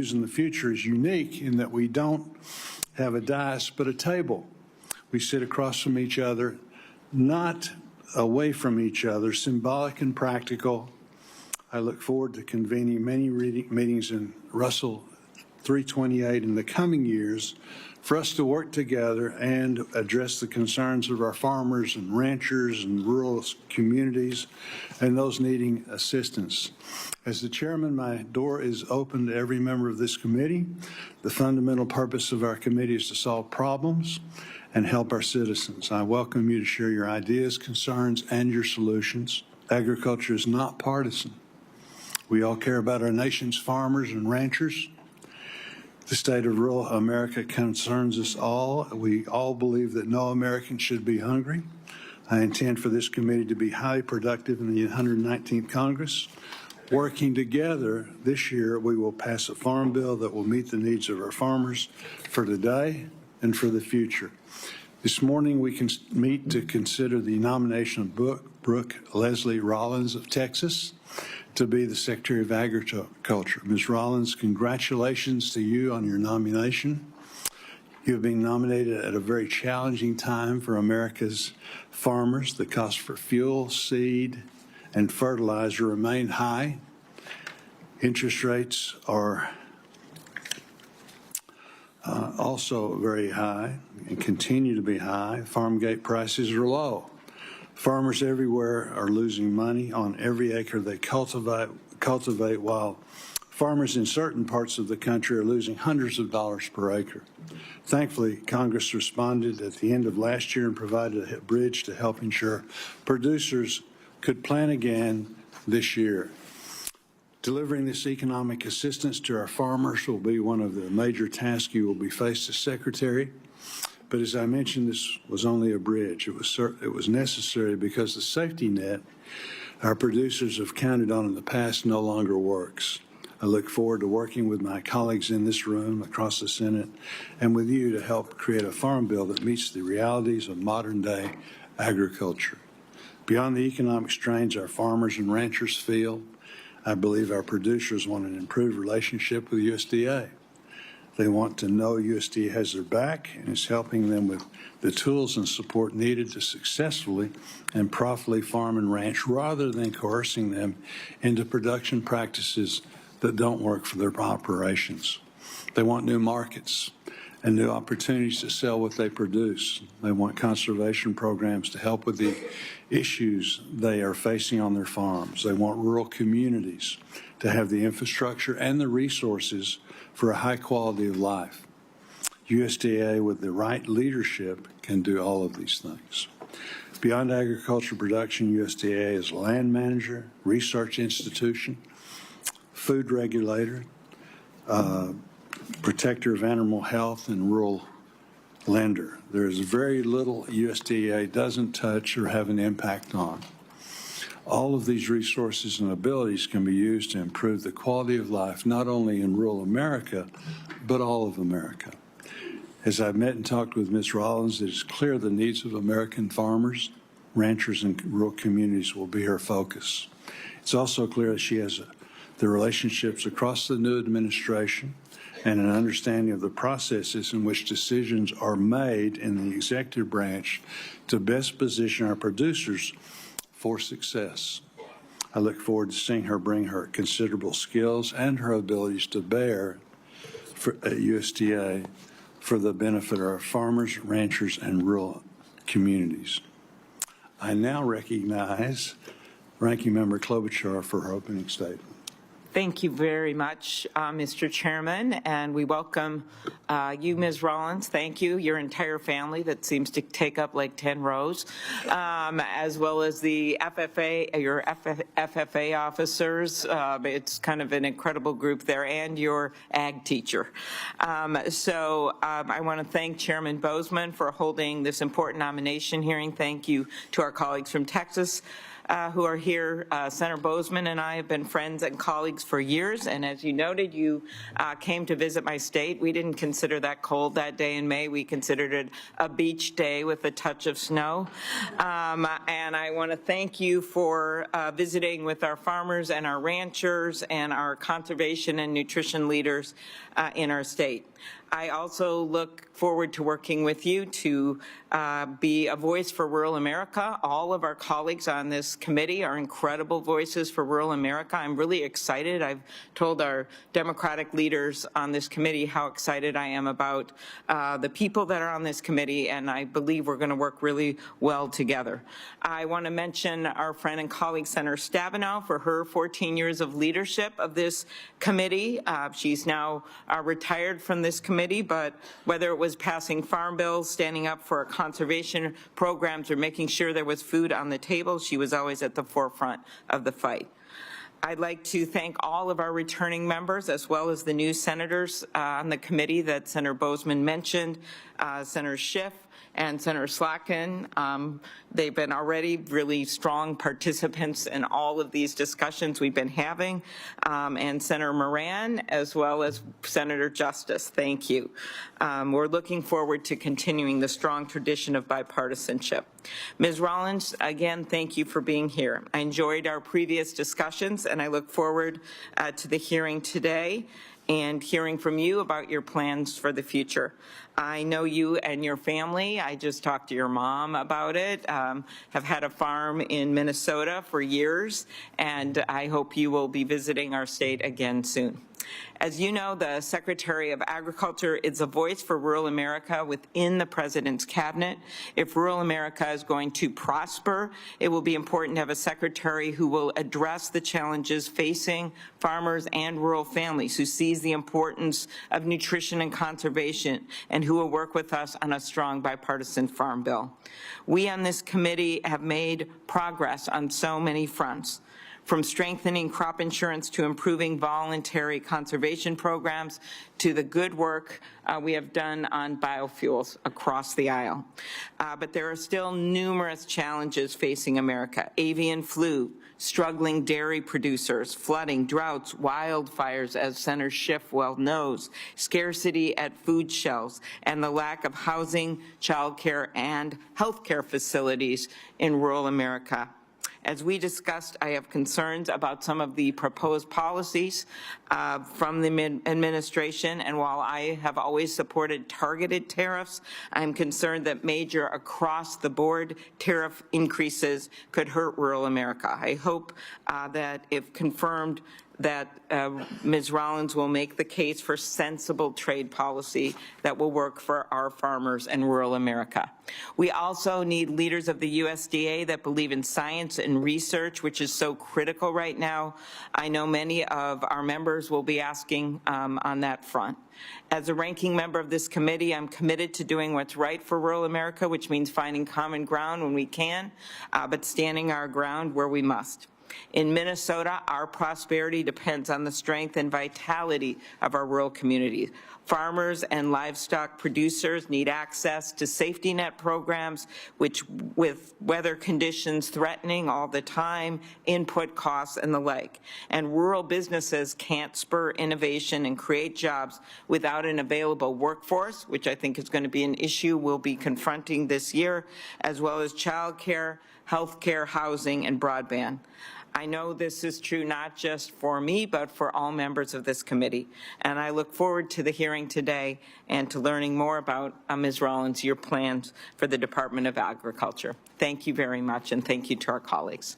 use in the future is unique in that we don't have a dais but a table. We sit across from each other, not away from each other, symbolic and practical. I look forward to convening many meetings in Russell 328 in the coming years for us to work together and address the concerns of our farmers and ranchers and rural communities and those needing assistance. As the chairman, my door is open to every member of this committee. The fundamental purpose of our committee is to solve problems and help our citizens. I welcome you to share your ideas, concerns, and your solutions. Agriculture is not partisan. We all care about our nation's farmers and ranchers. The state of rural America concerns us all. We all believe that no American should be hungry. I intend for this committee to be highly productive in the 119th Congress. Working together this year, we will pass a farm bill that will meet the needs of our farmers for today and for the future. This morning, we can meet to consider the nomination of Brooke Rollins of Texas to be the Secretary of Agriculture. Ms. Rollins, congratulations to you on your nomination. You have been nominated at a very challenging time for America's farmers. The cost for fuel, seed, and fertilizer remain high. Interest rates are also very high and continue to be high. Farm gate prices are low. Farmers everywhere are losing money on every acre they cultivate, while farmers in certain parts of the country are losing hundreds of dollars per acre. Thankfully, Congress responded at the end of last year and provided a bridge to help ensure producers could plant again this year. Delivering this economic assistance to our farmers will be one of the major tasks you will be faced as Secretary. But as I mentioned, this was only a bridge. It was necessary because the safety net our producers have counted on in the past no longer works. I look forward to working with my colleagues in this room, across the Senate, and with you to help create a farm bill that meets the realities of modern-day agriculture. Beyond the economic strains our farmers and ranchers feel, I believe our producers want an improved relationship with USDA. They want to know USDA has their back and is helping them with the tools and support needed to successfully and profitably farm and ranch rather than coercing them into production practices that don't work for their operations. They want new markets and new opportunities to sell what they produce. They want conservation programs to help with the issues they are facing on their farms. They want rural communities to have the infrastructure and the resources for a high quality of life. USDA, with the right leadership, can do all of these things. Beyond agriculture production, USDA is a land manager, research institution, food regulator, protector of animal health, and rural lender. There is very little USDA doesn't touch or have an impact on. All of these resources and abilities can be used to improve the quality of life, not only in rural America, but all of America. As I've met and talked with Ms. Rollins, it is clear the needs of American farmers, ranchers, and rural communities will be her focus. It's also clear that she has the relationships across the new administration and an understanding of the processes in which decisions are made in the executive branch to best position our producers for success. I look forward to seeing her bring her considerable skills and her abilities to bear at USDA for the benefit of our farmers, ranchers, and rural communities. I now recognize Ranking Member Klobuchar for her opening statement. Thank you very much, Mr. Chairman, and we welcome you, Ms. Rollins. Thank you, your entire family that seems to take up like 10 rows, as well as the FFA, your FFA officers. It's kind of an incredible group there, and your ag teacher. I want to thank Chairman Bozeman for holding this important nomination hearing. Thank you to our colleagues from Texas. who are here. Senator Boozman and I have been friends and colleagues for years, and as you noted, you came to visit my state. We didn't consider that cold that day in May. We considered it a beach day with a touch of snow. And I want to thank you for visiting with our farmers and our ranchers and our conservation and nutrition leaders in our state. I also look forward to working with you to be a voice for rural America. All of our colleagues on this committee are incredible voices for rural America. I'm really excited. I've told our Democratic leaders on this committee how excited I am about the people that are on this committee, and I believe we're going to work really well together. I want to mention our friend and colleague, Senator Stabenow, for her 14 years of leadership of this committee. She's now retired from this committee, but whether it was passing farm bills, standing up for conservation programs, or making sure there was food on the table, she was always at the forefront of the fight. I'd like to thank all of our returning members, as well as the new senators on the committee that Senator Boozman mentioned, Senator Schiff and Senator Slotkin. They've been already really strong participants in all of these discussions we've been having, and Senator Moran, as well as Senator Justice. Thank you. We're looking forward to continuing the strong tradition of bipartisanship. Ms. Rollins, again, thank you for being here. I enjoyed our previous discussions, and I look forward to the hearing today and hearing from you about your plans for the future. I know you and your family. I just talked to your mom about it. Have had a farm in Minnesota for years, and I hope you will be visiting our state again soon. As you know, the Secretary of Agriculture is a voice for rural America within the President's cabinet. If rural America is going to prosper, it will be important to have a secretary who will address the challenges facing farmers and rural families, who sees the importance of nutrition and conservation, and who will work with us on a strong bipartisan farm bill. We on this committee have made progress on so many fronts, from strengthening crop insurance to improving voluntary conservation programs to the good work we have done on biofuels across the aisle. But there are still numerous challenges facing America: avian flu, struggling dairy producers, flooding, droughts, wildfires, as Senator Schiff well knows, scarcity at food shelves, and the lack of housing, child care, and health care facilities in rural America. As we discussed, I have concerns about some of the proposed policies from the administration, and while I have always supported targeted tariffs, I'm concerned that major across-the-board tariff increases could hurt rural America. I hope that if confirmed, that Ms. Rollins will make the case for sensible trade policy that will work for our farmers and rural America. We also need leaders of the USDA that believe in science and research, which is so critical right now. I know many of our members will be asking on that front. As a ranking member of this committee, I'm committed to doing what's right for rural America, which means finding common ground when we can, but standing our ground where we must. In Minnesota, our prosperity depends on the strength and vitality of our rural communities. Farmers and livestock producers need access to safety net programs, which, with weather conditions threatening all the time, input costs and the like. And rural businesses can't spur innovation and create jobs without an available workforce, which I think is going to be an issue we'll be confronting this year, as well as child care, health care, housing, and broadband. I know this is true not just for me, but for all members of this committee. And I look forward to the hearing today and to learning more about, Ms. Rollins, your plans for the Department of Agriculture. Thank you very much, and thank you to our colleagues.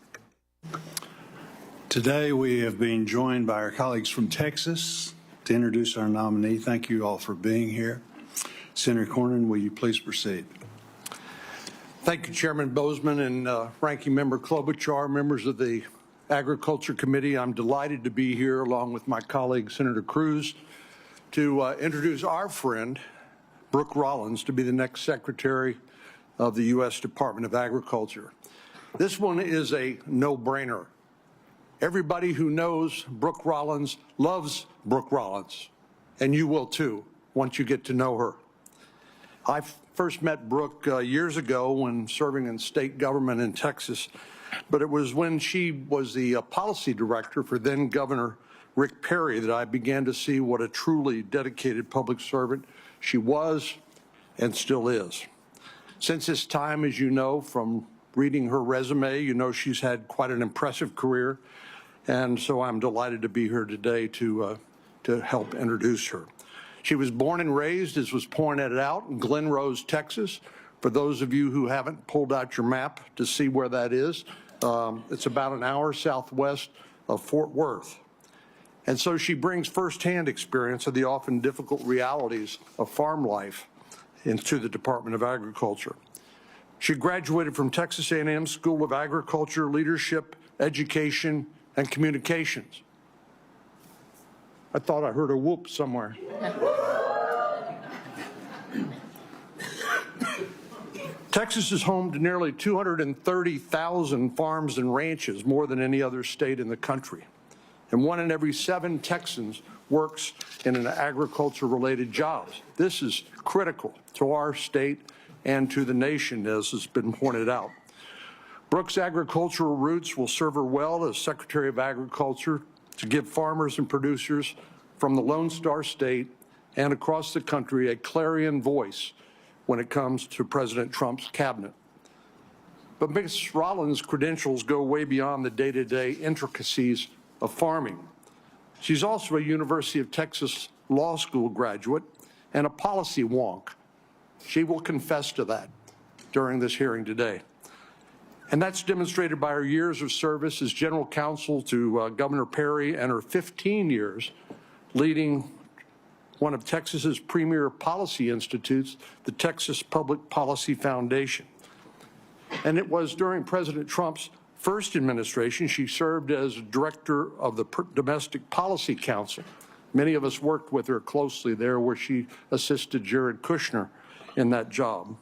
Today we have been joined by our colleagues from Texas to introduce our nominee. Thank you all for being here. Senator Cornyn, will you please proceed? Thank you, Chairman Boozman and Ranking Member Klobuchar, members of the Agriculture Committee. I'm delighted to be here along with my colleague, Senator Cruz, to introduce our friend, Brooke Rollins, to be the next Secretary of the U.S. Department of Agriculture. This one is a no-brainer. Everybody who knows Brooke Rollins loves Brooke Rollins, and you will too once you get to know her. I first met Brooke years ago when serving in state government in Texas, but it was when she was the policy director for then Governor Rick Perry that I began to see what a truly dedicated public servant she was and still is. Since this time, as you know, from reading her resume, you know she's had quite an impressive career, and so I'm delighted to be here today to help introduce her. She was born and raised, as was pointed out, in Glen Rose, Texas. For those of you who haven't pulled out your map to see where that is, it's about an hour southwest of Fort Worth. And so she brings firsthand experience of the often difficult realities of farm life into the Department of Agriculture. She graduated from Texas A&M School of Agriculture, Leadership, Education, and Communications. I thought I heard a whoop somewhere. Texas is home to nearly 230,000 farms and ranches, more than any other state in the country. And 1 in every 7 Texans works in an agriculture-related job. This is critical to our state and to the nation, as has been pointed out. Brooke's agricultural roots will serve her well as Secretary of Agriculture to give farmers and producers from the Lone Star State and across the country a clarion voice when it comes to President Trump's cabinet. But Ms. Rollins' credentials go way beyond the day-to-day intricacies of farming. She's also a University of Texas Law School graduate and a policy wonk. She will confess to that during this hearing today. And that's demonstrated by her years of service as general counsel to Governor Perry and her 15 years leading one of Texas's premier policy institutes, the Texas Public Policy Foundation. And it was during President Trump's first administration she served as director of the Domestic Policy Council. Many of us worked with her closely there, where she assisted Jared Kushner in that job.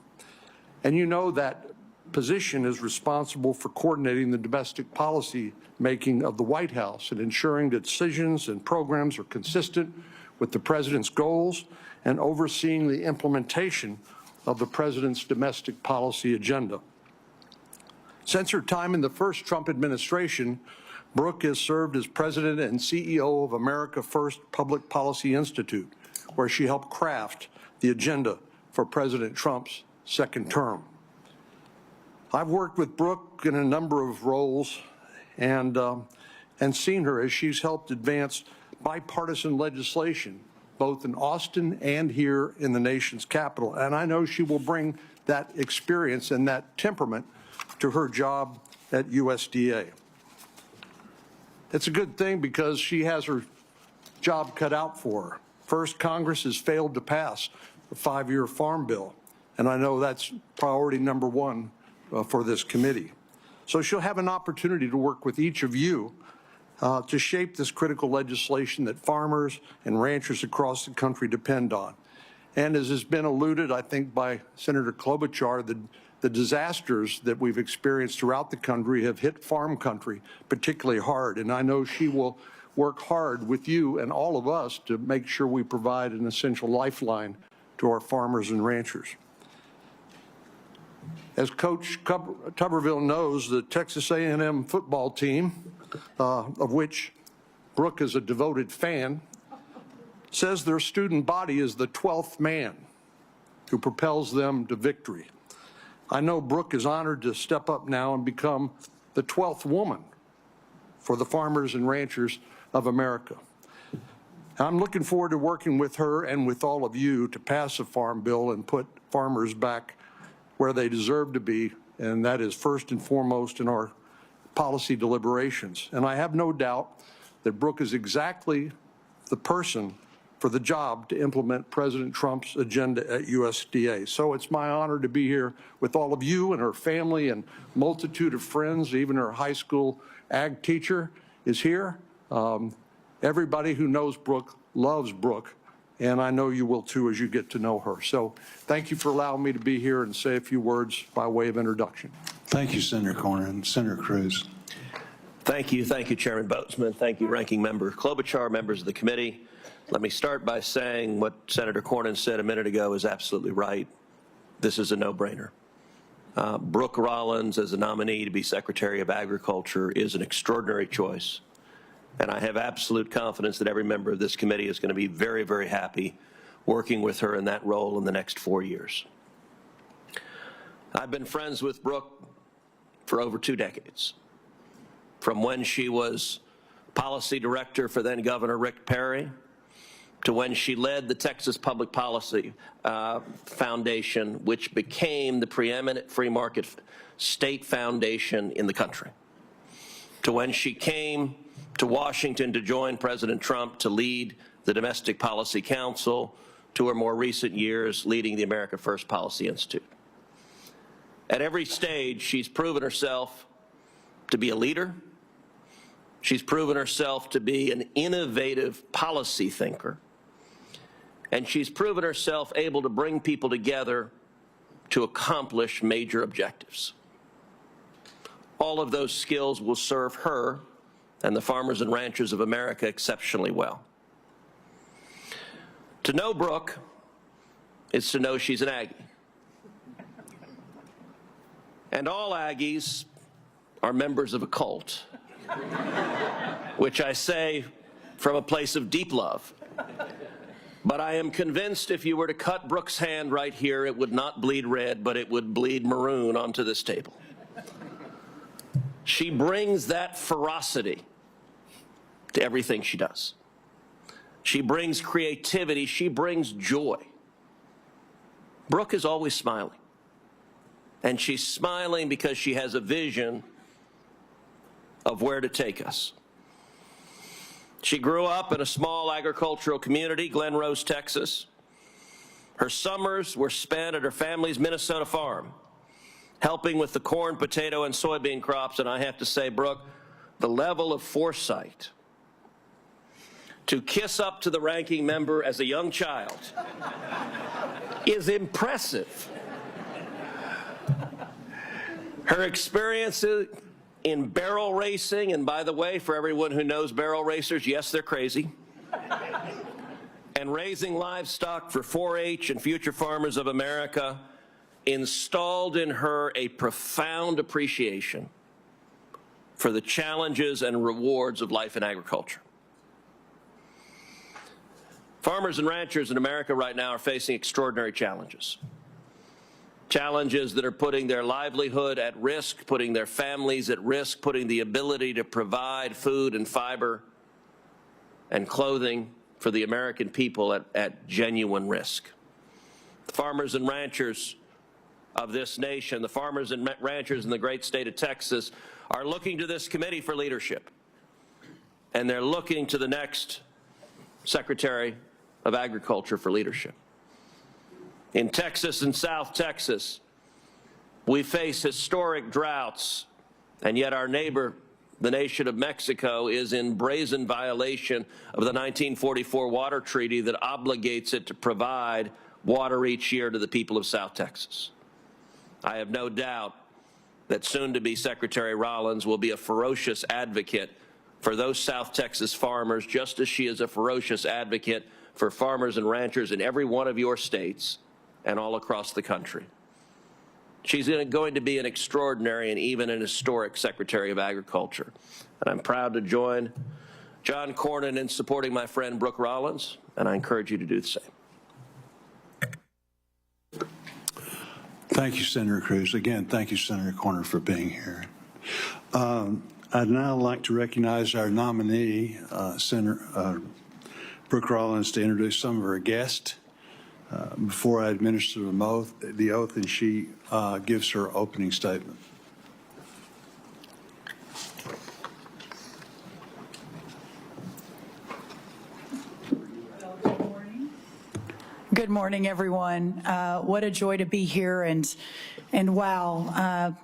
And you know that position is responsible for coordinating the domestic policy making of the White House and ensuring that decisions and programs are consistent with the president's goals and overseeing the implementation of the president's domestic policy agenda. Since her time in the first Trump administration, Brooke has served as president and CEO of America First Public Policy Institute, where she helped craft the agenda for President Trump's second term. I've worked with Brooke in a number of roles and seen her as she's helped advance bipartisan legislation, both in Austin and here in the nation's capital. And I know she will bring that experience and that temperament to her job at USDA. It's a good thing because she has her job cut out for her. First, Congress has failed to pass the 5-year farm bill, and I know that's priority number 1 for this committee. So she'll have an opportunity to work with each of you to shape this critical legislation that farmers and ranchers across the country depend on. And as has been alluded, I think, by Senator Klobuchar, the disasters that we've experienced throughout the country have hit farm country particularly hard. And I know she will work hard with you and all of us to make sure we provide an essential lifeline to our farmers and ranchers. As Coach Tuberville knows, the Texas A&M football team, of which Brooke is a devoted fan, says their student body is the 12th man who propels them to victory. I know Brooke is honored to step up now and become the 12th woman for the farmers and ranchers of America. I'm looking forward to working with her and with all of you to pass a farm bill and put farmers back where they deserve to be, and that is first and foremost in our policy deliberations. And I have no doubt that Brooke is exactly the person for the job to implement President Trump's agenda at USDA. So it's my honor to be here with all of you and her family and multitude of friends. Even her high school ag teacher is here. Everybody who knows Brooke loves Brooke, and I know you will too as you get to know her. So thank you for allowing me to be here and say a few words by way of introduction. Thank you, Senator Cornyn. Senator Cruz. Thank you, Chairman Boatman. Thank you, Ranking Member Klobuchar, members of the committee. Let me start by saying what Senator Cornyn said a minute ago is absolutely right. This is a no-brainer. Brooke Rollins as a nominee to be Secretary of Agriculture is an extraordinary choice. And I have absolute confidence that every member of this committee is going to be very, very happy working with her in that role in the next 4 years. I've been friends with Brooke for over 2 decades, from when she was policy director for then Governor Rick Perry to when she led the Texas Public Policy Foundation, which became the preeminent free market state foundation in the country, to when she came to Washington to join President Trump to lead the Domestic Policy Council, to her more recent years leading the America First Policy Institute. At every stage, she's proven herself to be a leader. She's proven herself to be an innovative policy thinker. And she's proven herself able to bring people together to accomplish major objectives. All of those skills will serve her and the farmers and ranchers of America exceptionally well. To know Brooke is to know she's an Aggie. And all Aggies are members of a cult, which I say from a place of deep love. But I am convinced if you were to cut Brooke's hand right here, it would not bleed red, but it would bleed maroon onto this table. She brings that ferocity to everything she does. She brings creativity. She brings joy. Brooke is always smiling. And she's smiling because she has a vision of where to take us. She grew up in a small agricultural community, Glen Rose, Texas. Her summers were spent at her family's Minnesota farm, helping with the corn, potato, and soybean crops. And I have to say, Brooke, the level of foresight to kiss up to the ranking member as a young child is impressive. Her experiences in barrel racing, and by the way, for everyone who knows barrel racers, yes, they're crazy, and raising livestock for 4-H and Future Farmers of America installed in her a profound appreciation for the challenges and rewards of life in agriculture. Farmers and ranchers in America right now are facing extraordinary challenges. Challenges that are putting their livelihood at risk, putting their families at risk, putting the ability to provide food and fiber and clothing for the American people at genuine risk. The farmers and ranchers of this nation, the farmers and ranchers in the great state of Texas, are looking to this committee for leadership. And they're looking to the next Secretary of Agriculture for leadership. In Texas and South Texas, we face historic droughts, and yet our neighbor, the nation of Mexico, is in brazen violation of the 1944 water treaty that obligates it to provide water each year to the people of South Texas. I have no doubt that soon-to-be Secretary Rollins will be a ferocious advocate for those South Texas farmers, just as she is a ferocious advocate for farmers and ranchers in every one of your states and all across the country. She's going to be an extraordinary and even an historic Secretary of Agriculture. And I'm proud to join John Cornyn in supporting my friend Brooke Rollins, and I encourage you to do the same. Thank you, Senator Cruz. Again, thank you, Senator Cornyn, for being here. I'd now like to recognize our nominee, Senator Brooke Rollins, to introduce some of her guests. Before I administer the oath, and she gives her opening statement. Good morning, everyone. What a joy to be here, and wow,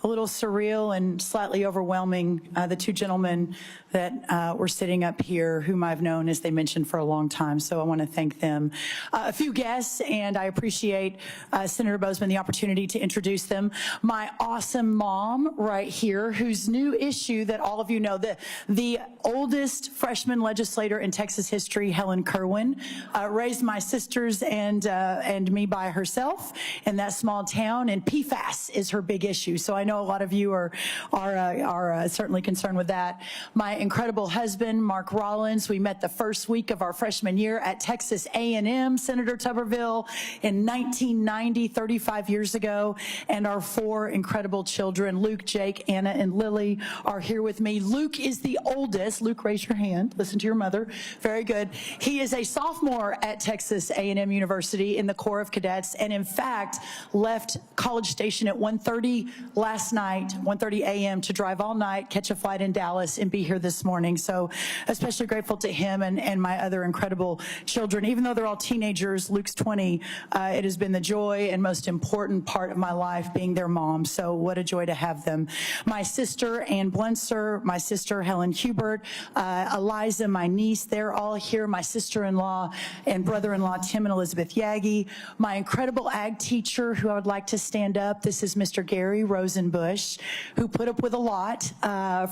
a little surreal and slightly overwhelming. The two gentlemen that were sitting up here, whom I've known, as they mentioned, for a long time. So I want to thank them. A few guests, and I appreciate Senator Boozman the opportunity to introduce them. My awesome mom right here, whose new issue that all of you know, the oldest freshman legislator in Texas history, Helen Kerwin, raised my sisters and me by herself in that small town, and PFAS is her big issue. So I know a lot of you are certainly concerned with that. My incredible husband, Mark Rollins, we met the first week of our freshman year at Texas A&M, Senator Tuberville, in 1990, 35 years ago. And our four incredible children, Luke, Jake, Anna, and Lily, are here with me. Luke is the oldest. Luke, raise your hand. Listen to your mother. Very good. He is a sophomore at Texas A&M University in the Corps of Cadets, and in fact, left College Station at 1:30 last night, 1:30 a.m. to drive all night, catch a flight in Dallas, and be here this morning. So especially grateful to him and my other incredible children. Even though they're all teenagers, Luke's 20, it has been the joy and most important part of my life being their mom. So what a joy to have them. My sister, Ann Blunser, my sister, Helen Hubert, Eliza, my niece, they're all here. My sister-in-law and brother-in-law, Tim and Elizabeth Yagi. My incredible ag teacher, who I would like to stand up. This is Mr. Gary Rosenbush, who put up with a lot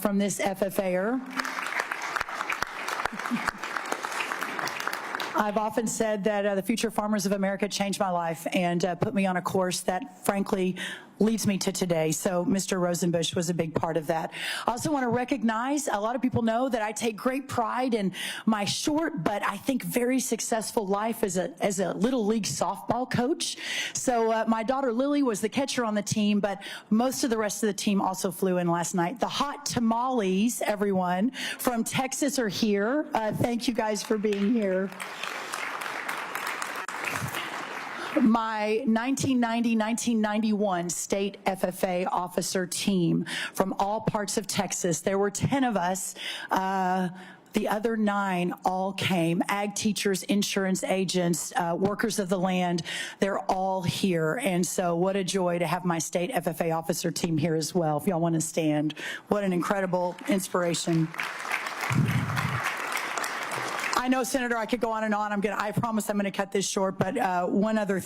from this FFA'er. I've often said that the Future Farmers of America changed my life and put me on a course that, frankly, leads me to today. So Mr. Rosenbush was a big part of that. I also want to recognize, a lot of people know that I take great pride in my short, but I think very successful life as a little league softball coach. So my daughter Lily was the catcher on the team, but most of the rest of the team also flew in last night. The hot tamales, everyone, from Texas are here. Thank you guys for being here. My 1990-1991 state FFA officer team from all parts of Texas. There were 10 of us. The other 9 all came. Ag teachers, insurance agents, workers of the land, they're all here. And so what a joy to have my state FFA officer team here as well. If y'all want to stand, what an incredible inspiration. I know, Senator, I could go on and on. I promise I'm going to cut this short, but one other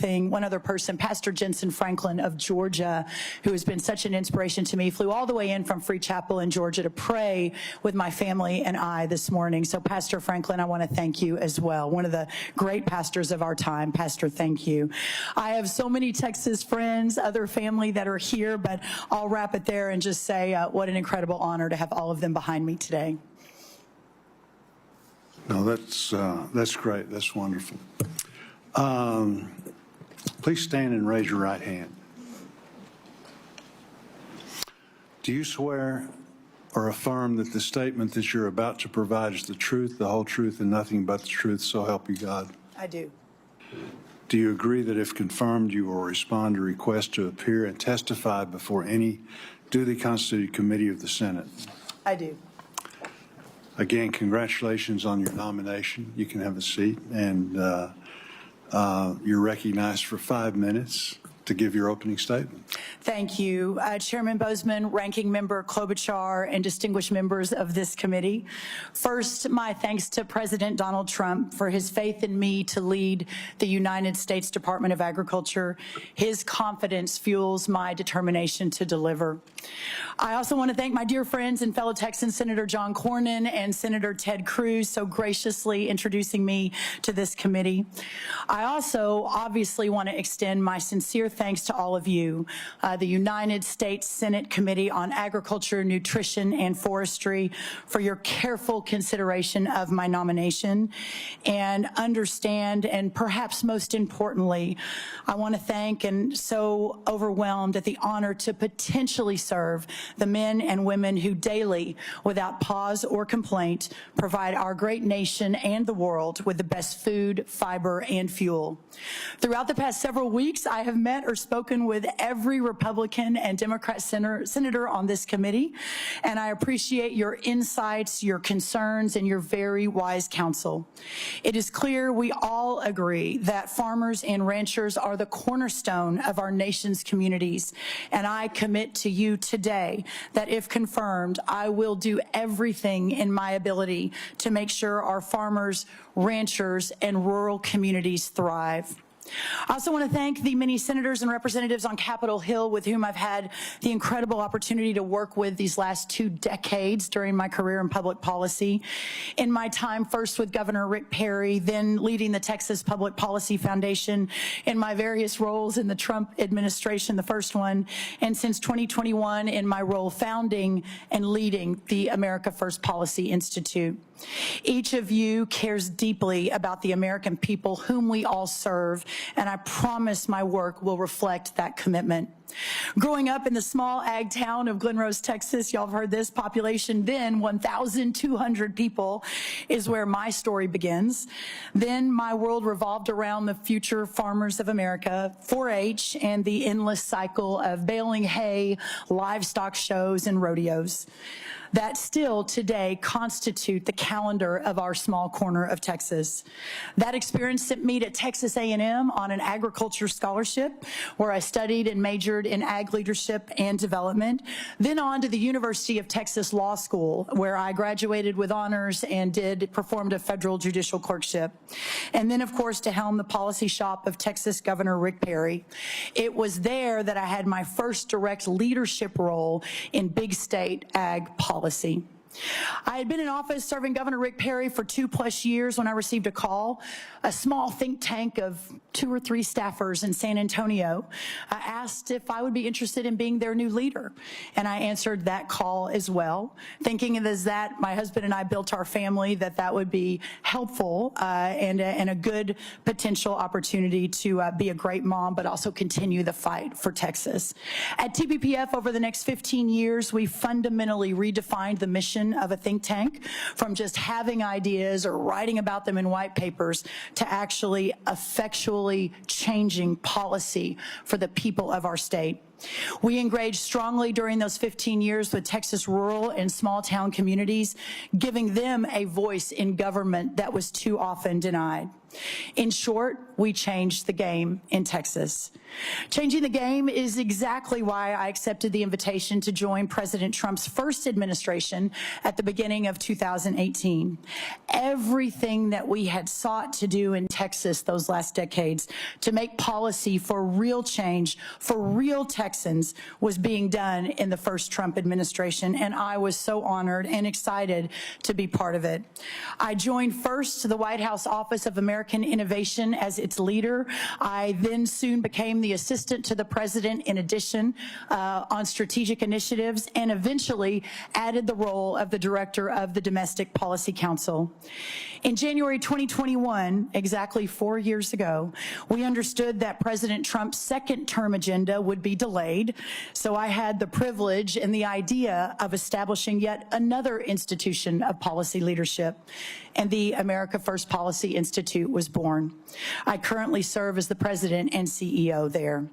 person, Pastor Jensen Franklin of Georgia, who has been such an inspiration to me, flew all the way in from Free Chapel in Georgia to pray with my family and I this morning. So, Pastor Franklin, I want to thank you as well. One of the great pastors of our time. Pastor, thank you. I have so many Texas friends, other family that are here, but I'll wrap it there and just say what an incredible honor to have all of them behind me today. No, that's great. That's wonderful. Please stand and raise your right hand. Do you swear or affirm that the statement that you're about to provide is the truth, the whole truth, and nothing but the truth, so help you God? I do. Do you agree that if confirmed, you will respond to requests to appear and testify before any duly constituted committee of the Senate? I do. Again, congratulations on your nomination. You can have a seat, and you're recognized for 5 minutes to give your opening statement. Thank you. Chairman Boozman, Ranking Member Klobuchar, and distinguished members of this committee. First, my thanks to President Donald Trump for his faith in me to lead the United States Department of Agriculture. His confidence fuels my determination to deliver. I also want to thank my dear friends and fellow Texan Senator John Cornyn and Senator Ted Cruz so graciously introducing me to this committee. I also obviously want to extend my sincere thanks to all of you, the United States Senate Committee on Agriculture, Nutrition, and Forestry, for your careful consideration of my nomination. And understand, and perhaps most importantly, I want to thank and so overwhelmed at the honor to potentially serve the men and women who daily, without pause or complaint, provide our great nation and the world with the best food, fiber, and fuel. Throughout the past several weeks, I have met met or spoken with every Republican and Democrat senator on this committee, and I appreciate your insights, your concerns, and your very wise counsel. It is clear we all agree that farmers and ranchers are the cornerstone of our nation's communities, and I commit to you today that if confirmed, I will do everything in my ability to make sure our farmers, ranchers, and rural communities thrive. I also want to thank the many senators and representatives on Capitol Hill with whom I've had the incredible opportunity to work with these last 2 decades during my career in public policy. In my time first with Governor Rick Perry, then leading the Texas Public Policy Foundation, in my various roles in the Trump administration, the first one, and since 2021 in my role founding and leading the America First Policy Institute. Each of you cares deeply about the American people whom we all serve, and I promise my work will reflect that commitment. Growing up in the small ag town of Glen Rose, Texas, y'all have heard this, population then 1,200 people, is where my story begins. Then my world revolved around the future farmers of America, 4-H, and the endless cycle of baling hay, livestock shows, and rodeos that still today constitute the calendar of our small corner of Texas. That experience sent me to Texas A&M on an agriculture scholarship, where I studied and majored in ag leadership and development, then on to the University of Texas Law School, where I graduated with honors and performed a federal judicial clerkship. And then, of course, to helm the policy shop of Texas Governor Rick Perry. It was there that I had my first direct leadership role in big state ag policy. I had been in office serving Governor Rick Perry for 2+ years when I received a call. A small think tank of 2 or 3 staffers in San Antonio asked if I would be interested in being their new leader. And I answered that call as well, thinking as that my husband and I built our family, that would be helpful and a good potential opportunity to be a great mom, but also continue the fight for Texas. At TPPF, over the next 15 years, we fundamentally redefined the mission of a think tank from just having ideas or writing about them in white papers to actually effectually changing policy for the people of our state. We engaged strongly during those 15 years with Texas rural and small town communities, giving them a voice in government that was too often denied. In short, we changed the game in Texas. Changing the game is exactly why I accepted the invitation to join President Trump's first administration at the beginning of 2018. Everything that we had sought to do in Texas those last decades to make policy for real change, for real Texans, was being done in the first Trump administration, and I was so honored and excited to be part of it. I joined first the White House Office of American Innovation as its leader. I then soon became the assistant to the president in addition on strategic initiatives, and eventually added the role of the director of the Domestic Policy Council. In January 2021, exactly 4 years ago, we understood that President Trump's second term agenda would be delayed, so I had the privilege and the idea of establishing yet another institution of policy leadership, and the America First Policy Institute was born. I currently serve as the president and CEO there.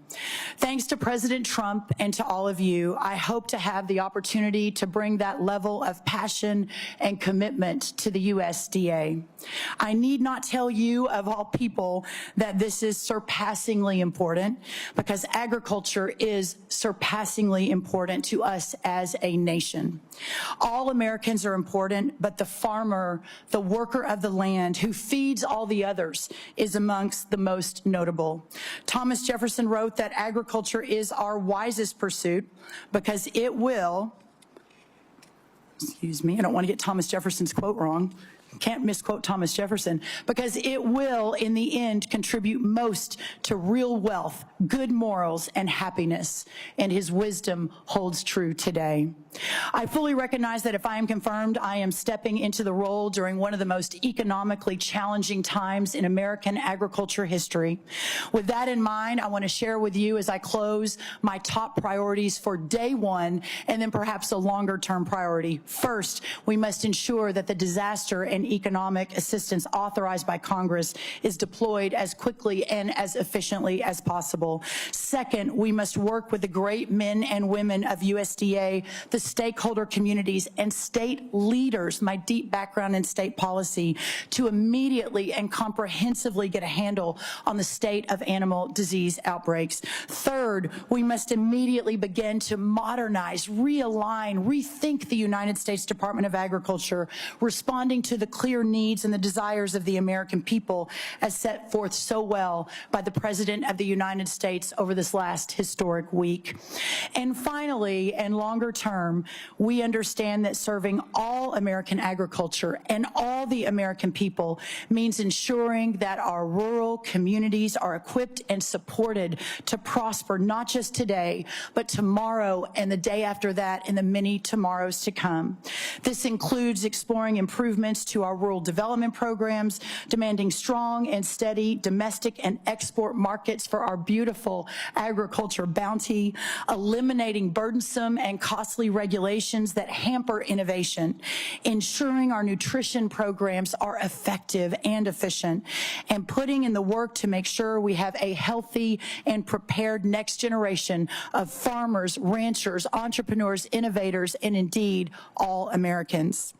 Thanks to President Trump and to all of you, I hope to have the opportunity to bring that level of passion and commitment to the USDA. I need not tell you, of all people, that this is surpassingly important, because agriculture is surpassingly important to us as a nation. All Americans are important, but the farmer, the worker of the land who feeds all the others, is amongst the most notable. Thomas Jefferson wrote that agriculture is our wisest pursuit because it will, excuse me, I don't want to get Thomas Jefferson's quote wrong. Can't misquote Thomas Jefferson, because it will, in the end, contribute most to real wealth, good morals, and happiness, and his wisdom holds true today. I fully recognize that if I am confirmed, I am stepping into the role during one of the most economically challenging times in American agriculture history. With that in mind, I want to share with you as I close my top priorities for day one, and then perhaps a longer-term priority. First, we must ensure that the disaster and and economic assistance authorized by Congress is deployed as quickly and as efficiently as possible. Second, we must work with the great men and women of USDA, the stakeholder communities, and state leaders, my deep background in state policy, to immediately and comprehensively get a handle on the state of animal disease outbreaks. Third, we must immediately begin to modernize, realign, rethink the United States Department of Agriculture, responding to the clear needs and the desires of the American people as set forth so well by the President of the United States over this last historic week. And finally, and longer term, we understand that serving all American agriculture and all the American people means ensuring that our rural communities are equipped and supported to prosper not just today, but tomorrow and the day after that and the many tomorrows to come. This includes exploring improvements to our rural development programs, demanding strong and steady domestic and export markets for our beautiful agriculture bounty, eliminating burdensome and costly regulations that hamper innovation, ensuring our nutrition programs are effective and efficient, and putting in the work to make sure we have a healthy and prepared next generation of farmers, ranchers, entrepreneurs, innovators, and indeed all Americans.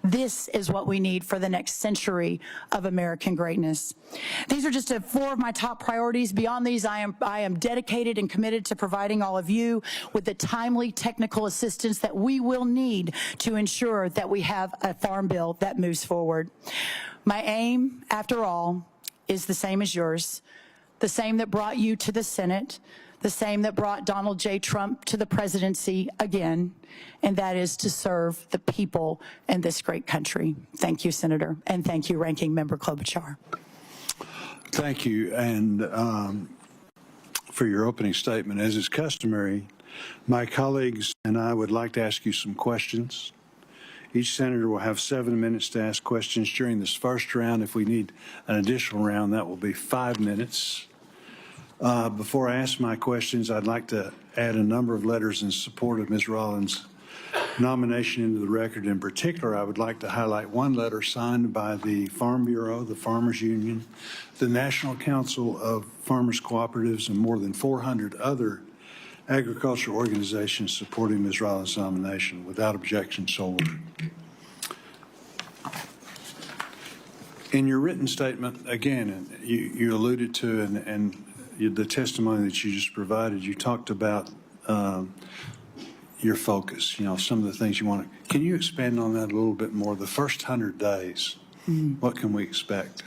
This is what we need for the next century of American greatness. These are just four of my top priorities. Beyond these, I am dedicated and committed to providing all of you with the timely technical assistance that we will need to ensure that we have a farm bill that moves forward. My aim, after all, is the same as yours, the same that brought you to the Senate, the same that brought Donald J. Trump to the presidency again, and that is to serve the people in this great country. Thank you, Senator, and thank you, Ranking Member Klobuchar. Thank you, and for your opening statement. As is customary, my colleagues and I would like to ask you some questions. Each senator will have 7 minutes to ask questions during this first round. If we need an additional round, that will be 5 minutes. Before I ask my questions, I'd like to add a number of letters in support of Ms. Rollins' nomination into the record. In particular, I would like to highlight one letter signed by the Farm Bureau, the Farmers Union, the National Council of Farmers Cooperatives, and more than 400 other agricultural organizations supporting Ms. Rollins' nomination. Without objection, so ordered. In your written statement, again, you alluded to, and the testimony that you just provided, you talked about your focus, some of the things you want to. Can you expand on that a little bit more? The first 100 days, what can we expect?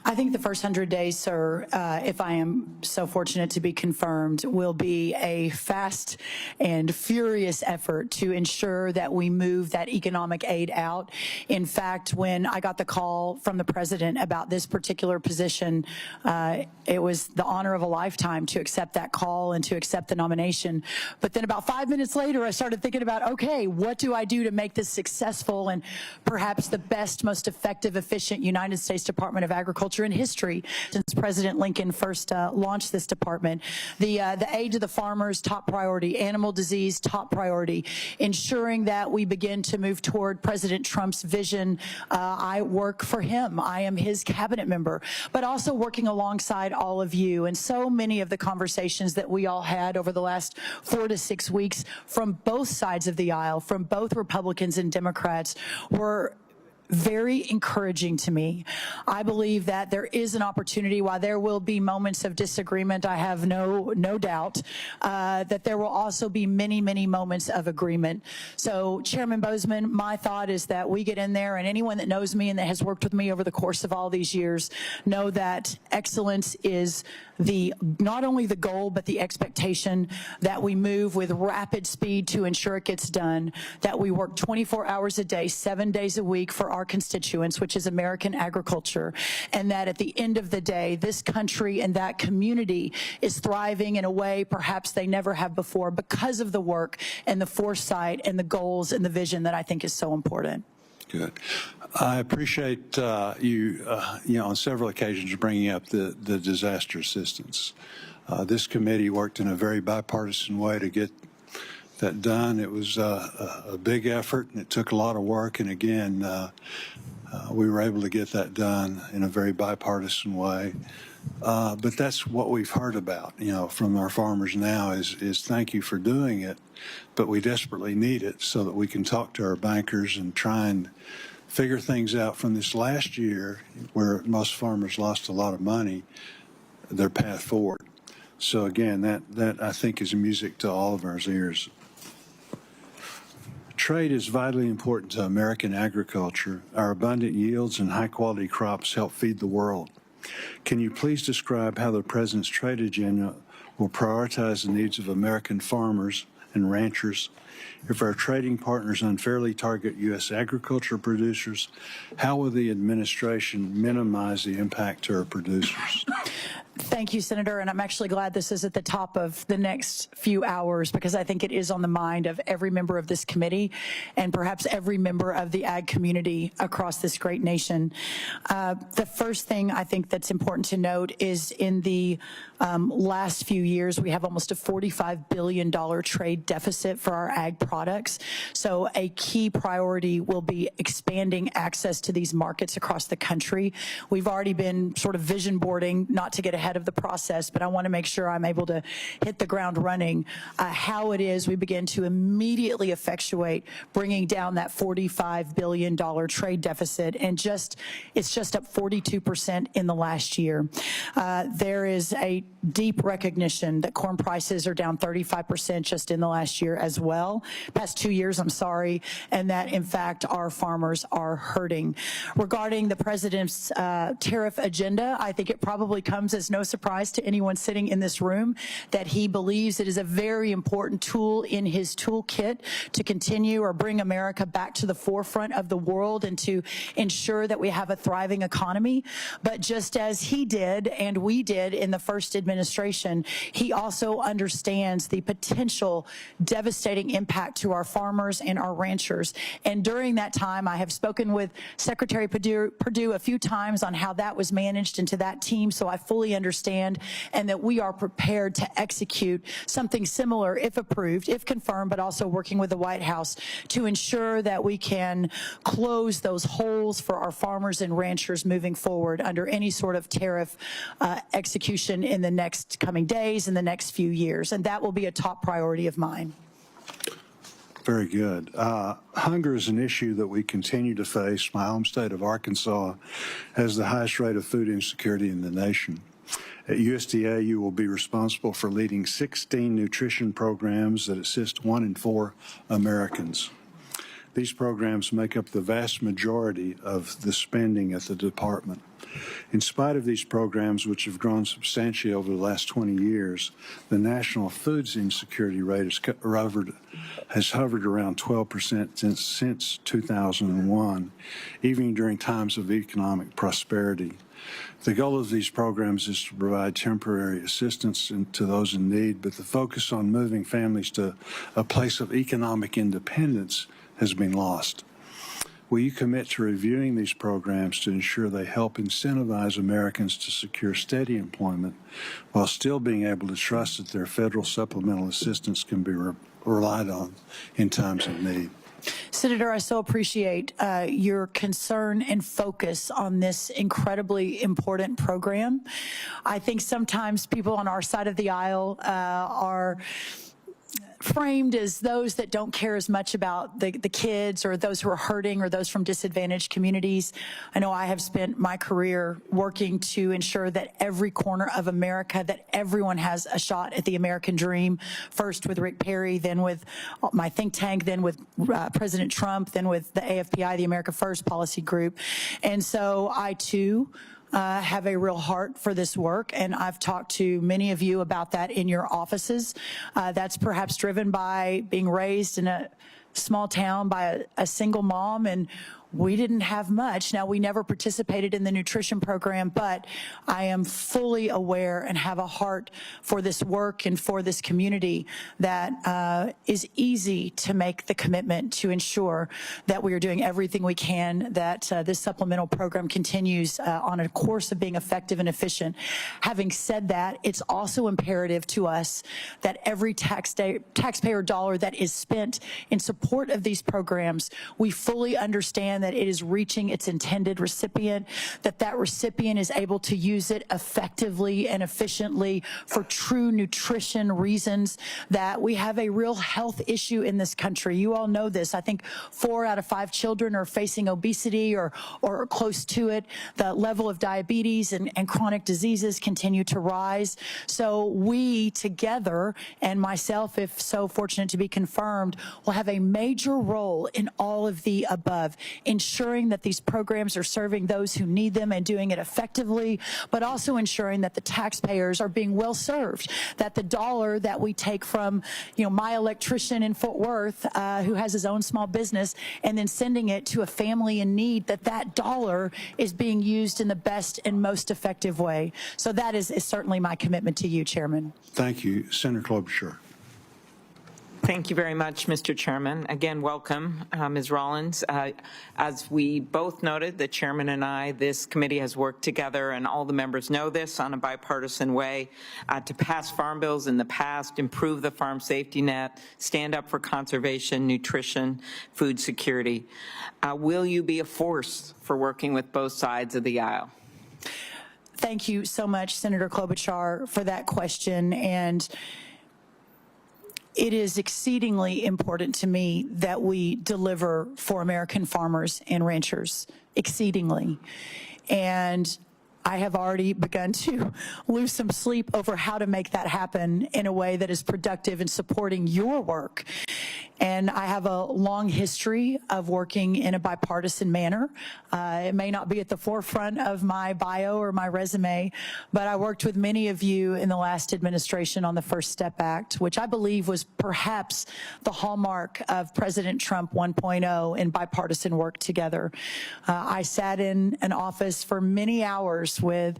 I think the first 100 days, sir, if I am so fortunate to be confirmed, will be a fast and furious effort to ensure that we move that economic aid out. In fact, when I got the call from the president about this particular position, it was the honor of a lifetime to accept that call and to accept the nomination. But then about 5 minutes later, I started thinking about, okay, what do I do to make this successful and perhaps the best, most effective, efficient United States Department of Agriculture in history since President Lincoln first launched this department. The aid to the farmers, top priority. Animal disease, top priority. Ensuring that we begin to move toward President Trump's vision. I work for him. I am his cabinet member, but also working alongside all of you. And so many of the conversations that we all had over the last 4 to 6 weeks from both sides of the aisle, from both Republicans and Democrats, were very encouraging to me. I believe that there is an opportunity, while there will be moments of disagreement, I have no doubt that there will also be many, many moments of agreement. So, Chairman Boozman, my thought is that we get in there, and anyone that knows me and that has worked with me over the course of all these years know that excellence is not only the goal, but the expectation, that we move with rapid speed to ensure it gets done, that we work 24 hours a day, 7 days a week for our constituents, which is American agriculture, and that at the end of the day, this country and that community is thriving in a way perhaps they never have before because of the work and the foresight and the goals and the vision that I think is so important. Good. I appreciate you on several occasions bringing up the disaster assistance. This committee worked in a very bipartisan way to get that done. It was a big effort, and it took a lot of work. And again, we were able to get that done in a very bipartisan way. But that's what we've heard about, from our farmers now is thank you for doing it, but we desperately need it so that we can talk to our bankers and try and figure things out from this last year where most farmers lost a lot of money, their path forward. So again, that I think is music to all of our ears. Trade is vitally important to American agriculture. Our abundant yields and high-quality crops help feed the world. Can you please describe how the President's trade agenda will prioritize the needs of American farmers and ranchers? If our trading partners unfairly target U.S. agriculture producers, how will the administration minimize the impact to our producers? Thank you, Senator, and I'm actually glad this is at the top of the next few hours because I think it is on the mind of every member of this committee and perhaps every member of the ag community across this great nation. The first thing I think that's important to note is in the last few years, we have almost a $45 billion trade deficit for our ag products. So a key priority will be expanding access to these markets across the country. We've already been sort of vision boarding, not to get ahead of the process, but I want to make sure I'm able to hit the ground running, how it is we begin to immediately effectuate bringing down that $45 billion trade deficit, and it's just up 42% in the last year. There is a deep recognition that corn prices are down 35% just in the last year as well, past 2 years, I'm sorry, and that in fact our farmers are hurting. Regarding the President's tariff agenda, I think it probably comes as no surprise to anyone sitting in this room that he believes it is a very important tool in his toolkit to continue or bring America back to the forefront of the world and to ensure that we have a thriving economy. But just as he did and we did in the first administration, he also understands the potential devastating impact to our farmers and our ranchers. And during that time, I have spoken with Secretary Perdue a few times on how that was managed into that team, so I fully understand, and that we are prepared to execute something similar if approved, if confirmed, but also working with the White House to ensure that we can close those holes for our farmers and ranchers moving forward under any sort of tariff execution in the next coming days, in the next few years, and that will be a top priority of mine. Very good. Hunger is an issue that we continue to face. My home state of Arkansas has the highest rate of food insecurity in the nation. At USDA, you will be responsible for leading 16 nutrition programs that assist 1 in 4 Americans. These programs make up the vast majority of the spending at the department. In spite of these programs, which have grown substantially over the last 20 years, the national foods insecurity rate has hovered around 12% since 2001, even during times of economic prosperity. The goal of these programs is to provide temporary assistance to those in need, but the focus on moving families to a place of economic independence has been lost. Will you commit to reviewing these programs to ensure they help incentivize Americans to secure steady employment while still being able to trust that their federal supplemental assistance can be relied on in times of need? Senator, I so appreciate your concern and focus on this incredibly important program. I think sometimes people on our side of the aisle are framed as those that don't care as much about the kids or those who are hurting or those from disadvantaged communities. I know I have spent my career working to ensure that every corner of America, that everyone has a shot at the American dream, first with Rick Perry, then with my think tank, then with President Trump, then with the AFPI, the America First Policy Group. And so I, too, have a real heart for this work, and I've talked to many of you about that in your offices. That's perhaps driven by being raised in a small town by a single mom and we didn't have much. Now, we never participated in the nutrition program, but I am fully aware and have a heart for this work and for this community that is easy to make the commitment to ensure that we are doing everything we can, that this supplemental program continues on a course of being effective and efficient. Having said that, it's also imperative to us that every taxpayer dollar that is spent in support of these programs, we fully understand that it is reaching its intended recipient, that recipient is able to use it effectively and efficiently for true nutrition reasons, that we have a real health issue in this country. You all know this. I think 4 out of 5 children are facing obesity or close to it. The level of diabetes and chronic diseases continue to rise. So we together, and myself, if so fortunate to be confirmed, will have a major role in all of the above, ensuring that these programs are serving those who need them and doing it effectively, but also ensuring that the taxpayers are being well served, that the dollar that we take from, my electrician in Fort Worth who has his own small business and then sending it to a family in need, that dollar is being used in the best and most effective way. So that is certainly my commitment to you, Chairman. Thank you. Senator Klobuchar. Thank you very much, Mr. Chairman. Again, welcome, Ms. Rollins. As we both noted, the chairman and I, this committee has worked together, and all the members know this, on a bipartisan way to pass farm bills in the past, improve the farm safety net, stand up for conservation, nutrition, food security. Will you be a force for working with both sides of the aisle? Thank you so much, Senator Klobuchar, for that question. And it is exceedingly important to me that we deliver for American farmers and ranchers, exceedingly. And I have already begun to lose some sleep over how to make that happen in a way that is productive in supporting your work. And I have a long history of working in a bipartisan manner. It may not be at the forefront of my bio or my resume, but I worked with many of you in the last administration on the First Step Act, which I believe was perhaps the hallmark of President Trump 1.0 in bipartisan work together. I sat in an office for many hours with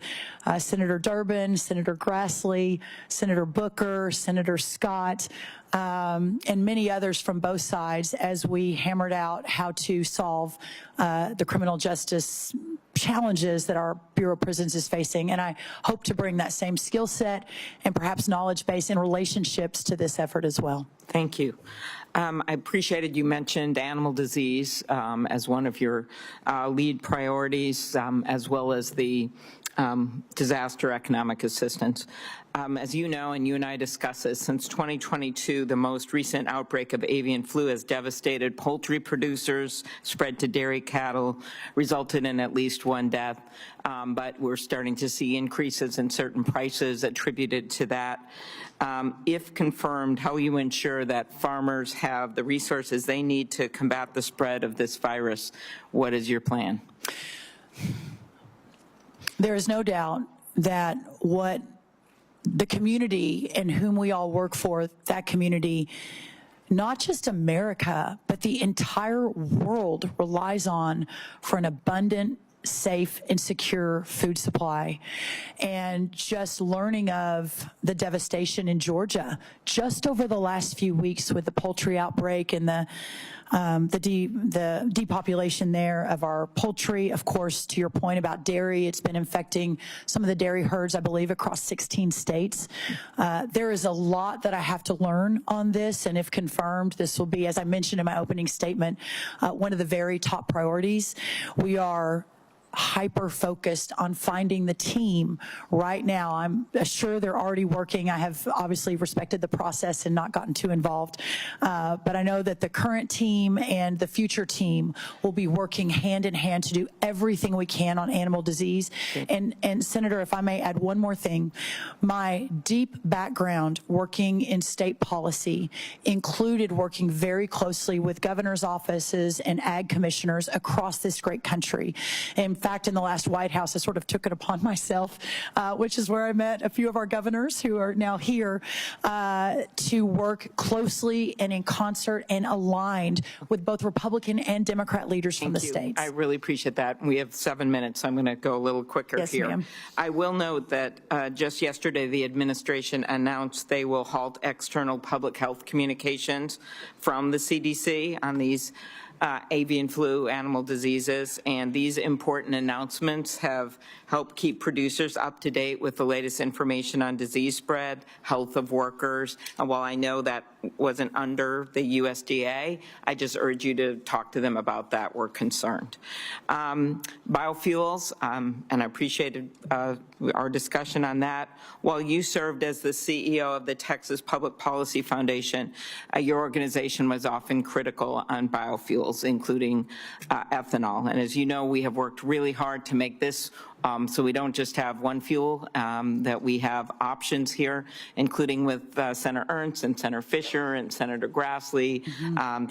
Senator Durbin, Senator Grassley, Senator Booker, Senator Scott, and many others from both sides as we hammered out how to solve the criminal justice challenges that our Bureau of Prisons is facing. And I hope to bring that same skill set and perhaps knowledge base and relationships to this effort as well. Thank you. I appreciated you mentioned animal disease as one of your lead priorities, as well as the disaster economic assistance. As you know, and you and I discussed this, since 2022, the most recent outbreak of avian flu has devastated poultry producers, spread to dairy cattle, resulted in at least 1 death. But we're starting to see increases in certain prices attributed to that. If confirmed, how will you ensure that farmers have the resources they need to combat the spread of this virus? What is your plan? There is no doubt that what the community and whom we all work for, that community, not just America, but the entire world relies on for an abundant, safe, and secure food supply. And just learning of the devastation in Georgia just over the last few weeks with the poultry outbreak and the depopulation there of our poultry. Of course, to your point about dairy, it's been infecting some of the dairy herds, I believe, across 16 states. There is a lot that I have to learn on this, and if confirmed, this will be, as I mentioned in my opening statement, one of the very top priorities. We are hyper-focused on finding the team right now. I'm sure they're already working. I have obviously respected the process and not gotten too involved. But I know that the current team and the future team will be working hand in hand to do everything we can on animal disease. And Senator, if I may add one more thing, my deep background working in state policy included working very closely with governor's offices and ag commissioners across this great country. In fact, in the last White House, I sort of took it upon myself, which is where I met a few of our governors who are now here, to work closely and in concert and aligned with both Republican and Democrat leaders from the states. I really appreciate that. We have 7 minutes, so I'm going to go a little quicker Yes, here. ma'am. I will note that just yesterday, the administration announced they will halt external public health communications from the CDC on these avian flu, animal diseases, and these important announcements have helped keep producers up to date with the latest information on disease spread, health of workers. And while I know that wasn't under the USDA, I just urge you to talk to them about that. We're concerned. Biofuels, and I appreciated our discussion on that. While you served as the CEO of the Texas Public Policy Foundation, your organization was often critical on biofuels, including ethanol. And as you know, we have worked really hard to make this so we don't just have one fuel, that we have options here, including with Senator Ernst and Senator Fisher and Senator Grassley,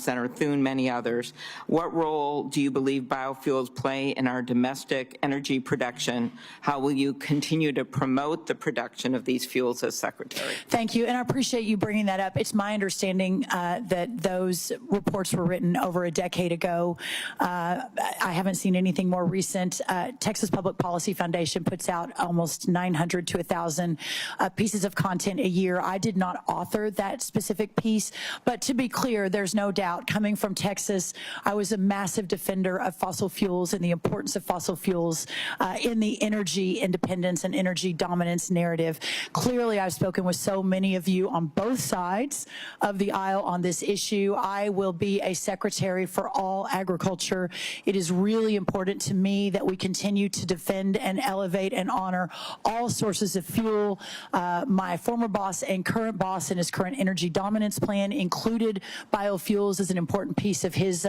Senator Thune, many others. What role do you believe biofuels play in our domestic energy production? How will you continue to promote the production of these fuels as Secretary? Thank you, and I appreciate you bringing that up. It's my understanding that those reports were written over a decade ago. I haven't seen anything more recent. Texas Public Policy Foundation puts out almost 900 to 1,000 pieces of content a year. I did not author that specific piece, but to be clear, there's no doubt, coming from Texas, I was a massive defender of fossil fuels and the importance of fossil fuels in the energy independence and energy dominance narrative. Clearly, I've spoken with so many of you on both sides of the aisle on this issue. I will be a secretary for all agriculture. It is really important to me that we continue to defend and elevate and honor all sources of fuel. My former boss and current boss in his current energy dominance plan included biofuels as an important piece of his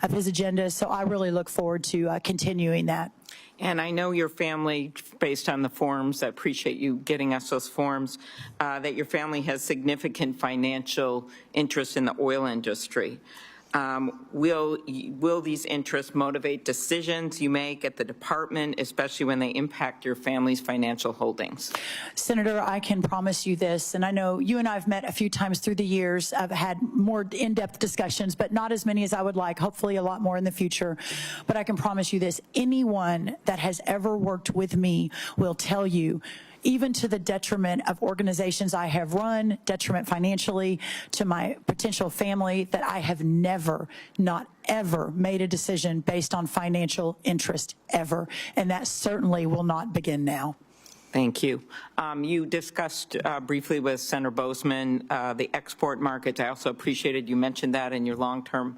agenda. So I really look forward to continuing that. And I know your family, based on the forms, I appreciate you getting us those forms, that your family has significant financial interest in the oil industry. Will these interests motivate decisions you make at the department, especially when they impact your family's financial holdings? Senator, I can promise you this, and I know you and I have met a few times through the years. I've had more in-depth discussions, but not as many as I would like, hopefully a lot more in the future. But I can promise you this, anyone that has ever worked with me will tell you, even to the detriment of organizations I have run, detriment financially to my potential family, that I have never, not ever, made a decision based on financial interest, ever. And that certainly will not begin now. Thank you. You discussed briefly with Senator Bozeman the export markets. I also appreciated you mentioned that in your long-term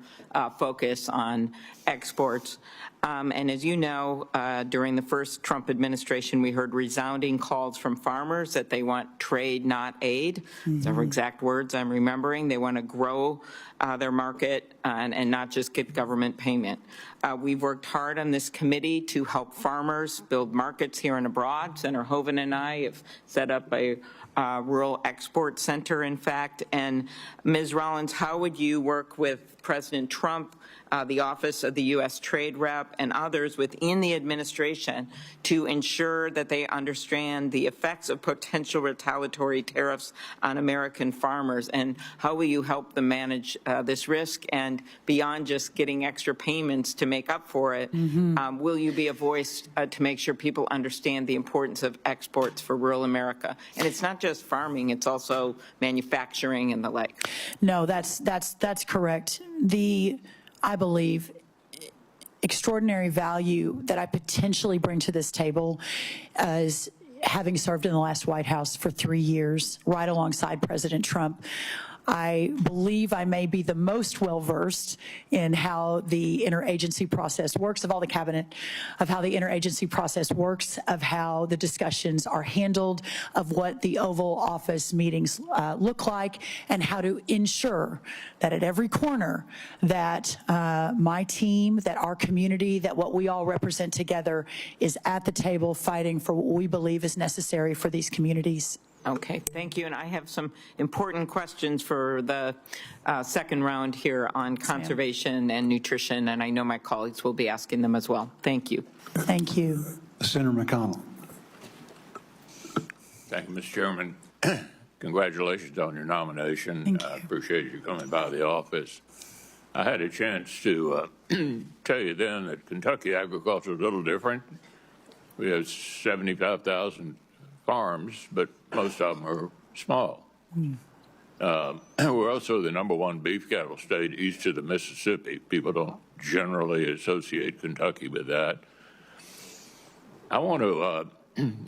focus on exports. And as you know, during the first Trump administration, we heard resounding calls from farmers that they want trade, not aid. Those are exact words I'm remembering. They want to grow their market and not just get government payment. We've worked hard on this committee to help farmers build markets here and abroad. Senator Hoeven and I have set up a rural export center, in fact. And Ms. Rollins, how would you work with President Trump, the Office of the U.S. Trade Rep, and others within the administration to ensure that they understand the effects of potential retaliatory tariffs on American farmers? And how will you help them manage this risk? And beyond just getting extra payments to make up for it, will you be a voice to make sure people understand the importance of exports for rural America? And it's not just farming, it's also manufacturing and the like. No, that's correct. I believe, extraordinary value that I potentially bring to this table is having served in the last White House for 3 years, right alongside President Trump. I believe I may be the most well-versed in how the interagency process works, of all the cabinet, of how the interagency process works, of how the discussions are handled, of what the Oval Office meetings look like, and how to ensure that at every corner that my team, that our community, that what we all represent together is at the table fighting for what we believe is necessary for these communities. Okay, thank you. And I have some important questions for the second round here on conservation and nutrition, and I know my colleagues will be asking them as well. Thank you. Thank you. Senator McConnell. Thank you, Mr. Chairman. Congratulations on your nomination. Thank you. I appreciate you coming by the office. I had a chance to tell you then that Kentucky agriculture is a little different. We have 75,000 farms, but most of them are small. We're also the #1 beef cattle state east of the Mississippi. People don't generally associate Kentucky with that. I want to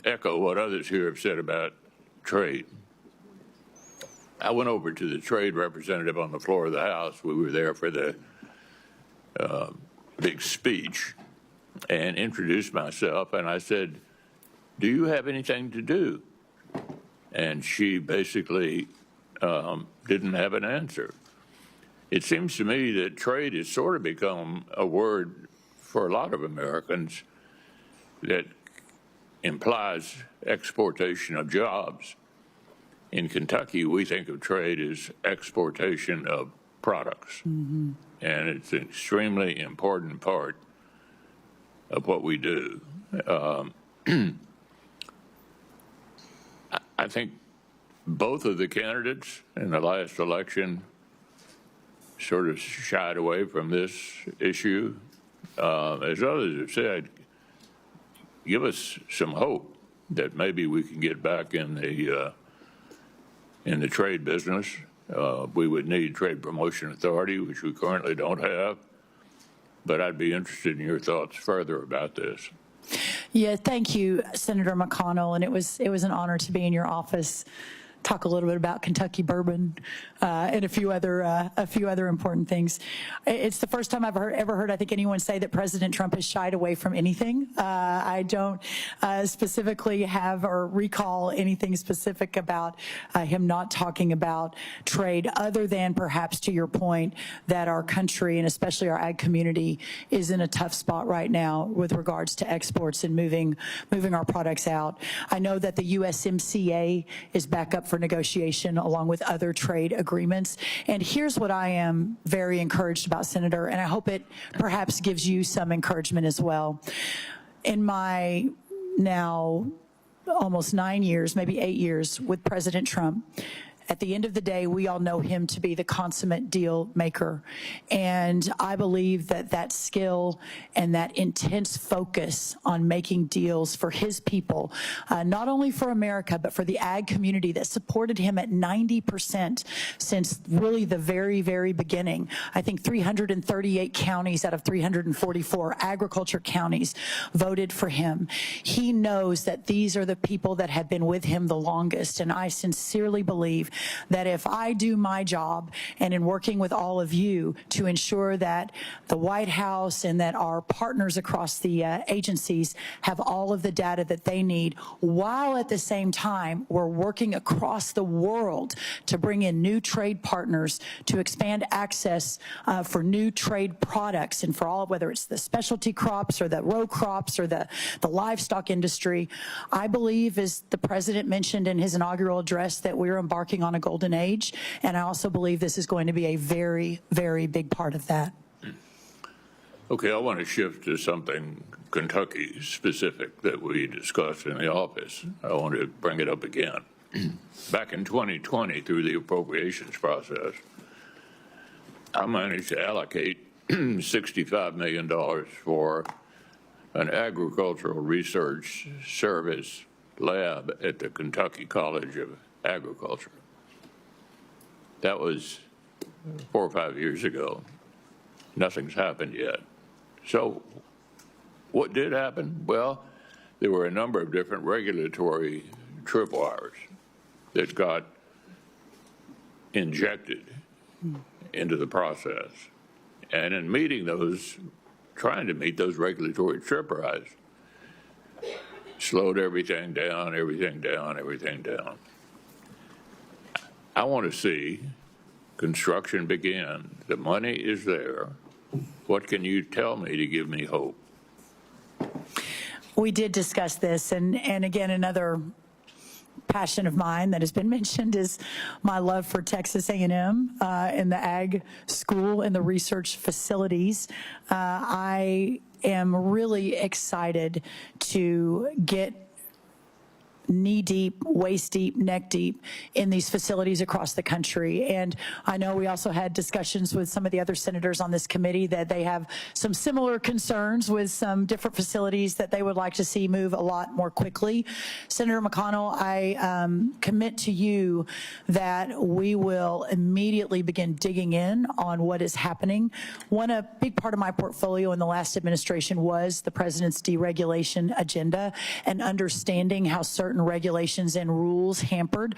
echo what others here have said about trade. I went over to the trade representative on the floor of the House. We were there for the big speech and introduced myself, and I said, "Do you have anything to do?" And she basically didn't have an answer. It seems to me that trade has sort of become a word for a lot of Americans that implies exportation of jobs. In Kentucky, we think of trade as exportation of products, and it's an extremely important part of what we do. I think both of the candidates in the last election sort of shied away from this issue. As others have said, give us some hope that maybe we can get back in the trade business. We would need Trade Promotion Authority, which we currently don't have. But I'd be interested in your thoughts further about this. Yeah, thank you, Senator McConnell, and it was an honor to be in your office. Talk a little bit about Kentucky bourbon and a few other important things. It's the first time I've ever heard, I think, anyone say that President Trump has shied away from anything. I don't specifically have or recall anything specific about him not talking about trade, other than perhaps to your point that our country and especially our ag community is in a tough spot right now with regards to exports and moving our products out. I know that the USMCA is back up for negotiation along with other trade agreements. And here's what I am very encouraged about, Senator, and I hope it perhaps gives you some encouragement as well. In my now almost 9 years, maybe 8 years with President Trump, at the end of the day, we all know him to be the consummate deal maker. And I believe that that skill and that intense focus on making deals for his people, not only for America, but for the ag community that supported him at 90% since really the very, very beginning. I think 338 counties out of 344 agriculture counties voted for him. He knows that these are the people that have been with him the longest. And I sincerely believe that if I do my job and in working with all of you to ensure that the White House and that our partners across the agencies have all of the data that they need, while at the same time we're working across the world to bring in new trade partners, to expand access for new trade products and for all, whether it's the specialty crops or the row crops or the livestock industry. I believe, as the president mentioned in his inaugural address, that we're embarking on a golden age, and I also believe this is going to be a very, very big part of that. Okay, I want to shift to something Kentucky specific that we discussed in the office. I want to bring it up again. Back in 2020, through the appropriations process, I managed to allocate $65 million for an agricultural research service lab at the Kentucky College of Agriculture. That was 4 or 5 years ago. Nothing's happened yet. So what did happen? Well, there were a number of different regulatory tripwires that got injected into the process. And in meeting those, trying to meet those regulatory tripwires, slowed everything down, everything down, everything down. I want to see construction begin. The money is there. What can you tell me to give me hope? We did discuss this, and again, another passion of mine that has been mentioned is my love for Texas A&M and the ag school and the research facilities. I am really excited to get knee deep, waist deep, neck deep in these facilities across the country. And I know we also had discussions with some of the other senators on this committee that they have some similar concerns with some different facilities that they would like to see move a lot more quickly. Senator McConnell, I commit to you that we will immediately begin digging in on what is happening. A big part of my portfolio in the last administration was the president's deregulation agenda and understanding how certain regulations and rules hampered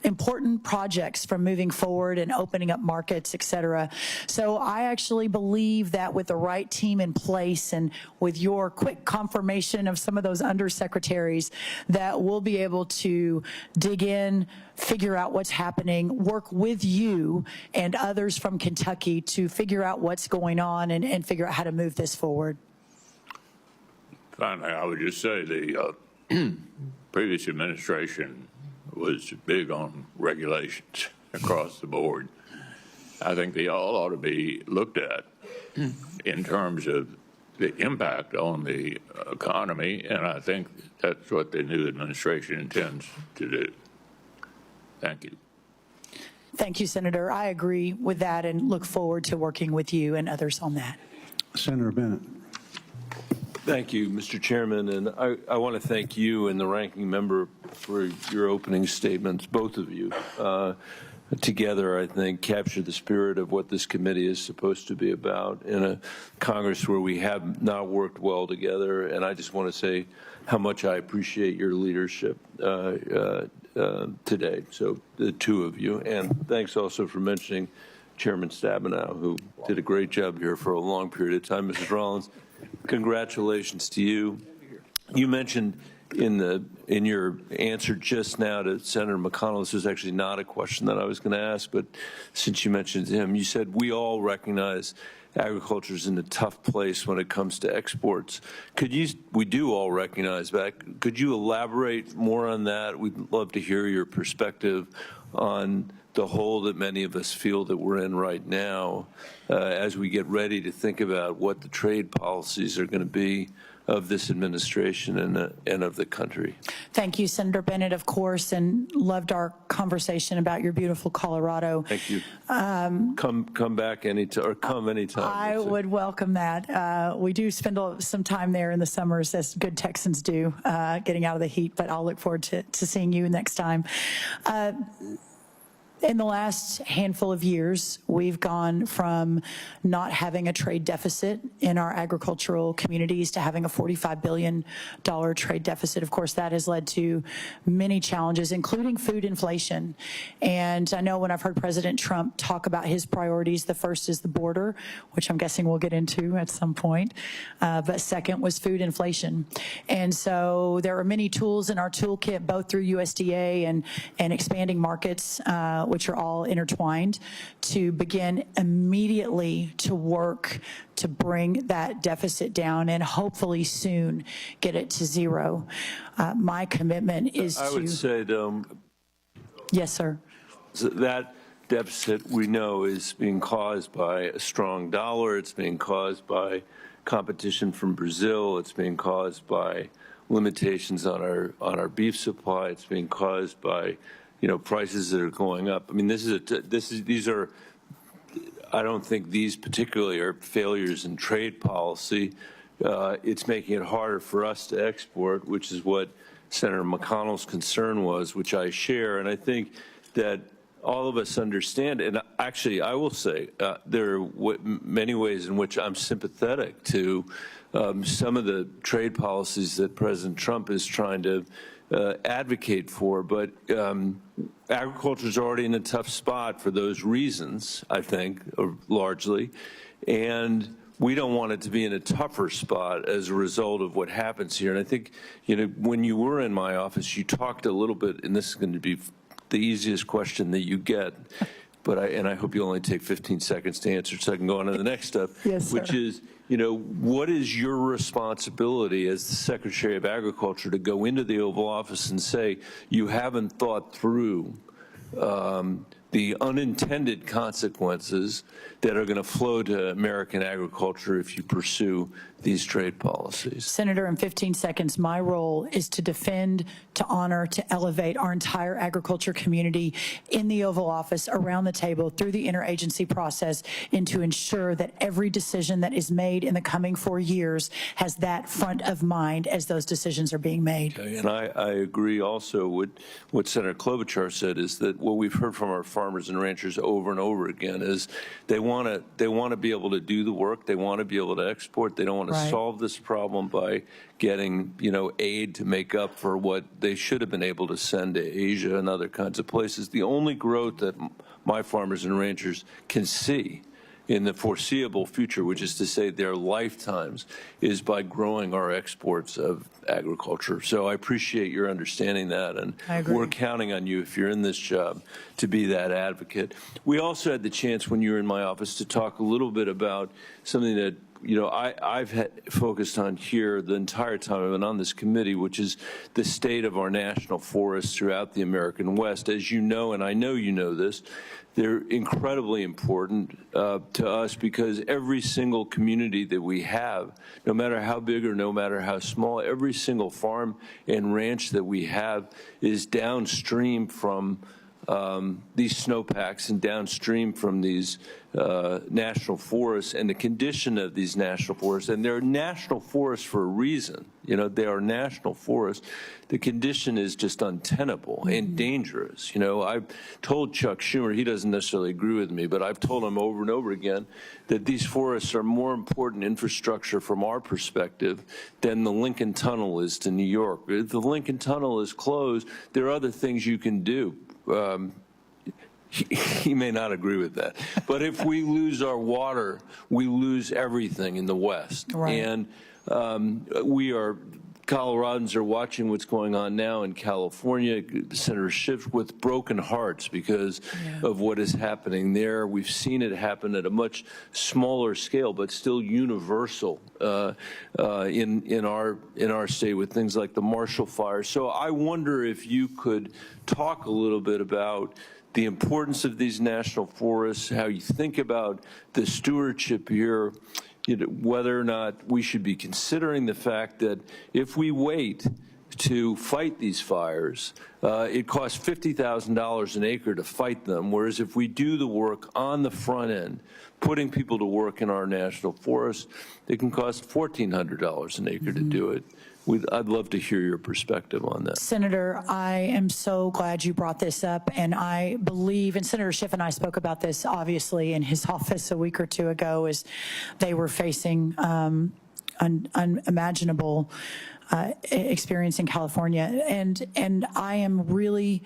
important projects from moving forward and opening up markets, et cetera. So I actually believe that with the right team in place and with your quick confirmation of some of those undersecretaries, that we'll be able to dig in, figure out what's happening, work with you and others from Kentucky to figure out what's going on and figure out how to move this forward. Finally, I would just say the previous administration was big on regulations across the board. I think they all ought to be looked at in terms of the impact on the economy, and I think that's what the new administration intends to do. Thank you. Thank you, Senator. I agree with that and look forward to working with you and others on that. Senator Bennett. Thank you, Mr. Chairman, and I want to thank you and the ranking member for your opening statements, both of you. Together, I think, capture the spirit of what this committee is supposed to be about in a Congress where we have not worked well together, and I just want to say how much I appreciate your leadership today, so the two of you, and thanks also for mentioning Chairman Stabenow, who did a great job here for a long period of time. Mrs. Rollins, congratulations to you. You mentioned in your answer just now to Senator McConnell, this was actually not a question that I was going to ask, but since you mentioned him, you said we all recognize agriculture is in a tough place when it comes to exports. We do all recognize that. Could you elaborate more on that? We'd love to hear your perspective on the hole that many of us feel that we're in right now as we get ready to think about what the trade policies are going to be of this administration and of the country. Thank you, Senator Bennett, of course, and loved our conversation about your beautiful Colorado. Thank you. Come back anytime, or come anytime. I would welcome that. We do spend some time there in the summers, as good Texans do, getting out of the heat, but I'll look forward to seeing you next time. In the last handful of years, we've gone from not having a trade deficit in our agricultural communities to having a $45 billion trade deficit. Of course, that has led to many challenges, including food inflation. And I know when I've heard President Trump talk about his priorities, the first is the border, which I'm guessing we'll get into at some point. But second was food inflation. And so there are many tools in our toolkit, both through USDA and expanding markets, which are all intertwined, to begin immediately to work to bring that deficit down and hopefully soon get it to zero. My commitment is to— I would say, Yes, sir. that deficit we know is being caused by a strong dollar. It's being caused by competition from Brazil. It's being caused by limitations on our beef supply. It's being caused by prices that are going up. I mean, these are, I don't think these particularly are failures in trade policy. It's making it harder for us to export, which is what Senator McConnell's concern was, which I share. And I think that all of us understand, and actually I will say there are many ways in which I'm sympathetic to some of the trade policies that President Trump is trying to advocate for, but agriculture is already in a tough spot for those reasons, I think, largely, and we don't want it to be in a tougher spot as a result of what happens here. And I think, when you were in my office, you talked a little bit, and this is going to be the easiest question that you get, but I hope you only take 15 seconds to answer so I can go on to the next stuff. Yes, sir. Which is, what is your responsibility as the Secretary of Agriculture to go into the Oval Office and say you haven't thought through the unintended consequences that are going to flow to American agriculture if you pursue these trade policies? Senator, in 15 seconds, my role is to defend, to honor, to elevate our entire agriculture community in the Oval Office, around the table, through the interagency process, and to ensure that every decision that is made in the coming 4 years has that front of mind as those decisions are being made. Okay, and I agree also with what Senator Klobuchar said, is that what we've heard from our farmers and ranchers over and over again is they want to be able to do the work, they want to be able to export, they don't want to solve this problem by getting, aid to make up for what they should have been able to send to Asia and other kinds of places. The only growth that my farmers and ranchers can see in the foreseeable future, which is to say their lifetimes, is by growing our exports of agriculture. So I appreciate your understanding that, and we're counting on you, if you're in this job, to be that advocate. We also had the chance when you were in my office to talk a little bit about something that I've focused on here the entire time I've been on this committee, which is the state of our national forests throughout the American West. As you know, and I know you know this, they're incredibly important to us because every single community that we have, no matter how big or no matter how small, every single farm and ranch that we have is downstream from these snowpacks and downstream from these national forests and the condition of these national forests. And they're national forests for a reason. They are national forests. The condition is just untenable and dangerous. I've told Chuck Schumer, he doesn't necessarily agree with me, but I've told him over and over again that these forests are more important infrastructure from our perspective than the Lincoln Tunnel is to New York. If the Lincoln Tunnel is closed, there are other things you can do. He may not agree with that. But if we lose our water, we lose everything in the West. Right. And Coloradans are watching what's going on now in California, Senator Schiff, with broken hearts because of what is happening there. We've seen it happen at a much smaller scale, but still universal in our state with things like the Marshall Fire. So I wonder if you could talk a little bit about the importance of these national forests, how you think about the stewardship here, whether or not we should be considering the fact that if we wait to fight these fires, it costs $50,000 an acre to fight them, whereas if we do the work on the front end, putting people to work in our national forests, it can cost $1,400 an acre to do it. I'd love to hear your perspective on that. Senator, I am so glad you brought this up, and I believe, and Senator Schiff and I spoke about this obviously in his office a week or two ago, as they were facing unimaginable experience in California, and I am really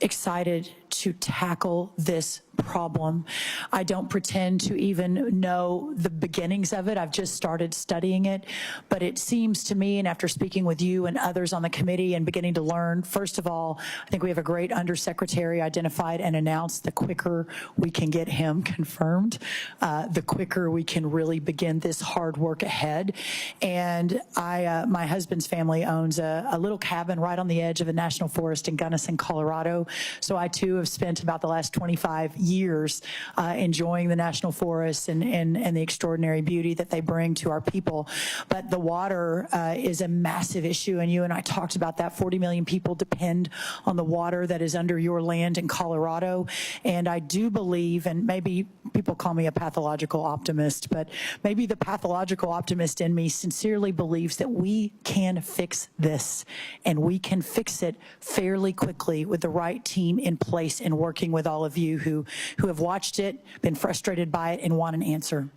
excited to tackle this problem. I don't pretend to even know the beginnings of it. I've just started studying it, but it seems to me, and after speaking with you and others on the committee and beginning to learn, first of all, I think we have a great undersecretary identified and announced. The quicker we can get him confirmed, the quicker we can really begin this hard work ahead. And my husband's family owns a little cabin right on the edge of a national forest in Gunnison, Colorado. So I too have spent about the last 25 years enjoying the national forests and the extraordinary beauty that they bring to our people. But the water is a massive issue, and you and I talked about that. 40 million people depend on the water that is under your land in Colorado. And I do believe, and maybe people call me a pathological optimist, but maybe the pathological optimist in me sincerely believes that we can fix this, and we can fix it fairly quickly with the right team in place and working with all of you who have watched it, been frustrated by it, and want an answer.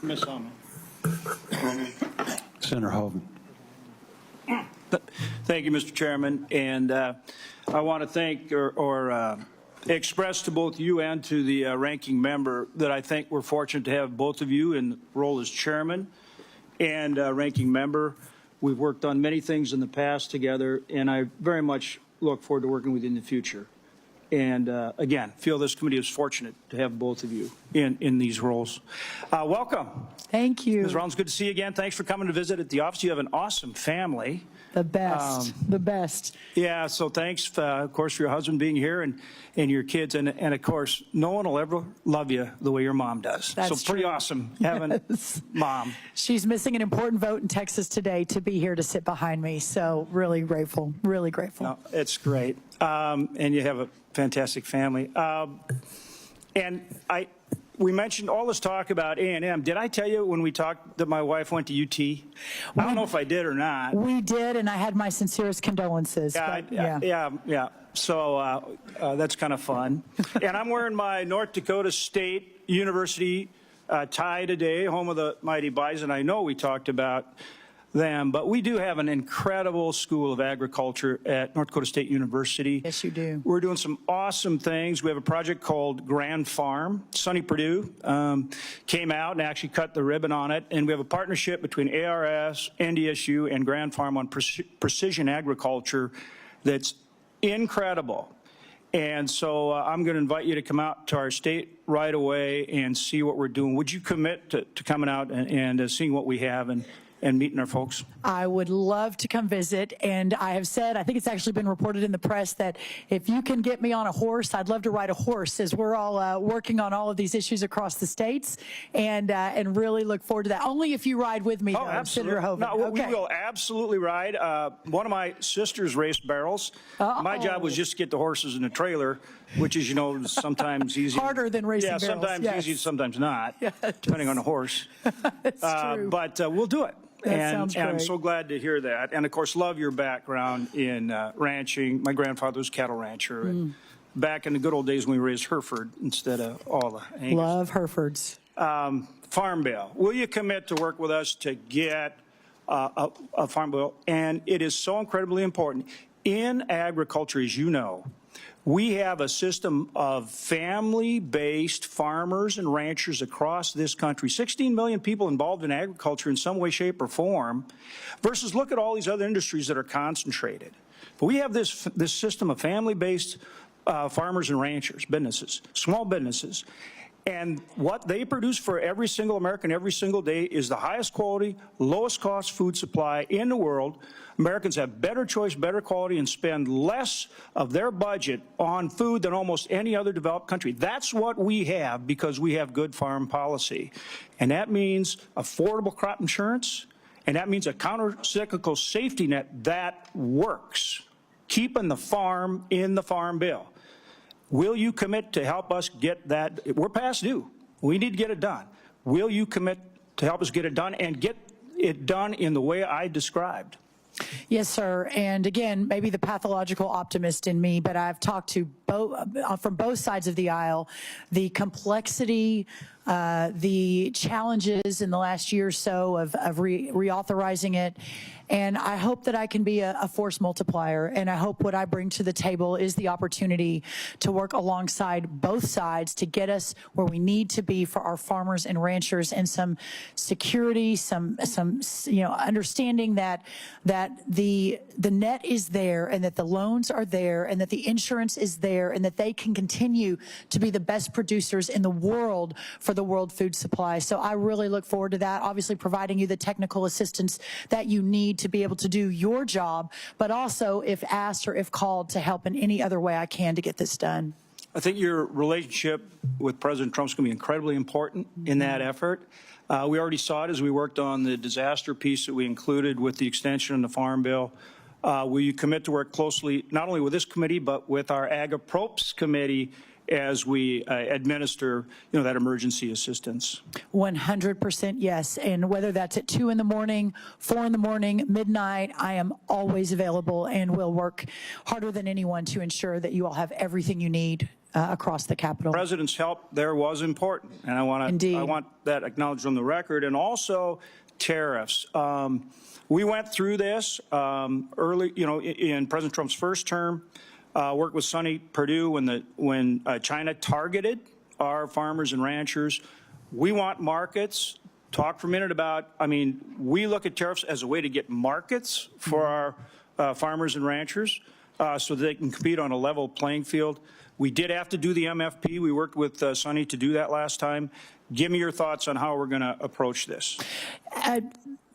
Ms. Holman. Senator Hovind. Thank you, Mr. Chairman. And I want to thank or express to both you and to the ranking member that I think we're fortunate to have both of you in the role as chairman and ranking member. We've worked on many things in the past together, and I very much look forward to working with you in the future. And again, feel this committee is fortunate to have both of you in these roles. Welcome. Thank you. Ms. Rollins, good to see you again. Thanks for coming to visit at the office. You have an awesome family. The best, the best. Yeah, so thanks, of course, for your husband being here and your kids. And of course, no one will ever love you the way your mom does. That's so pretty true. awesome having mom. She's missing an important vote in Texas today to be here to sit behind me. So really grateful, really grateful. No, it's great. And you have a fantastic family. We mentioned all this talk about A&M. Did I tell you when we talked that my wife went to UT? I don't know if I did or not. We did, and I had my sincerest condolences. Yeah. So that's kind of fun. And I'm wearing my North Dakota State University tie today, home of the mighty Bison. I know we talked about them, but we do have an incredible School of Agriculture at North Dakota State University. Yes, you do. We're doing some awesome things. We have a project called Grand Farm. Sonny Perdue came out and actually cut the ribbon on it, and we have a partnership between ARS, NDSU, and Grand Farm on precision agriculture that's incredible. And so I'm going to invite you to come out to our state right away and see what we're doing. Would you commit to coming out and seeing what we have and meeting our folks? I would love to come visit, and I have said, I think it's actually been reported in the press that if you can get me on a horse, I'd love to ride a horse, as we're all working on all of these issues across the states, and really look forward to that. Only if you ride with me, Oh, though, absolutely. Senator Hoven. No, Okay. we will absolutely ride. One of my sisters raced barrels. My job was just to get the horses in the trailer, which is, sometimes easy. Harder than racing barrels. Sometimes yes. easy, sometimes not, depending on the horse. It's true. But we'll do it. That sounds and I'm great. so glad to hear that. And of course, love your background in ranching. My grandfather was a cattle rancher. And back in the good old days when we raised Hereford instead of all the Angus. Love Herefords. Farm bill. Will you commit to work with us to get a farm bill? And it is so incredibly important. In agriculture, as you know, we have a system of family-based farmers and ranchers across this country, 16 million people involved in agriculture in some way, shape, or form, versus look at all these other industries that are concentrated. But we have this system of family-based farmers and ranchers, businesses, small businesses. And what they produce for every single American every single day is the highest quality, lowest cost food supply in the world. Americans have better choice, better quality, and spend less of their budget on food than almost any other developed country. That's what we have because we have good farm policy. And that means affordable crop insurance, and that means a counter-cyclical safety net that works, keeping the farm in the farm bill. Will you commit to help us get that? We're past due. We need to get it done. Will you commit to help us get it done and get it done in the way I described? Yes, sir. And again, maybe the pathological optimist in me, but I've talked to from both sides of the aisle, the complexity, the challenges in the last year or so of reauthorizing it. And I hope that I can be a force multiplier. And I hope what I bring to the table is the opportunity to work alongside both sides to get us where we need to be for our farmers and ranchers, and some security, some understanding that the net is there, and that the loans are there, and that the insurance is there, and that they can continue to be the best producers in the world for the world food supply. So I really look forward to that, obviously providing you the technical assistance that you need to be able to do your job, but also, if asked or if called, to help in any other way I can to get this done. I think your relationship with President Trump is going to be incredibly important in that effort. We already saw it as we worked on the disaster piece that we included with the extension of the Farm Bill. Will you commit to work closely not only with this committee, but with our Ag-Approps committee as we administer, that emergency assistance? 100% yes. And whether that's at 2 in the morning, 4 in the morning, midnight, I am always available and will work harder than anyone to ensure that you all have everything you need across the Capitol. The President's help there was important, and I want that acknowledged on the record. And also tariffs. We went through this early, in President Trump's first term. Worked with Sonny Perdue when China targeted our farmers and ranchers. We want markets. Talk for a minute about, we look at tariffs as a way to get markets for our farmers and ranchers. so that they can compete on a level playing field. We did have to do the MFP. We worked with Sonny to do that last time. Give me your thoughts on how we're going to approach this.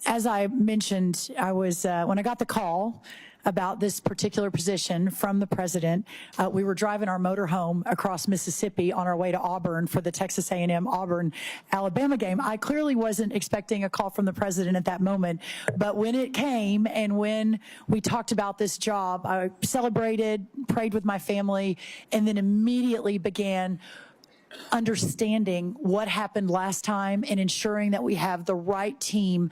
As I mentioned, I was when I got the call about this particular position from the president, we were driving our motor home across Mississippi on our way to Auburn for the Texas A&M Auburn-Alabama game. I clearly wasn't expecting a call from the president at that moment, but when it came and when we talked about this job, I celebrated, prayed with my family, and then immediately began understanding what happened last time and ensuring that we have the right team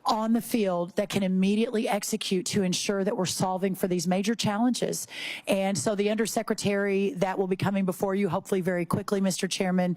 on the field that can immediately execute to ensure that we're solving for these major challenges. And so the undersecretary that will be coming before you, hopefully very quickly, Mr. Chairman,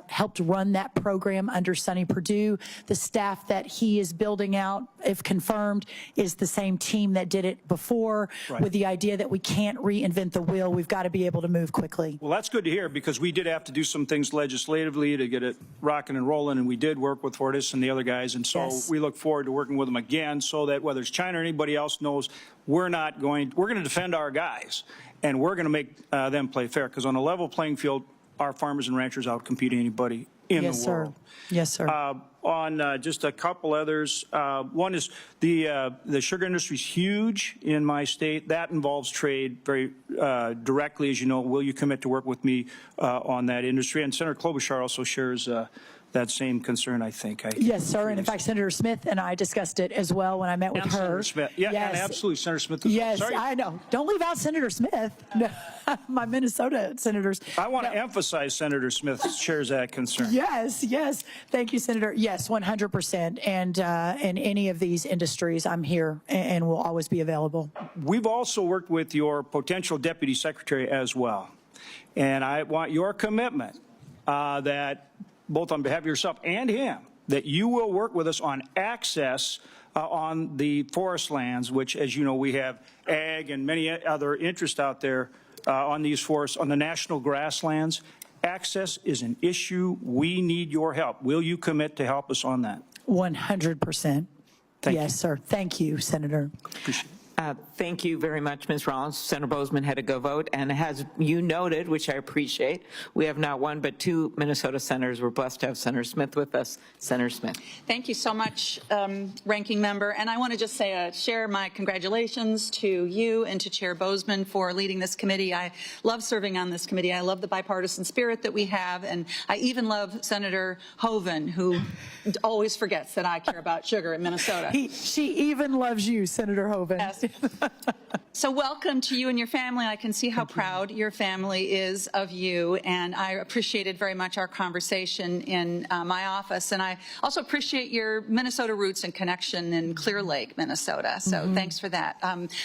helped run that program under Sonny Perdue. The staff that he is building out, if confirmed, is the same team that did it before, Right. with the idea that we can't reinvent the wheel. We've got to be able to move quickly. Well, that's good to hear, because we did have to do some things legislatively to get it rocking and rolling, and we did work with Fortis and the other guys, and so Yes. we look forward to working with them again, so that whether it's China or anybody else knows we're going to defend our guys, and we're going to make them play fair, because on a level playing field, our farmers and ranchers out-compete anybody in Yes, the world. sir. Yes, sir. On just a couple others, one is the sugar industry is huge in my state. That involves trade very directly, as you know. Will you commit to work with me on that industry? And Senator Klobuchar also shares that same concern, I think. Yes, sir. And in fact, Senator Smith and I discussed it as well when I met with And her. Senator Smith. Yeah, yes. and absolutely, Senator Smith. As well. Yes, Sorry. I know. Don't leave out Senator Smith. No, my Minnesota senators. I want to emphasize Senator Smith shares that concern. Yes, yes. Thank you, Senator. Yes, 100%. And in any of these industries, I'm here and will always be available. We've also worked with your potential deputy secretary as well. And I want your commitment that both on behalf of yourself and him, that you will work with us on access on the forest lands, which, as you know, we have ag and many other interests out there on these forests, on the national grasslands. Access is an issue. We need your help. Will you commit to help us on that? 100%. Thank yes, you. sir. Thank you, Senator. Appreciate it. Thank you very much, Ms. Rollins. Senator Boozman had to go vote, and as you noted, which I appreciate, we have not one but two Minnesota senators. We're blessed to have Senator Smith with us. Senator Smith. Thank you so much, Ranking Member. And I want to just say, share my congratulations to you and to Chair Boozman for leading this committee. I love serving on this committee. I love the bipartisan spirit that we have. And I even love Senator Hoeven, who always forgets that I care about sugar in Minnesota. She even loves you, Senator Hoeven. Yes. So welcome to you and your family. I can see how proud your family is of you, and I appreciated very much our conversation in my office. And I also appreciate your Minnesota roots and connection in Clear Lake, Minnesota. So thanks for that.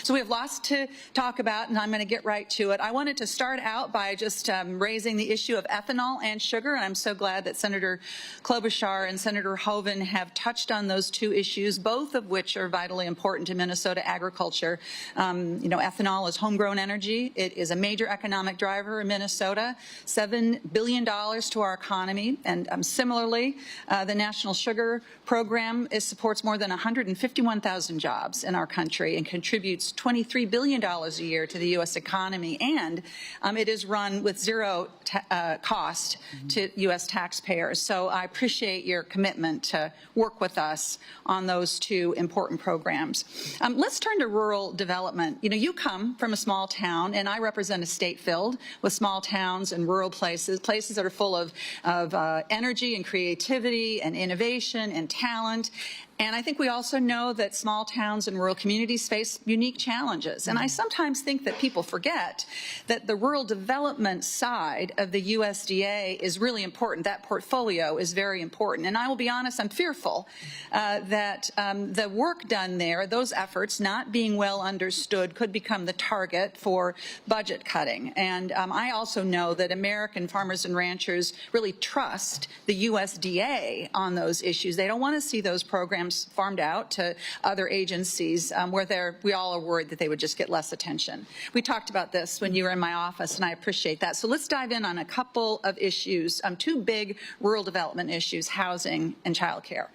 So we have lots to talk about, and I'm going to get right to it. I wanted to start out by just raising the issue of ethanol and sugar, and I'm so glad that Senator Klobuchar and Senator Hoeven have touched on those two issues, both of which are vitally important to Minnesota agriculture. You know, ethanol is homegrown energy. It is a major economic driver in Minnesota, $7 billion to our economy. And similarly, the National Sugar Program supports more than 151,000 jobs in our country and contributes $23 billion a year to the U.S. economy. And it is run with zero cost to U.S. taxpayers. So I appreciate your commitment to work with us on those two important programs. Let's turn to rural development. You know, you come from a small town, and I represent a state filled with small towns and rural places that are full of energy and creativity and innovation and talent. And I think we also know that small towns and rural communities face unique challenges. And I sometimes think that people forget that the rural development side of the USDA is really important. That portfolio is very important. And I will be honest, I'm fearful that the work done there, those efforts not being well understood, could become the target for budget cutting. And I also know that American farmers and ranchers really trust the USDA on those issues. They don't want to see those programs programs farmed out to other agencies where we all are worried that they would just get less attention. We talked about this when you were in my office, and I appreciate that. So let's dive in on a couple of issues, two big rural development issues, housing and childcare.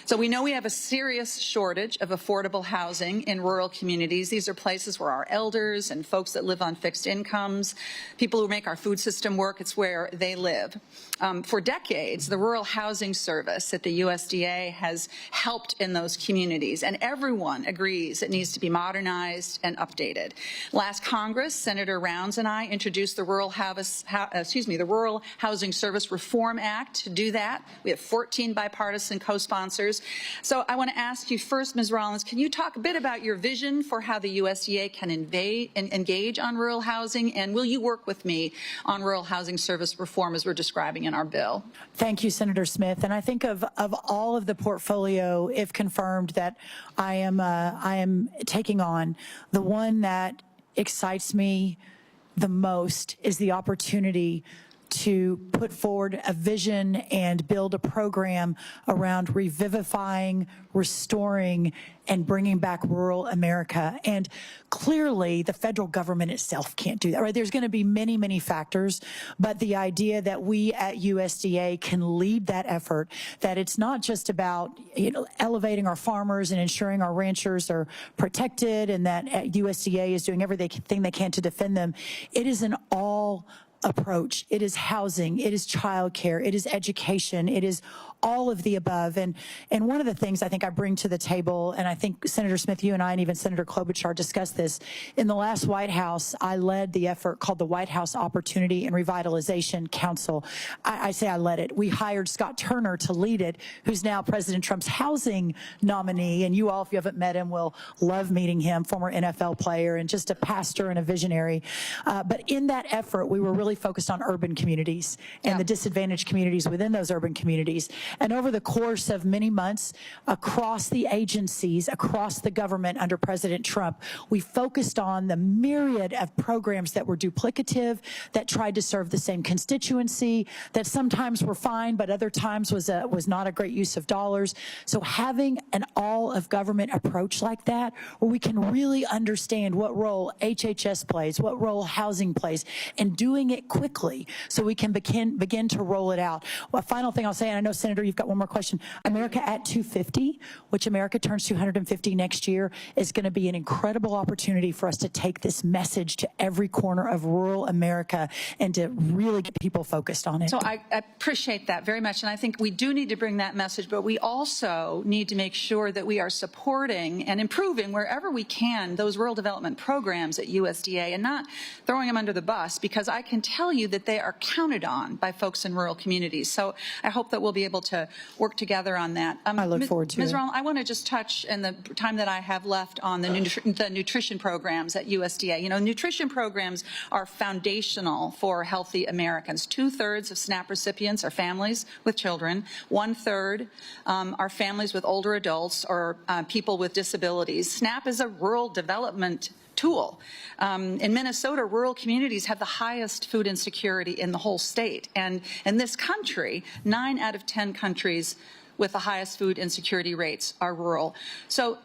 So we know we have a serious shortage of affordable housing in rural communities. These are places where our elders and folks that live on fixed incomes, people who make our food system work, it's where they live. For decades, the Rural Housing Service at the USDA has helped in those communities, and everyone agrees it needs to be modernized and updated. Last Congress, Senator Rounds and I introduced the Rural Housing Service Reform Act to do that. We have 14 bipartisan co-sponsors. So I want to ask you first, Ms. Rollins, can you talk a bit about your vision for how the USDA can engage on rural housing, and will you work with me on rural housing service reform as we're describing in our bill? Thank you, Senator Smith. And I think of all of the portfolio, if confirmed, that I am taking on, the one that excites me the most is the opportunity to put forward a vision and build a program around revivifying, restoring, and bringing back rural America. And clearly, the federal government itself can't do that, right? There's going to be many, many factors, but the idea that we at USDA can lead that effort, that it's not just about, elevating our farmers and ensuring our ranchers are protected, and that USDA is doing everything they can to defend them. It is an all approach. It is housing, it is childcare, it is education, it is all of the above. And one of the things I think I bring to the table, and I think Senator Smith, you and I, and even Senator Klobuchar discussed this, in the last White House, I led the effort called the White House Opportunity and Revitalization Council. I say I led it. We hired Scott Turner to lead it, who's now President Trump's housing nominee. And you all, if you haven't met him, will love meeting him, former NFL player and just a pastor and a visionary. But in that effort, we were really focused on urban communities and the disadvantaged communities within those urban communities. And over the course of many months, across the agencies, across the government under President Trump, we focused on the myriad of programs that were duplicative, that tried to serve the same constituency, that sometimes were fine, but other times was not a great use of dollars. So having an all-of-government approach like that, where we can really understand what role HHS plays, what role housing plays, and doing it quickly so we can begin to roll it out. Well, final thing I'll say, and I know, Senator, you've got one more question. America at 250, which America turns 250 next year, is going to be an incredible opportunity for us to take this message to every corner of rural America and to really get people focused on it. So I appreciate that very much, and I think we do need to bring that message, but we also need to make sure that we are supporting and improving wherever we can those rural development programs at USDA and not throwing them under the bus, because I can tell you that they are counted on by folks in rural communities. So I hope that we'll be able to work together on that. I look forward to it. Ms. Rollins, I want to just touch in the time that I have left on the nutrition programs at USDA. You know, nutrition programs are foundational for healthy Americans. 2/3 of SNAP recipients are families with children. 1/3 are families with older adults or people with disabilities. SNAP is a rural development tool. In Minnesota, rural communities have the highest food insecurity in the whole state. And in this country, 9 out of 10 countries with the highest food insecurity rates are rural. So,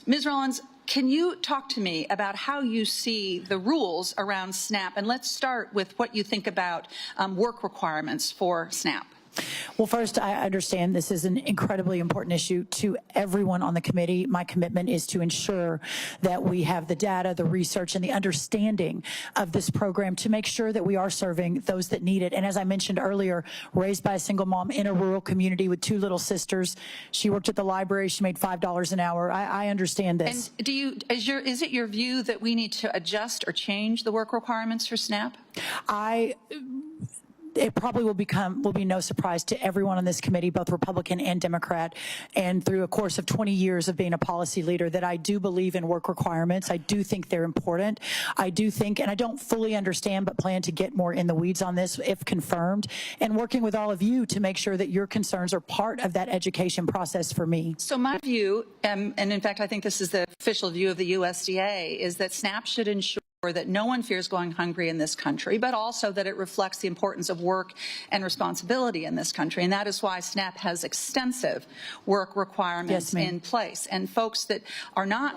Ms. Rollins, can you talk to me about how you see the rules around SNAP? And let's start with what you think about work requirements for SNAP. Well, first, I understand this is an incredibly important issue to everyone on the committee. My commitment is to ensure that we have the data, the research, and the understanding of this program to make sure that we are serving those that need it. And as I mentioned earlier, raised by a single mom in a rural community with 2 little sisters, she worked at the library, she made $5 an hour. I understand this. And is it your view that we need to adjust or change the work requirements for SNAP? It probably will be no surprise to everyone on this committee, both Republican and Democrat, and through a course of 20 years of being a policy leader, that I do believe in work requirements. I do think they're important. I do think, and I don't fully understand, but plan to get more in the weeds on this if confirmed, and working with all of you to make sure that your concerns are part of that education process for me. So my view, and in fact I think this is the official view of the USDA, is that SNAP should ensure that no one fears going hungry in this country, but also that it reflects the importance of work and responsibility in this country. And that is why SNAP has extensive work requirements in place. And folks that are not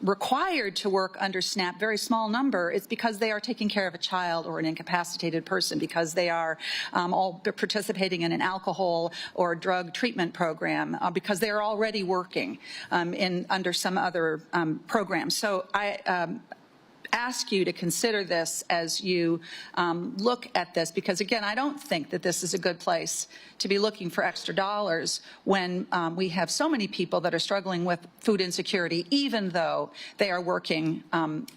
required to work under SNAP, very small number, it's because they are taking care of a child or an incapacitated person, because they are all participating in an alcohol or drug treatment program, because they are already working under some other program. So I ask you to consider this as you look at this, because again, I don't think that this is a good place to be looking for extra dollars when we have so many people that are struggling with food insecurity, even though they are working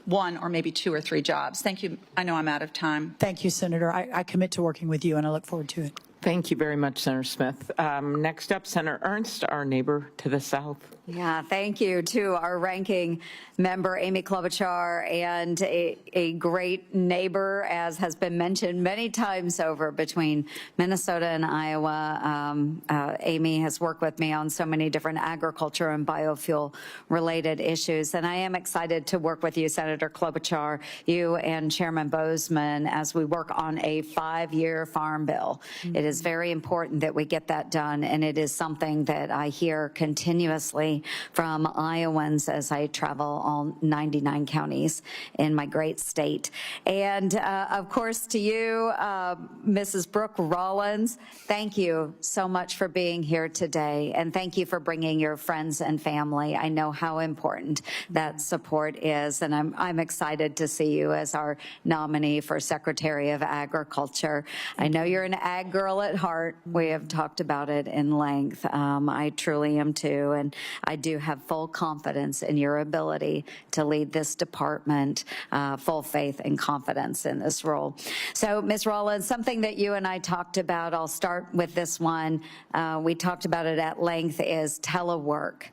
one or maybe two or three jobs. Thank you. I know I'm out of time. Thank you, Senator. I commit to working with you, and I look forward to it. Thank you very much, Senator Smith. Next up, Senator Ernst, our neighbor to the south. Yeah, thank you to our ranking member, Amy Klobuchar, and a great neighbor, as has been mentioned many times over, between Minnesota and Iowa. Amy has worked with me on so many different agriculture and biofuel-related issues, and I am excited to work with you, Senator Klobuchar, you and Chairman Boozman, as we work on a 5-year farm bill. It is very important that we get that done, and it is something that I hear continuously from Iowans as I travel all 99 counties in my great state. And of course, to you, Mrs. Brooke Rollins, thank you so much for being here today, and thank you for bringing your friends and family. I know how important that support is, and I'm excited to see you as our nominee for Secretary of Agriculture. I know you're an ag girl at heart. We have talked about it in length. I truly am too, and I do have full confidence in your ability to lead this department, full faith and confidence in this role. So, Ms. Rollins, something that you and I talked about, I'll start with this one. We talked about it at length, is telework.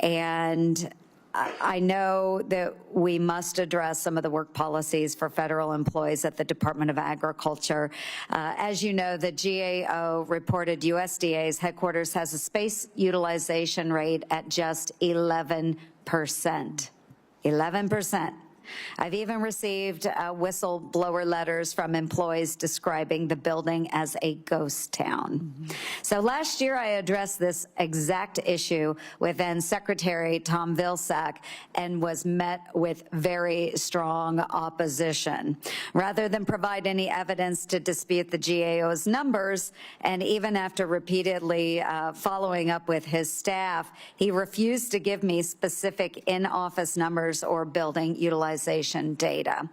And I know that we must address some of the work policies for federal employees at the Department of Agriculture. As you know, the GAO reported USDA's headquarters has a space utilization rate at just 11%. 11%. I've even received whistleblower letters from employees describing the building as a ghost town. So last year I addressed this exact issue with then Secretary Tom Vilsack and was met with very strong opposition. Rather than provide any evidence to dispute the GAO's numbers, and even after repeatedly following up with his staff, he refused to give me specific in-office numbers or building utilization data.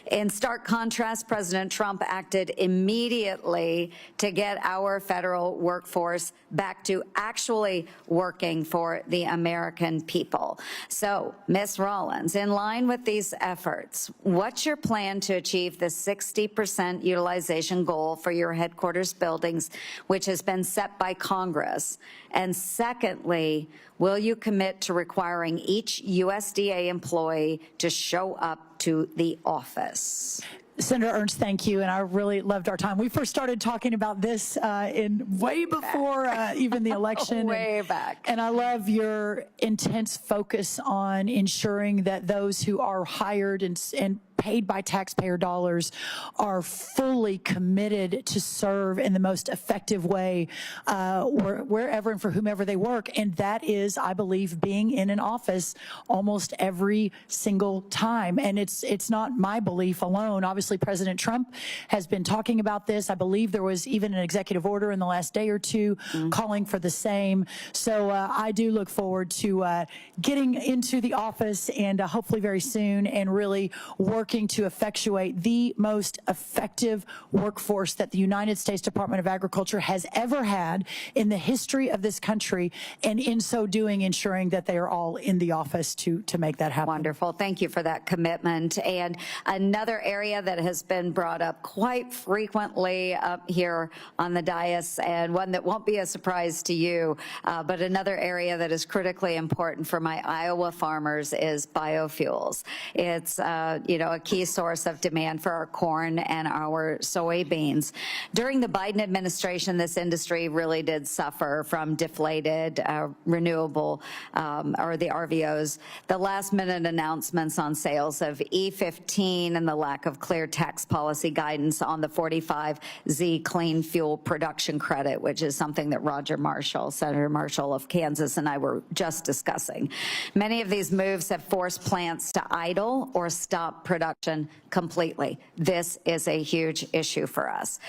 In stark contrast, President Trump acted immediately to get our federal workforce back to actually working for the American people. So, Ms. Rollins, in line with these efforts, what's your plan to achieve the 60% utilization goal for your headquarters buildings, which has been set by Congress? And secondly, will you commit to requiring each USDA employee to show up to the office? Senator Ernst, thank you, and I really loved our time. We first started talking about this in way before even the election. Way back. And I love your intense focus on ensuring that those who are hired and paid by taxpayer dollars are fully committed to serve in the most effective way wherever and for whomever they work. And that is, I believe, being in an office almost every single time. And it's not my belief alone. Obviously, President Trump has been talking about this. I believe there was even an executive order in the last day or two calling for the same. So I do look forward to getting into the office and hopefully very soon, and really working to effectuate the most effective workforce that the United States Department of Agriculture has ever had in the history of this country, and in so doing, ensuring that they are all in the office to make that happen. Wonderful. Thank you for that commitment. And another area that has been brought up quite frequently up here on the dais, and one that won't be a surprise to you, but another area that is critically important for my Iowa farmers, is biofuels. It's, a key source of demand for our corn and our soybeans. During the Biden administration, this industry really did suffer from deflated renewable or the RVOs. The last-minute announcements on sales of E15 and the lack of clear tax policy guidance on the 45Z clean fuel production credit, which is something that Roger Marshall, Senator Marshall of Kansas, and I were just discussing. Many of these moves have forced plants to idle or stop production completely. This is a huge issue for us.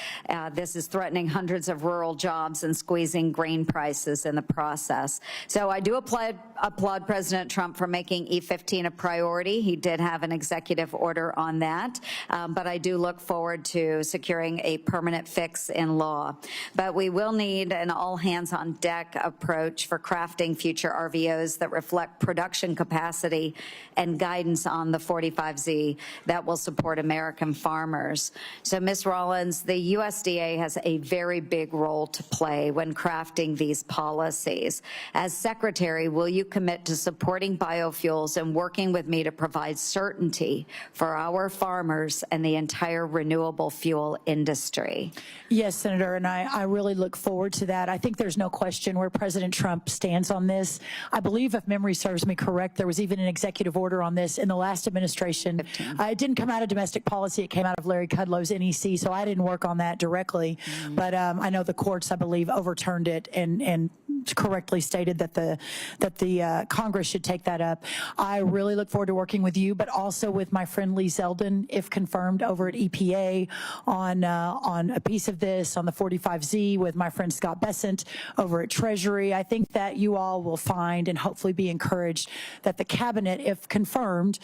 This is threatening hundreds of rural jobs and squeezing grain prices in the process. So I do applaud President Trump for making E15 a priority. He did have an executive order on that, but I do look forward to securing a permanent fix in law. But we will need an all-hands-on-deck approach for crafting future RVOs that reflect production capacity and guidance on the 45Z that will support American farmers. So, Ms. Rollins, the USDA has a very big role to play when crafting these policies. As Secretary, will you commit to supporting biofuels and working with me to provide certainty for our farmers and the entire renewable fuel industry? Yes, Senator, and I really look forward to that. I think there's no question where President Trump stands on this. I believe, if memory serves me correct, there was even an executive order on this in the last administration. It didn't come out of domestic policy. It came out of Larry Kudlow's NEC, so I didn't work on that directly. But I know the courts, I believe, overturned it and correctly stated that the Congress should take that up. I really look forward to working with you, but also with my friend Lee Zeldin, if confirmed, over at EPA on a piece of this, on the 45Z, with my friend Scott Bessent over at Treasury. I think that you all will find and hopefully be encouraged that the cabinet, if confirmed,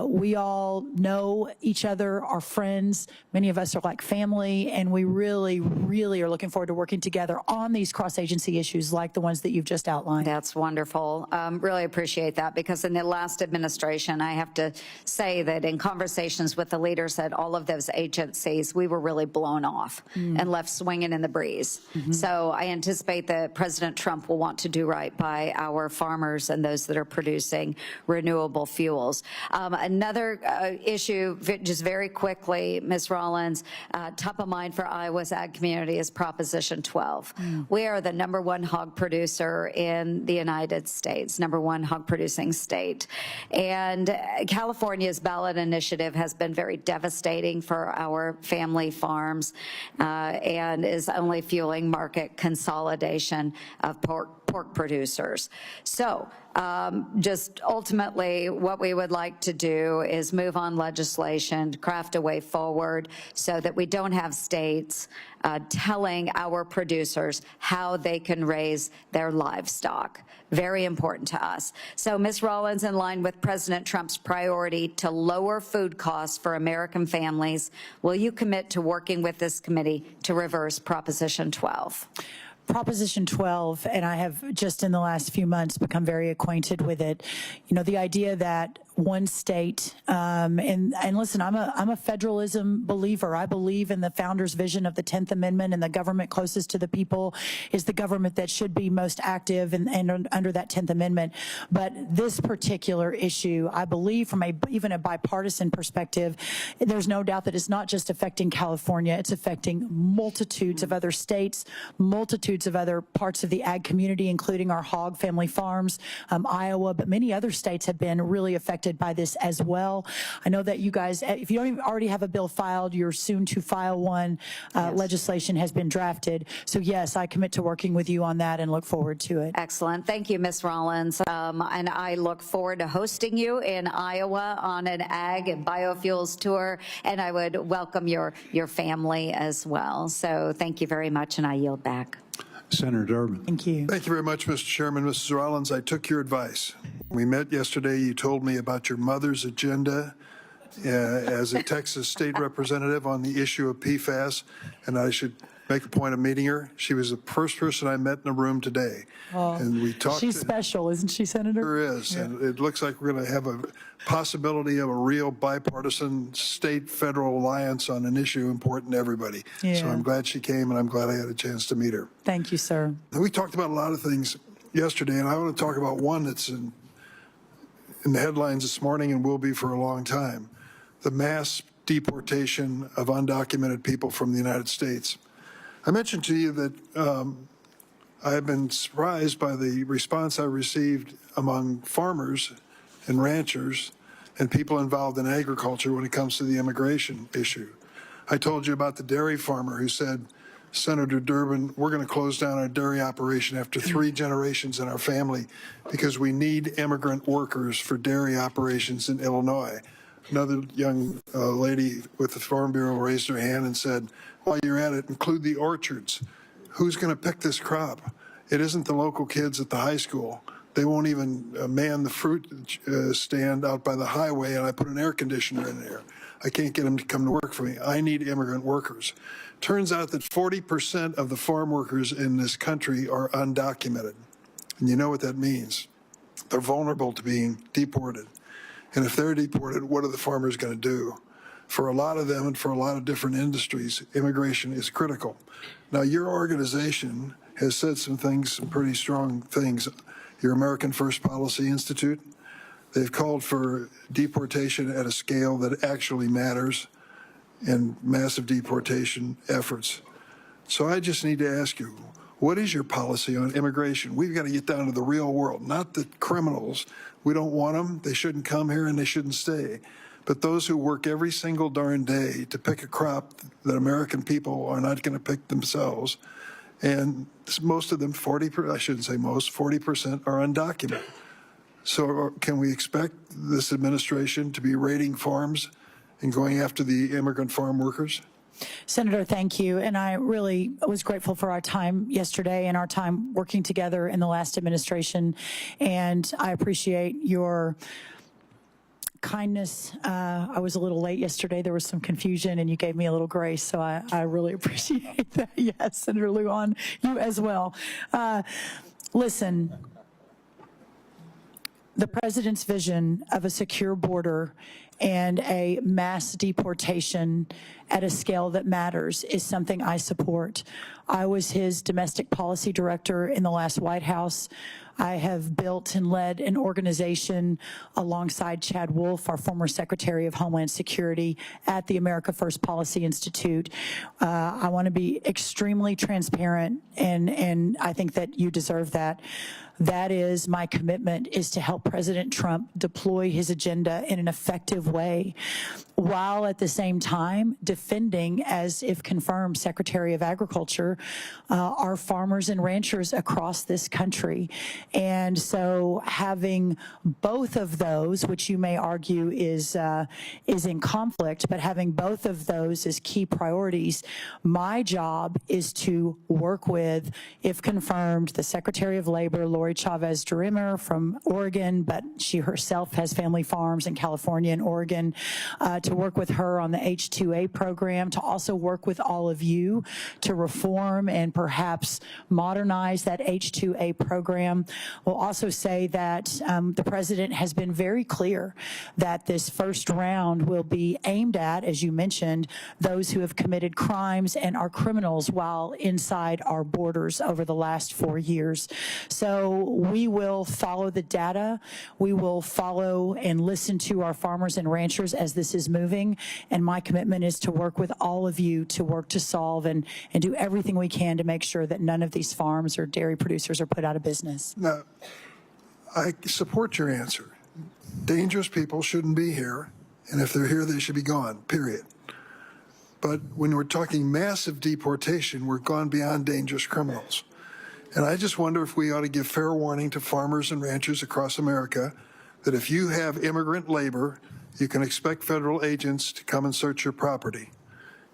we all know each other, are friends. Many of us are like family, and we really, really are looking forward to working together on these cross-agency issues like the ones that you've just outlined. That's wonderful. Really appreciate that, because in the last administration, I have to say that in conversations with the leaders at all of those agencies, we were really blown off and left swinging in the breeze. So I anticipate that President Trump will want to do right by our farmers and those that are producing renewable fuels. Another issue, just very quickly, Ms. Rollins, top of mind for Iowa's ag community is Proposition 12. We are the #1 hog producer in the United States, #1 hog producing state. And California's ballot initiative has been very devastating for our family farms and is only fueling market consolidation of pork producers. So just ultimately what we would like to do is move on legislation, craft a way forward so that we don't have states telling our producers how they can raise their livestock. Very important to us. So, Ms. Rollins, in line with President Trump's priority to lower food costs for American families, will you commit to working with this committee to reverse Proposition 12? Proposition 12, and I have just in the last few months become very acquainted with it. You know, the idea that one state, and listen, I'm a federalism believer. I believe in the founder's vision of the 10th Amendment, and the government closest to the people is the government that should be most active and under that 10th Amendment. But this particular issue, I believe from even a bipartisan perspective, there's no doubt that it's not just affecting California, it's affecting multitudes of other states, multitudes of other parts of the ag community, including our hog family farms, Iowa, but many other states have been really affected by this as well. I know that you guys, if you don't even already have a bill filed, you're soon to file one. Yes. Legislation has been drafted. So yes, I commit to working with you on that and look forward to it. Excellent. Thank you, Ms. Rollins. And I look forward to hosting you in Iowa on an ag and biofuels tour, and I would welcome your family as well. So thank you very much, and I yield back. Senator Durbin. Thank you. Thank you very much, Mr. Chairman. Mrs. Rollins, I took your advice. We met yesterday. You told me about your mother's agenda as a Texas state representative on the issue of PFAS, and I should make a point of meeting her. She was the first person I met in the room today. And we talked. She's special, isn't she, Senator? There is. Yeah. And it looks like we're going to have a possibility of a real bipartisan state-federal alliance on an issue important to everybody. Yeah. So I'm glad she came, and I'm glad I had a chance to meet her. Thank you, sir. And we talked about a lot of things yesterday, and I want to talk about one that's in the headlines this morning and will be for a long time. the mass deportation of undocumented people from the United States. I mentioned to you that I have been surprised by the response I received among farmers and ranchers and people involved in agriculture when it comes to the immigration issue. I told you about the dairy farmer who said, Senator Durbin, we're going to close down our dairy operation after 3 generations in our family because we need immigrant workers for dairy operations in Illinois. Another young lady with the Farm Bureau raised her hand and said, while you're at it, include the orchards. Who's going to pick this crop? It isn't the local kids at the high school. They won't even man the fruit stand out by the highway, and I put an air conditioner in there. I can't get them to come to work for me. I need immigrant workers. Turns out that 40% of the farm workers in this country are undocumented. And you know what that means. They're vulnerable to being deported. And if they're deported, what are the farmers going to do? For a lot of them and for a lot of different industries, immigration is critical. Now, your organization has said some things, some pretty strong things. Your American First Policy Institute, they've called for deportation at a scale that actually matters and massive deportation efforts. So I just need to ask you, what is your policy on immigration? We've got to get down to the real world, not the criminals. We don't want them. They shouldn't come here and they shouldn't stay. But those who work every single darn day to pick a crop that American people are not going to pick themselves, and most of them, 40%, I shouldn't say most, 40% are undocumented. So can we expect this administration to be raiding farms and going after the immigrant farm workers? Senator, thank you. And I really was grateful for our time yesterday and our time working together in the last administration. And I appreciate your kindness. I was a little late yesterday. There was some confusion and you gave me a little grace. So I really appreciate that. Yes, Senator Lujan, you as well. Listen, the president's vision of a secure border and a mass deportation at a scale that matters is something I support. I was his domestic policy director in the last White House. I have built and led an organization alongside Chad Wolf, our former Secretary of Homeland Security, at the America First Policy Institute. I want to be extremely transparent, and I think that you deserve that. That is my commitment, is to help President Trump deploy his agenda in an effective way, while at the same time defending, as if confirmed, Secretary of Agriculture, our farmers and ranchers across this country. And so having both of those, which you may argue is in conflict, but having both of those as key priorities, my job is to work with, if confirmed, the Secretary of Labor, Lori Chavez-DeRimmer from Oregon, but she herself has family farms in California and Oregon, to work with her on the H-2A program, to also work with all of you to reform and perhaps modernize that H-2A program. We'll also say that the president has been very clear that this first round will be aimed at, as you mentioned, those who have committed crimes and are criminals while inside our borders over the last 4 years. So we will follow the data. We will follow and listen to our farmers and ranchers as this is moving. And my commitment is to work with all of you to work to solve and do everything we can to make sure that none of these farms or dairy producers are put out of business. Now, I support your answer. Dangerous people shouldn't be here, and if they're here, they should be gone, period. But when we're talking massive deportation, we're gone beyond dangerous criminals. And I just wonder if we ought to give fair warning to farmers and ranchers across America that if you have immigrant labor, you can expect federal agents to come and search your property.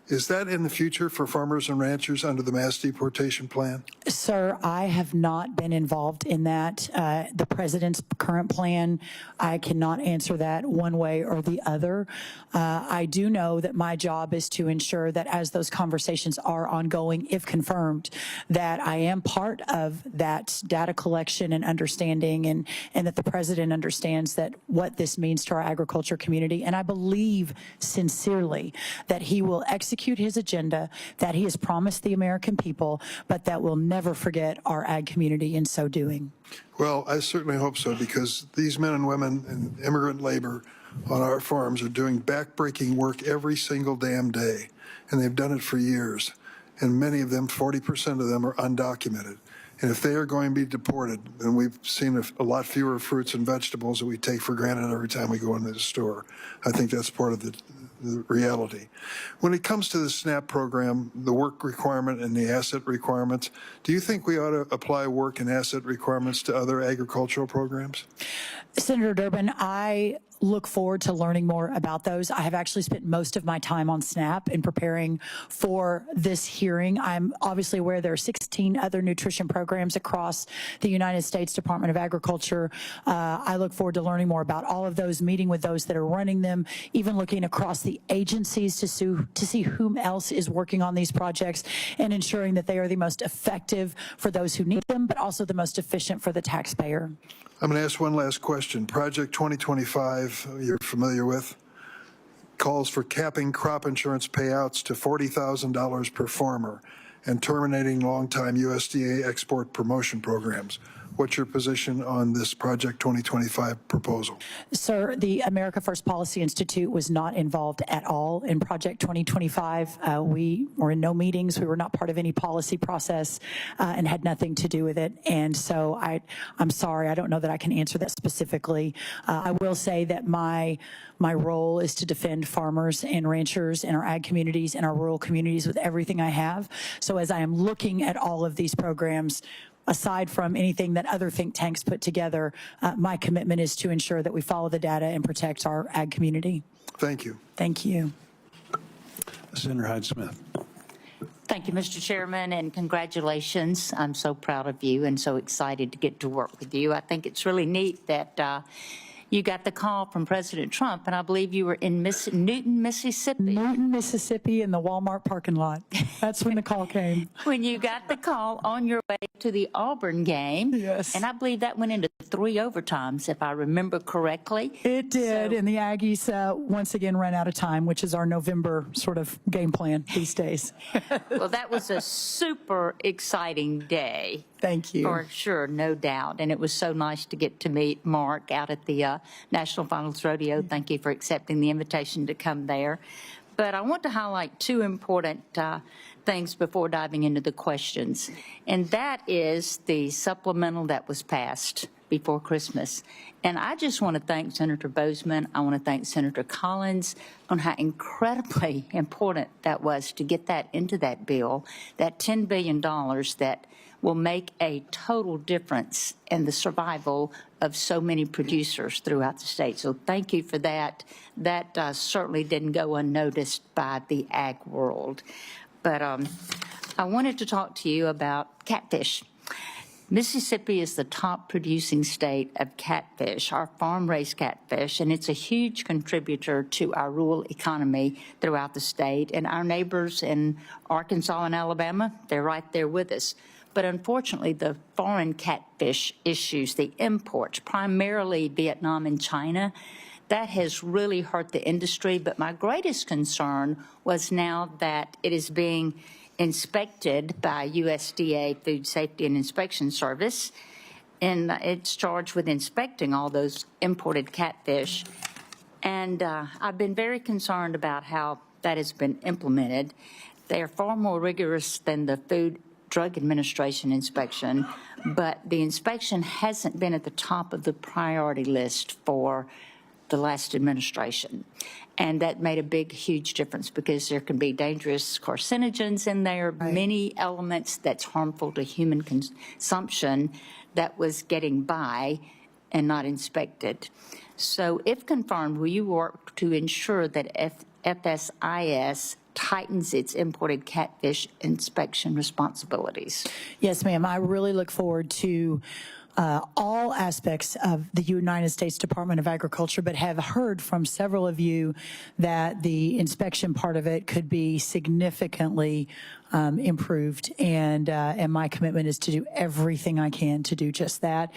Is that in the future for farmers and ranchers under the mass deportation plan? Sir, I have not been involved in that. The president's current plan, I cannot answer that one way or the other. I do know that my job is to ensure that as those conversations are ongoing, if confirmed, that I am part of that data collection and understanding, and that the president understands that what this means to our agriculture community. And I believe sincerely that he will execute execute his agenda that he has promised the American people, but that will never forget our ag community in so doing. Well, I certainly hope so, because these men and women and immigrant labor on our farms are doing backbreaking work every single damn day, and they've done it for years. And many of them, 40% of them, are undocumented. And if they are going to be deported, then we've seen a lot fewer fruits and vegetables that we take for granted every time we go into the store. I think that's part of the reality. When it comes to the SNAP program, the work requirement and the asset requirements, do you think we ought to apply work and asset requirements to other agricultural programs? Senator Durbin, I look forward to learning more about those. I have actually spent most of my time on SNAP in preparing for this hearing. I'm obviously aware there are 16 other nutrition programs across the United States Department of Agriculture. I look forward to learning more about all of those, meeting with those that are running them, even looking across the agencies to see whom else is working on these projects and ensuring that they are the most effective for those who need them, but also the most efficient for the taxpayer. I'm going to ask one last question. Project 2025, you're familiar with, calls for capping crop insurance payouts to $40,000 per farmer and terminating longtime USDA export promotion programs. What's your position on this Project 2025 proposal? Sir, the America First Policy Institute was not involved at all in Project 2025. We were in no meetings. We were not part of any policy process and had nothing to do with it. And so I'm sorry, I don't know that I can answer that specifically. I will say that my role is to defend farmers and ranchers in our ag communities and our rural communities with everything I have. So as I am looking at all of these programs, aside from anything that other think tanks put together, my commitment is to ensure that we follow the data and protect our ag community. Thank you. Thank you. Senator Hyde-Smith. Thank you, Mr. Chairman, and congratulations. I'm so proud of you and so excited to get to work with you. I think it's really neat that you got the call from President Trump, and I believe you were in Newton, Mississippi. Newton, Mississippi, in the Walmart parking lot. That's when the call came. When you got the call on your way to the Auburn game. Yes. And I believe that went into 3 overtimes, if I remember correctly. It did, and the Aggies once again ran out of time, which is our November sort of game plan these days. Well, that was a super exciting day. Thank you. For sure, no doubt. And it was so nice to get to meet Mark out at the National Finals Rodeo. Thank you for accepting the invitation to come there. But I want to highlight 2 important things before diving into the questions. And that is the supplemental that was passed before Christmas. And I just want to thank Senator Boozman. I want to thank Senator Collins on how incredibly important that was to get that into that bill, that $10 billion that will make a total difference in the survival of so many producers throughout the state. So thank you for that. That certainly didn't go unnoticed by the ag world. But I wanted to talk to you about catfish. Mississippi is the top producing state of catfish, our farm-raised catfish, and it's a huge contributor to our rural economy throughout the state. And our neighbors in Arkansas and Alabama, they're right there with us. But unfortunately, the foreign catfish issues, the imports, primarily Vietnam and China, that has really hurt the industry. But my greatest concern was now that it is being inspected by USDA Food Safety and Inspection Service, and it's charged with inspecting all those imported catfish. And I've been very concerned about how that has been implemented. They are far more rigorous than the Food Drug Administration inspection, but the inspection hasn't been at the top of the priority list for the last administration. And that made a big, huge difference because there can be dangerous carcinogens in there, many elements that's harmful to human consumption that was getting by and not inspected. So if confirmed, will you work to ensure that FSIS tightens its imported catfish inspection responsibilities? Yes, ma'am. I really look forward to all aspects of the United States Department of Agriculture, but have heard from several of you that the inspection part of it could be significantly improved, and my commitment is to do everything I can to do just that.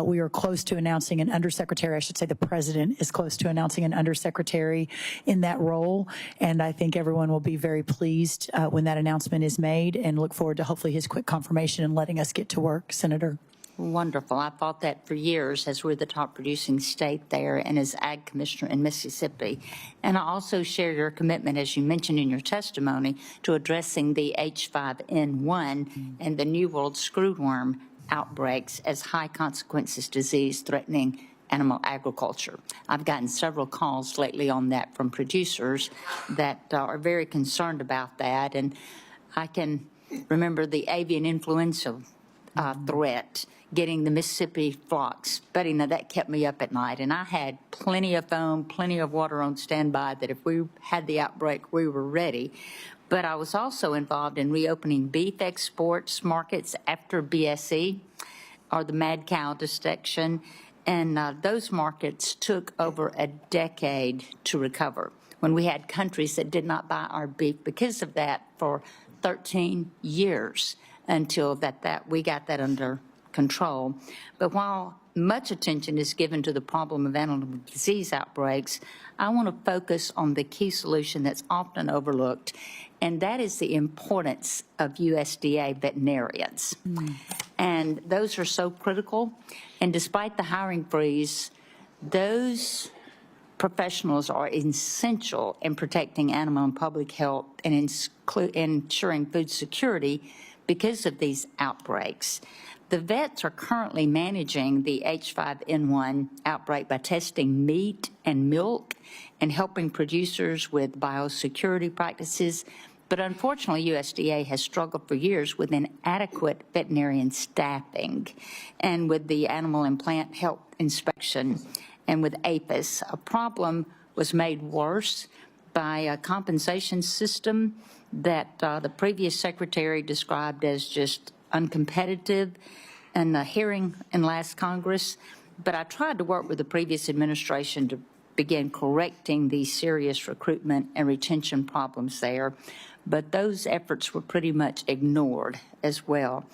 We are close to announcing an undersecretary. I should say the president is close to announcing an undersecretary in that role, and I think everyone will be very pleased when that announcement is made, and look forward to hopefully his quick confirmation and letting us get to work. Senator. Wonderful. I thought that for years, as we're the top producing state there and as Ag Commissioner in Mississippi. And I also share your commitment, as you mentioned in your testimony, to addressing the H5N1 and the New World screwworm outbreaks as high consequences disease threatening animal agriculture. I've gotten several calls lately on that from producers that are very concerned about that. And I can remember the avian influenza threat, getting the Mississippi flocks. Betty, now that kept me up at night, and I had plenty of foam, plenty of water on standby that if we had the outbreak, we were ready. But I was also involved in reopening beef exports markets after BSE, or the mad cow dissection, and those markets took over a decade to recover, when we had countries that did not buy our beef because of that for 13 years until we got that under control. But while much attention is given to the problem of animal disease outbreaks, I want to focus on the key solution that's often overlooked, and that is the importance of USDA veterinarians. And those are so critical. And despite the hiring freeze, those professionals are essential in protecting animal and public health and ensuring food security because of these outbreaks. The vets are currently managing the H5N1 outbreak by testing meat and milk and helping producers with biosecurity practices. But unfortunately, USDA has struggled for years with inadequate veterinarian staffing. And with the animal and plant health inspection and with APHIS, a problem was made worse by a compensation system that the previous secretary described as just uncompetitive in the hearing in last Congress. But I tried to work with the previous administration to begin correcting these serious recruitment and retention problems there. But those efforts were pretty much ignored as well.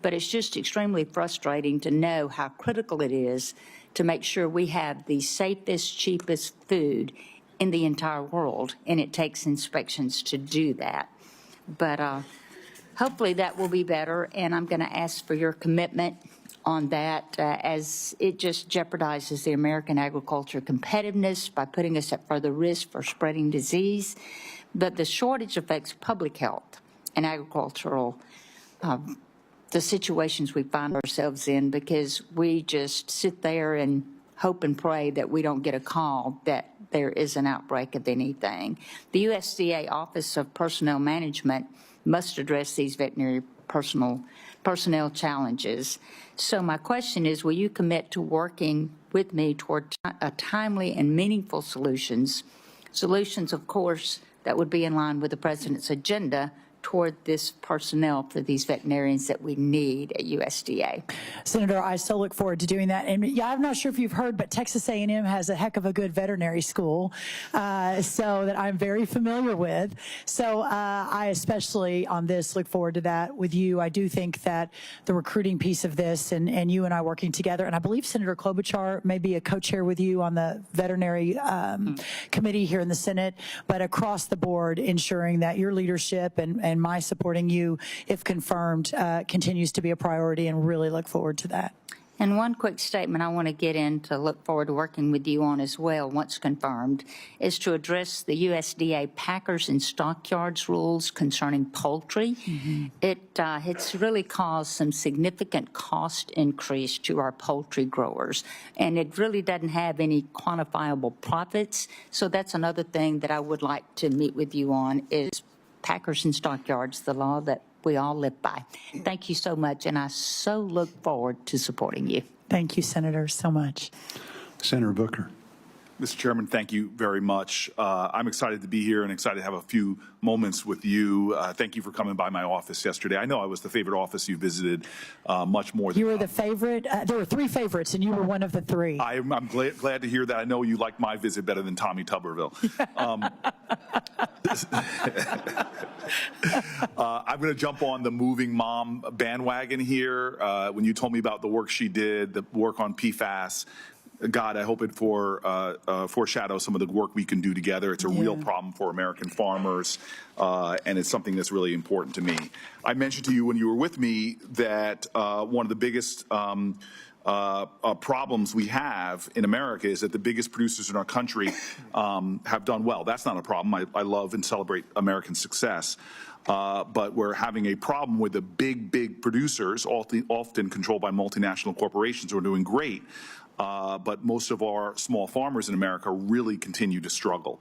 But it's just extremely frustrating to know how critical it is to make sure we have the safest, cheapest food in the entire world, and it takes inspections to do that. But hopefully that will be better, and I'm going to ask for your commitment on that, as it just jeopardizes the American agriculture competitiveness by putting us at further risk for spreading disease. But the shortage affects public health and agricultural, the situations we find ourselves in, because we just sit there and hope and pray that we don't get a call that there is an outbreak of anything. The USDA Office of Personnel Management must address these veterinary personnel challenges. So my question is, will you commit to working with me toward a timely and meaningful solutions, of course, that would be in line with the President's agenda toward this personnel for these veterinarians that we need at USDA. Senator, I so look forward to doing that. And yeah, I'm not sure if you've heard, but Texas A&M has a heck of a good veterinary school, so that I'm very familiar with. So I especially on this look forward to that with you. I do think that the recruiting piece of this and you and I working together, and I believe Senator Klobuchar may be a co-chair with you on the veterinary committee here in the Senate, but across the board ensuring that your leadership and my supporting you, if confirmed, continues to be a priority, and really look forward to that. And one quick statement I want to get in to look forward to working with you on as well, once confirmed, is to address the USDA packers and stockyards rules concerning poultry. It's really caused some significant cost increase to our poultry growers, and it really doesn't have any quantifiable profits. So that's another thing that I would like to meet with you on, is packers and stockyards, the law that we all live by. Thank you so much, and I so look forward to supporting you. Thank you, Senator, so much. Senator Booker. Mr. Chairman, thank you very much. I'm excited to be here and excited to have a few moments with you. Thank you for coming by my office yesterday. I know I was the favorite office you visited, much more than You were the favorite. There were 3 favorites, and you were one of the 3. I'm glad to hear that. I know you liked my visit better than Tommy Tuberville. I'm going to jump on the moving mom bandwagon here. When you told me about the work she did, the work on PFAS, God, I hope it foreshadows some of the work we can do together. It's a real problem for American farmers, and it's something that's really important to me. I mentioned to you when you were with me that one of the biggest problems we have in America is that the biggest producers in our country have done well. That's not a problem. I love and celebrate American success. But we're having a problem with the big producers, often controlled by multinational corporations, who are doing great. But most of our small farmers in America really continue to struggle.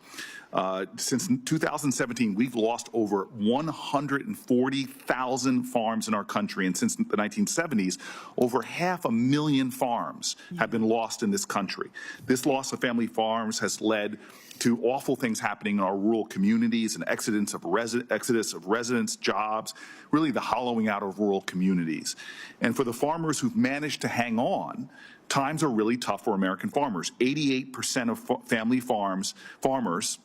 Since 2017, we've lost over 140,000 farms in our country, and since the 1970s, over 500,000 farms have been lost in this country. This loss of family farms has led to awful things happening in our rural communities, an exodus of residents, jobs, really the hollowing out of rural communities. And for the farmers who've managed to hang on, times are really tough for American farmers. 88% of family farmers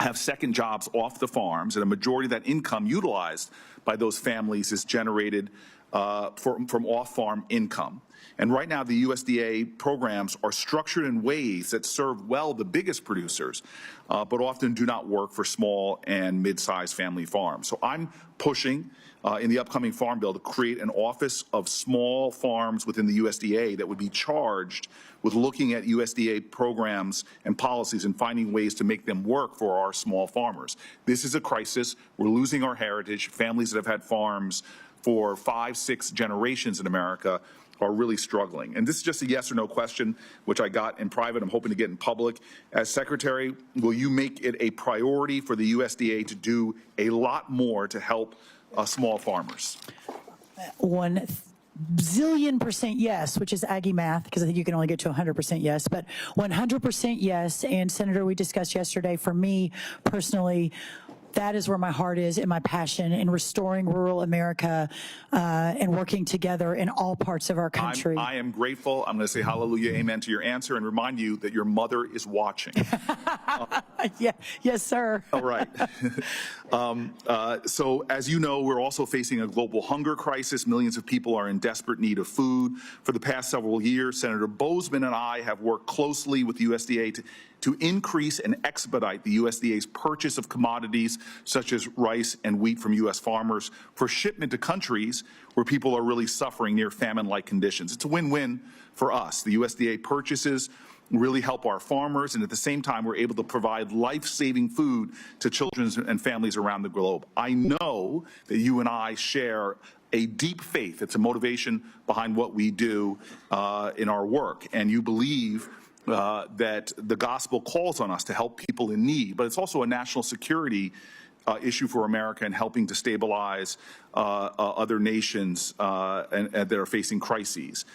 have second jobs off the farms, and a majority of that income utilized by those families is generated from off-farm income. And right now, the USDA programs are structured in ways that serve well the biggest producers, but often do not work for small and mid-sized family farms. So I'm pushing in the upcoming Farm Bill to create an Office of Small Farms within the USDA that would be charged with looking at USDA programs and policies and finding ways to make them work for our small farmers. This is a crisis. We're losing our heritage. Families that have had farms for 5, 6 generations in America are really struggling. And this is just a yes or no question, which I got in private. I'm hoping to get in public. As Secretary, will you make it a priority for the USDA to do a lot more to help small farmers? 1,000,000,000% yes, which is Aggie math, because I think you can only get to 100% yes, but 100% yes. And Senator, we discussed yesterday, for me personally, that is where my heart is and my passion in restoring rural America and working together in all parts of our country. I am grateful. I'm going to say hallelujah, amen to your answer and remind you that your mother is watching. Yeah, yes, sir. All right. So as you know, we're also facing a global hunger crisis. Millions of people are in desperate need of food. For the past several years, Senator Boozman and I have worked closely with the USDA to increase and expedite the USDA's purchase of commodities such as rice and wheat from U.S. farmers for shipment to countries where people are really suffering near famine-like conditions. It's a win-win for us. The USDA purchases really help our farmers, and at the same time, we're able to provide life-saving food to children and families around the globe. I know that you and I share a deep faith. It's a motivation behind what we do in our work, and you believe that the gospel calls on us to help people in need, but it's also a national security issue for America and helping to stabilize other nations that are facing crises.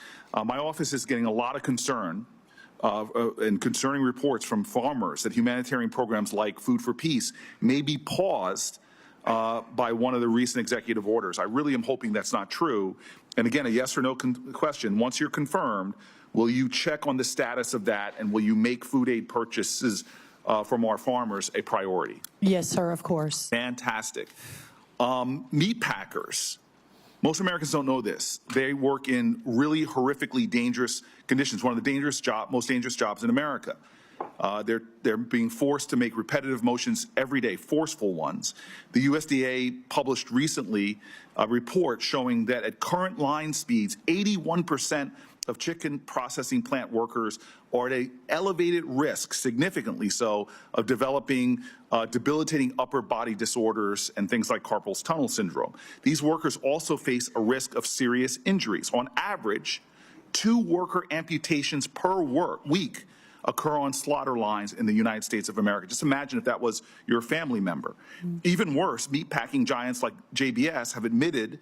My office is getting a lot of concern and concerning reports from farmers that humanitarian programs like Food for Peace may be paused by one of the recent executive orders. I really am hoping that's not true. And again, a yes or no question. Once you're confirmed, will you check on the status of that, and will you make food aid purchases from our farmers a priority? Yes, sir, of course. Fantastic. Meat packers. Most Americans don't know this. They work in really horrifically dangerous conditions, one of the most dangerous jobs in America. They're being forced to make repetitive motions every day, forceful ones. The USDA published recently a report showing that at current line speeds, 81% of chicken processing plant workers are at an elevated risk, significantly so, of developing debilitating upper body disorders and things like carpal tunnel syndrome. These workers also face a risk of serious injuries. On average, 2 worker amputations per week occur on slaughter lines in the United States of America. Just imagine if that was your family member. Even worse, meatpacking giants like JBS have admitted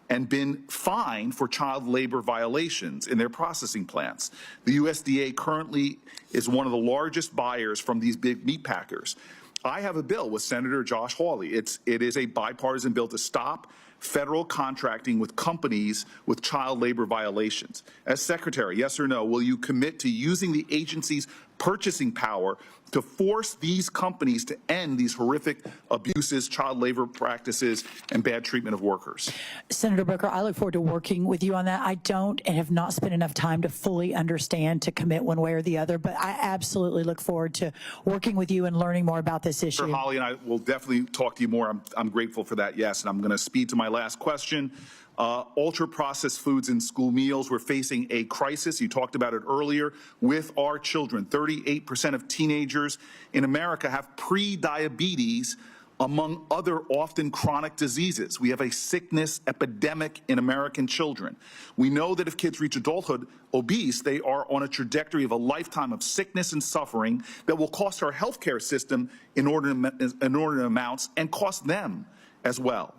and been fined for child labor violations in their processing plants. The USDA currently is one of the largest buyers from these big meat packers. I have a bill with Senator Josh Hawley. It is a bipartisan bill to stop federal contracting with companies with child labor violations. As Secretary, yes or no, will you commit to using the agency's purchasing power to force these companies to end these horrific abuses, child labor practices, and bad treatment of workers? Senator Booker, I look forward to working with you on that. I don't and have not spent enough time to fully understand, to commit one way or the other, but I absolutely look forward to working with you and learning more about this issue. Sure, Holly and I will definitely talk to you more. I'm grateful for that, yes. And I'm going to speed to my last question. Ultra-processed foods in school meals. We're facing a crisis. You talked about it earlier with our children. 38% of teenagers in America have pre-diabetes, among other often chronic diseases. We have a sickness epidemic in American children. We know that if kids reach adulthood obese, they are on a trajectory of a lifetime of sickness and suffering that will cost our healthcare system inordinate amounts and cost them as well.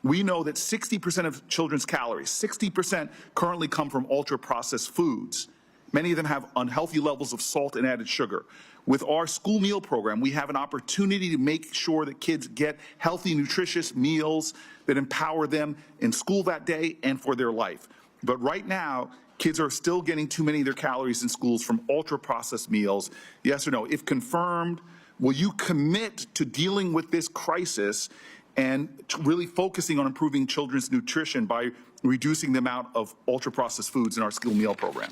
We know that 60% of children's calories, 60% currently come from ultra-processed foods. Many of them have unhealthy levels of salt and added sugar. With our school meal program, we have an opportunity to make sure that kids get healthy, nutritious meals that empower them in school that day and for their life. But right now, kids are still getting too many of their calories in schools from ultra-processed meals. Yes or no? If confirmed, will you commit to dealing with this crisis and really focusing on improving children's nutrition by reducing the amount of ultra-processed foods in our school meal program?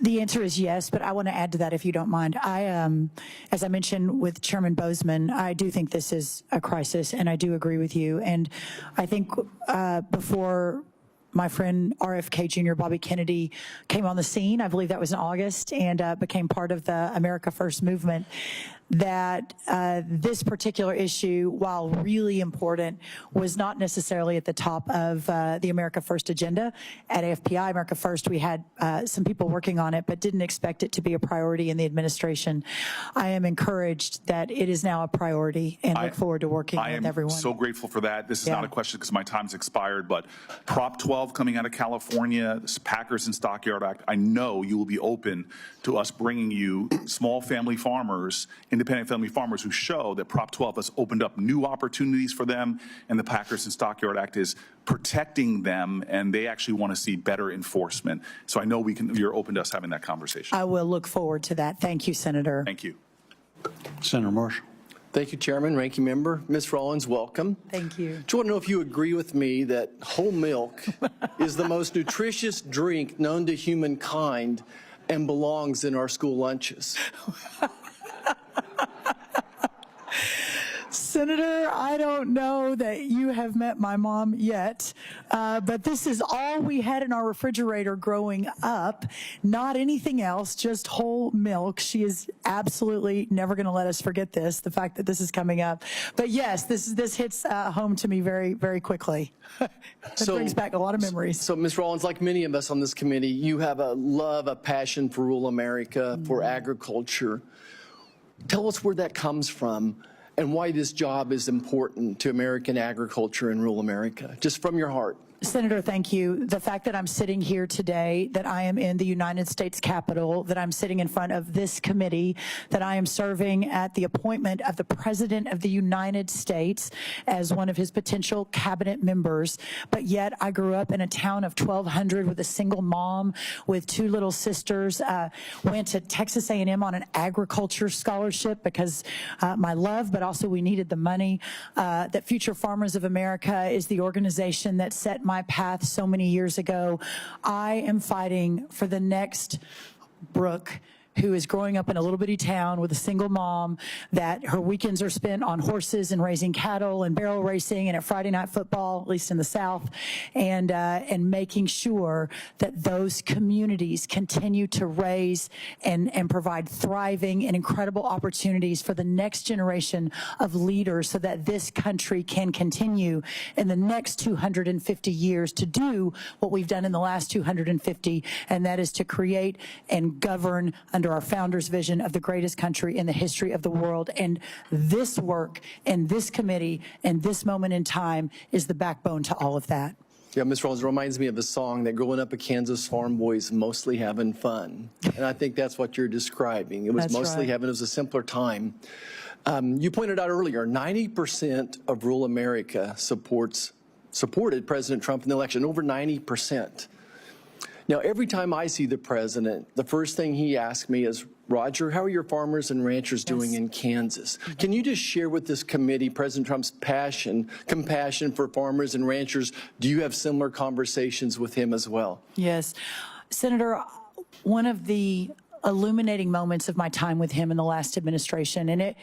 The answer is yes, but I want to add to that, if you don't mind. As I mentioned with Chairman Bozeman, I do think this is a crisis, and I do agree with you. And I think before my friend RFK Jr. Bobby Kennedy came on the scene, I believe that was in August, and became part of the America First movement, that this particular issue, while really important, was not necessarily at the top of the America First agenda. At AFPI, America First, we had some people working on it, but didn't expect it to be a priority in the administration. I am encouraged that it is now a priority and look forward to working with everyone. I am so grateful for that. This is not a question because my time's expired, but Prop 12 coming out of California, this Packers and Stockyard Act, I know you will be open to us bringing you small family farmers, independent family farmers who show that Prop 12 has opened up new opportunities for them, and the Packers and Stockyard Act is protecting them, and they actually want to see better enforcement. So I know you're open to us having that conversation. I will look forward to that. Thank you, Senator. Thank you. Senator Marshall. Thank you, Chairman, Ranking Member. Ms. Rollins, welcome. Thank you. Just want to know if you agree with me that whole milk is the most nutritious drink known to humankind and belongs in our school lunches. Senator, I don't know that you have met my mom yet, but this is all we had in our refrigerator growing up, not anything else, just whole milk. She is absolutely never going to let us forget this, the fact that this is coming up. But yes, this hits home to me very, very quickly. It brings back a lot of memories. So, Ms. Rollins, like many of us on this committee, you have a love, a passion for rural America, for agriculture. Tell us where that comes from and why this job is important to American agriculture and rural America, just from your heart. Senator, thank you. The fact that I'm sitting here today, that I am in the United States Capitol, that I'm sitting in front of this committee, that I am serving at the appointment of the President of the United States as one of his potential cabinet members, but yet I grew up in a town of 1,200 with a single mom with two little sisters, went to Texas A&M on an agriculture scholarship because my love, but also we needed the money. That Future Farmers of America is the organization that set my path so many years ago. I am fighting for the next Brooke, who is growing up in a little bitty town with a single mom, that her weekends are spent on horses and raising cattle and barrel racing and at Friday night football, at least in the South, and making sure that those communities continue to raise and provide thriving and incredible opportunities for the next generation of leaders so that this country can continue in the next 250 years to do what we've done in the last 250, and that is to create and govern under our founders' vision of the greatest country in the history of the world. And this work and this committee and this moment in time is the backbone to all of that. Yeah, Ms. Rollins, it reminds me of a song that growing up a Kansas farm boy is mostly having fun. And I think that's what you're describing. It was That's mostly right. having, it was a simpler time. You pointed out earlier, 90% of rural America supported President Trump in the election, over 90%. Now, every time I see the president, the first thing he asks me is, Roger, how are your farmers and ranchers doing in Kansas? Can you just share with this committee President Trump's compassion for farmers and ranchers? Do you have similar conversations with him as well? Yes. Senator, one of the illuminating moments of my time with him in the last administration, and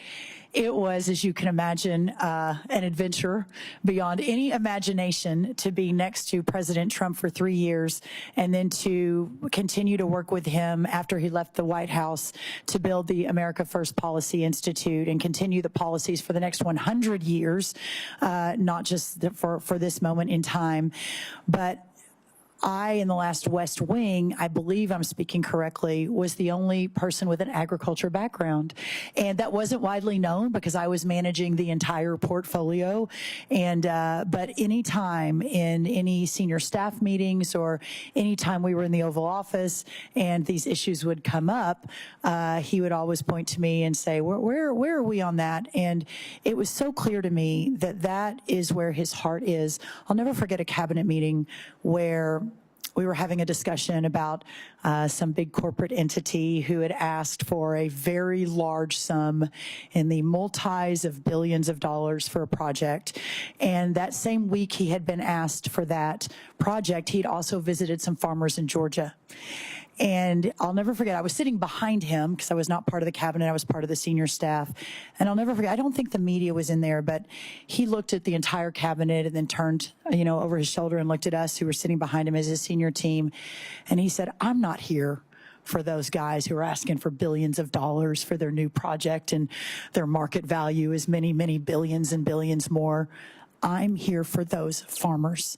it was, as you can imagine, an adventure beyond any imagination to be next to President Trump for 3 years and then to continue to work with him after he left the White House to build the America First Policy Institute and continue the policies for the next 100 years, not just for this moment in time. But I, in the last West Wing, I believe I'm speaking correctly, was the only person with an agriculture background. And that wasn't widely known because I was managing the entire portfolio. And but any time in any senior staff meetings or any time we were in the Oval Office and these issues would come up, he would always point to me and say, where are we on that? And it was so clear to me that that is where his heart is. I'll never forget a cabinet meeting where we were having a discussion about some big corporate entity who had asked for a very large sum in the multis of billions of dollars for a project. And that same week he had been asked for that project, he'd also visited some farmers in Georgia. And I'll never forget, I was sitting behind him because I was not part of the cabinet, I was part of the senior staff. And I'll never forget, I don't think the media was in there, but he looked at the entire cabinet and then turned, over his shoulder and looked at us who were sitting behind him as his senior team. And he said, I'm not here for those guys who are asking for billions of dollars for their new project and their market value is many, many billions and billions more. I'm here for those farmers.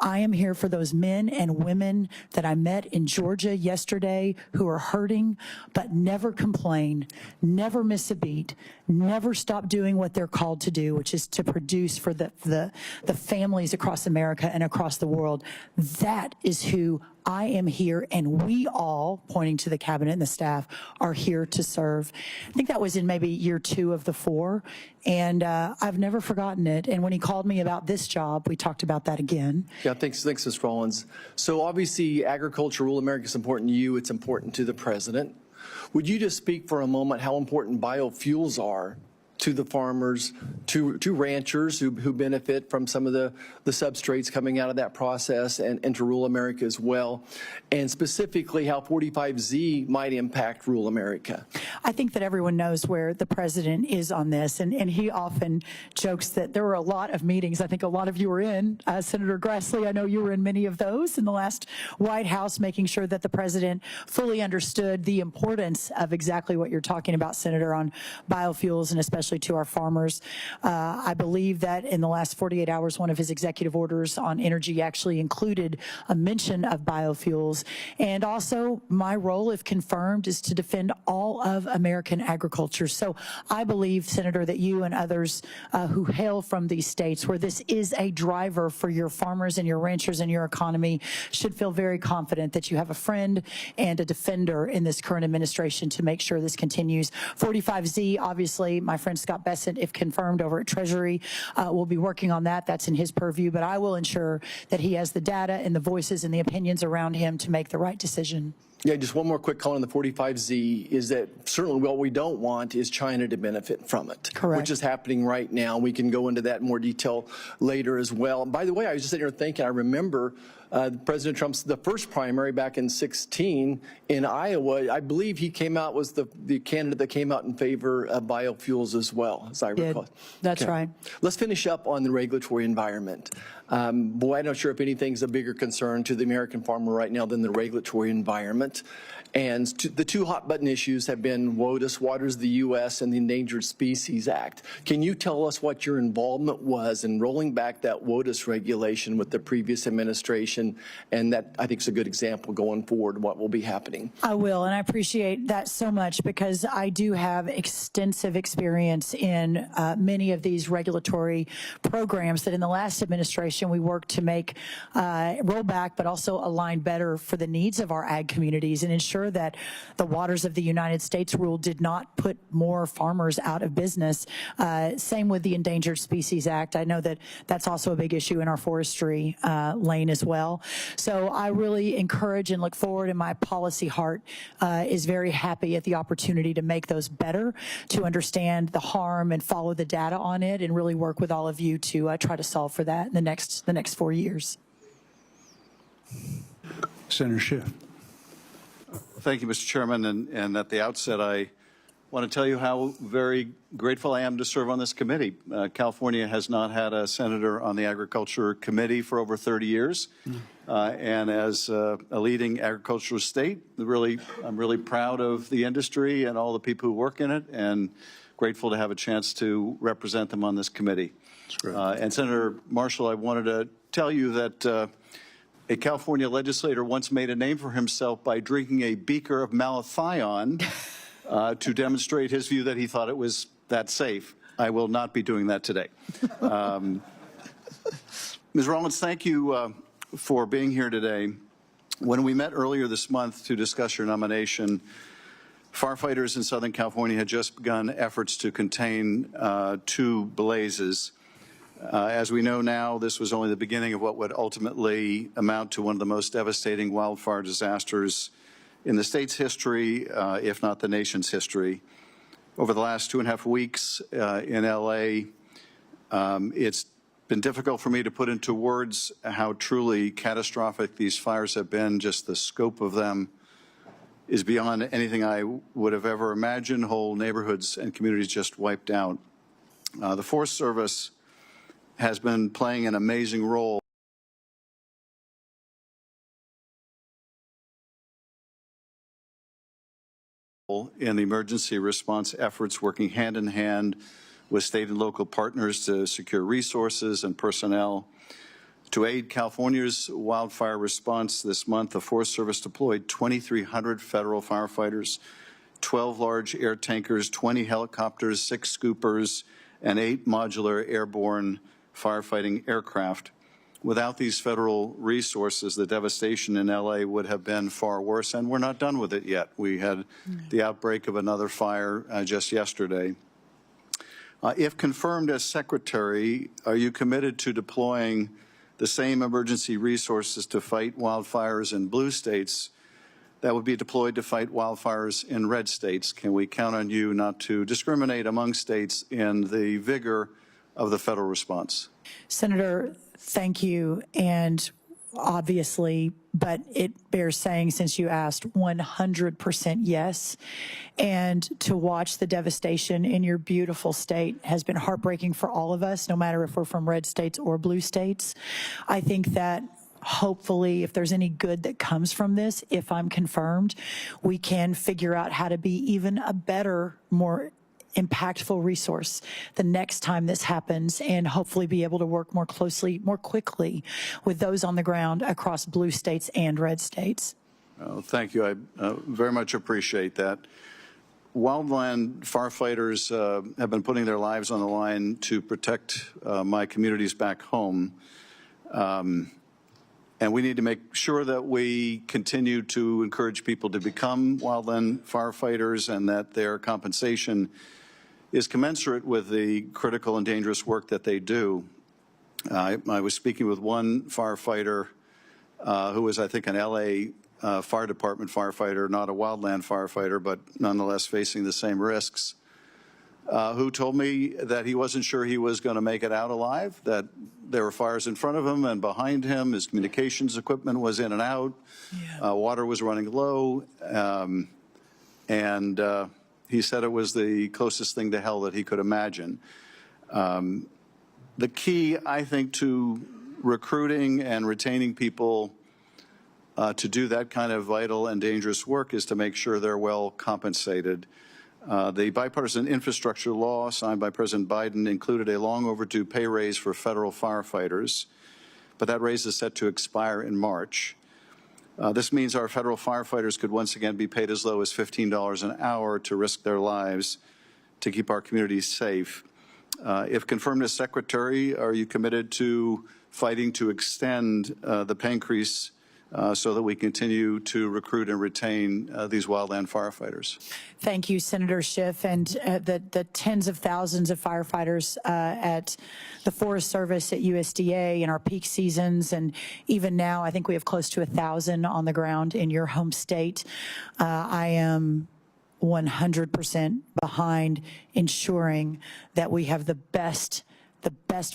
I am here for those men and women that I met in Georgia yesterday who are hurting but never complain, never miss a beat, never stop doing what they're called to do, which is to produce for the families across America and across the world. That is who I am here, and we all, pointing to the cabinet and the staff, are here to serve. I think that was in maybe year 2 of the 4, and I've never forgotten it. And when he called me about this job, we talked about that again. Yeah, thanks, Ms. Rollins. So obviously, agriculture, rural America is important to you. It's important to the president. Would you just speak for a moment how important biofuels are to the farmers, to ranchers who benefit from some of the substrates coming out of that process, and to rural America as well, and specifically how 45Z might impact rural America? I think that everyone knows where the president is on this, and he often jokes that there were a lot of meetings. I think a lot of you were in. Senator Grassley, I know you were in many of those in the last White House, making sure that the president fully understood the importance of exactly what you're talking about, Senator, on biofuels and especially to our farmers. I believe that in the last 48 hours, one of his executive orders on energy actually included a mention of biofuels. And also, my role, if confirmed, is to defend all of American agriculture. So I believe, Senator, that you and others who hail from these states where this is a driver for your farmers and your ranchers and your economy should feel very confident that you have a friend and a defender in this current administration to make sure this continues. 45Z, obviously, my friend Scott Bessent, if confirmed over at Treasury, will be working on that. That's in his purview, but I will ensure that he has the data and the voices and the opinions around him to make the right decision. Yeah, just one more quick comment on the 45Z is that certainly what we don't want is China to benefit from it. Correct. Which is happening right now. We can go into that in more detail later as well. And by the way, I was just sitting here thinking, I remember President Trump's the first primary back in 2016 in Iowa. I believe he came out, was the candidate that came out in favor of biofuels as well, as I recall. That's right. Let's finish up on the regulatory environment. Boy, I'm not sure if anything's a bigger concern to the American farmer right now than the regulatory environment. And the 2 hot button issues have been WOTUS, Waters of the U.S., and the Endangered Species Act. Can you tell us what your involvement was in rolling back that WOTUS regulation with the previous administration and that, I think, is a good example going forward of what will be happening. I will, and I appreciate that so much because I do have extensive experience in many of these regulatory programs that in the last administration we worked to make roll back, but also align better for the needs of our ag communities and ensure that the Waters of the United States rule did not put more farmers out of business. Same with the Endangered Species Act. I know that that's also a big issue in our forestry lane as well. So I really encourage and look forward, and my policy heart is very happy at the opportunity to make those better, to understand the harm and follow the data on it, and really work with all of you to try to solve for that in the next 4 years. Senator Schiff. Thank you, Mr. Chairman. And at the outset, I want to tell you how very grateful I am to serve on this committee. California has not had a senator on the Agriculture Committee for over 30 years. And as a leading agricultural state, I'm really proud of the industry and all the people who work in it, and grateful to have a chance to represent them on this committee. And Senator Marshall, I wanted to tell you that a California legislator once made a name for himself by drinking a beaker of malathion to demonstrate his view that he thought it was that safe. I will not be doing that today. Ms. Rollins, thank you for being here today. When we met earlier this month to discuss your nomination, firefighters in Southern California had just begun efforts to contain 2 blazes. As we know now, this was only the beginning of what would ultimately amount to one of the most devastating wildfire disasters in the state's history, if not the nation's history. Over the last 2.5 weeks in LA, it's been difficult for me to put into words how truly catastrophic these fires have been. Just the scope of them is beyond anything I would have ever imagined. Whole neighborhoods and communities just wiped out. The Forest Service has been playing an amazing role in the emergency response efforts, working hand in hand with state and local partners to secure resources and personnel. To aid California's wildfire response this month, the Forest Service deployed 2,300 federal firefighters, 12 large air tankers, 20 helicopters, 6 scoopers, and 8 modular airborne firefighting aircraft. Without these federal resources, the devastation in LA would have been far worse, and we're not done with it yet. We had the outbreak of another fire just yesterday. If confirmed as secretary, are you committed to deploying the same emergency resources to fight wildfires in blue states that would be deployed to fight wildfires in red states? Can we count on you not to discriminate among states in the vigor of the federal response? Senator, thank you. And obviously, but it bears saying, since you asked, 100% yes. And to watch the devastation in your beautiful state has been heartbreaking for all of us, no matter if we're from red states or blue states. I think that hopefully, if there's any good that comes from this, if I'm confirmed, we can figure out how to be even a better, more impactful resource the next time this happens, and hopefully be able to work more closely, more quickly with those on the ground across blue states and red states. Thank you. I very much appreciate that. Wildland firefighters have been putting their lives on the line to protect my communities back home. And we need to make sure that we continue to encourage people to become wildland firefighters, and that their compensation is commensurate with the critical and dangerous work that they do. I was speaking with one firefighter who was, I think, an LA Fire Department firefighter, not a wildland firefighter, but nonetheless facing the same risks, who told me that he wasn't sure he was going to make it out alive, that there were fires in front of him and behind him. His communications equipment was in and out. Water was running low. He said it was the closest thing to hell that he could imagine. The key, I think, to recruiting and retaining people to do that kind of vital and dangerous work is to make sure they're well compensated. The bipartisan infrastructure law signed by President Biden included a long overdue pay raise for federal firefighters. but that raise is set to expire in March. This means our federal firefighters could once again be paid as low as $15 an hour to risk their lives to keep our communities safe. If confirmed as Secretary, are you committed to fighting to extend the pay increase so that we continue to recruit and retain these wildland firefighters? Thank you, Senator Schiff, and the tens of thousands of firefighters at the Forest Service, at USDA, in our peak seasons, and even now, I think we have close to 1,000 on the ground in your home state. I am 100% behind ensuring that we have the best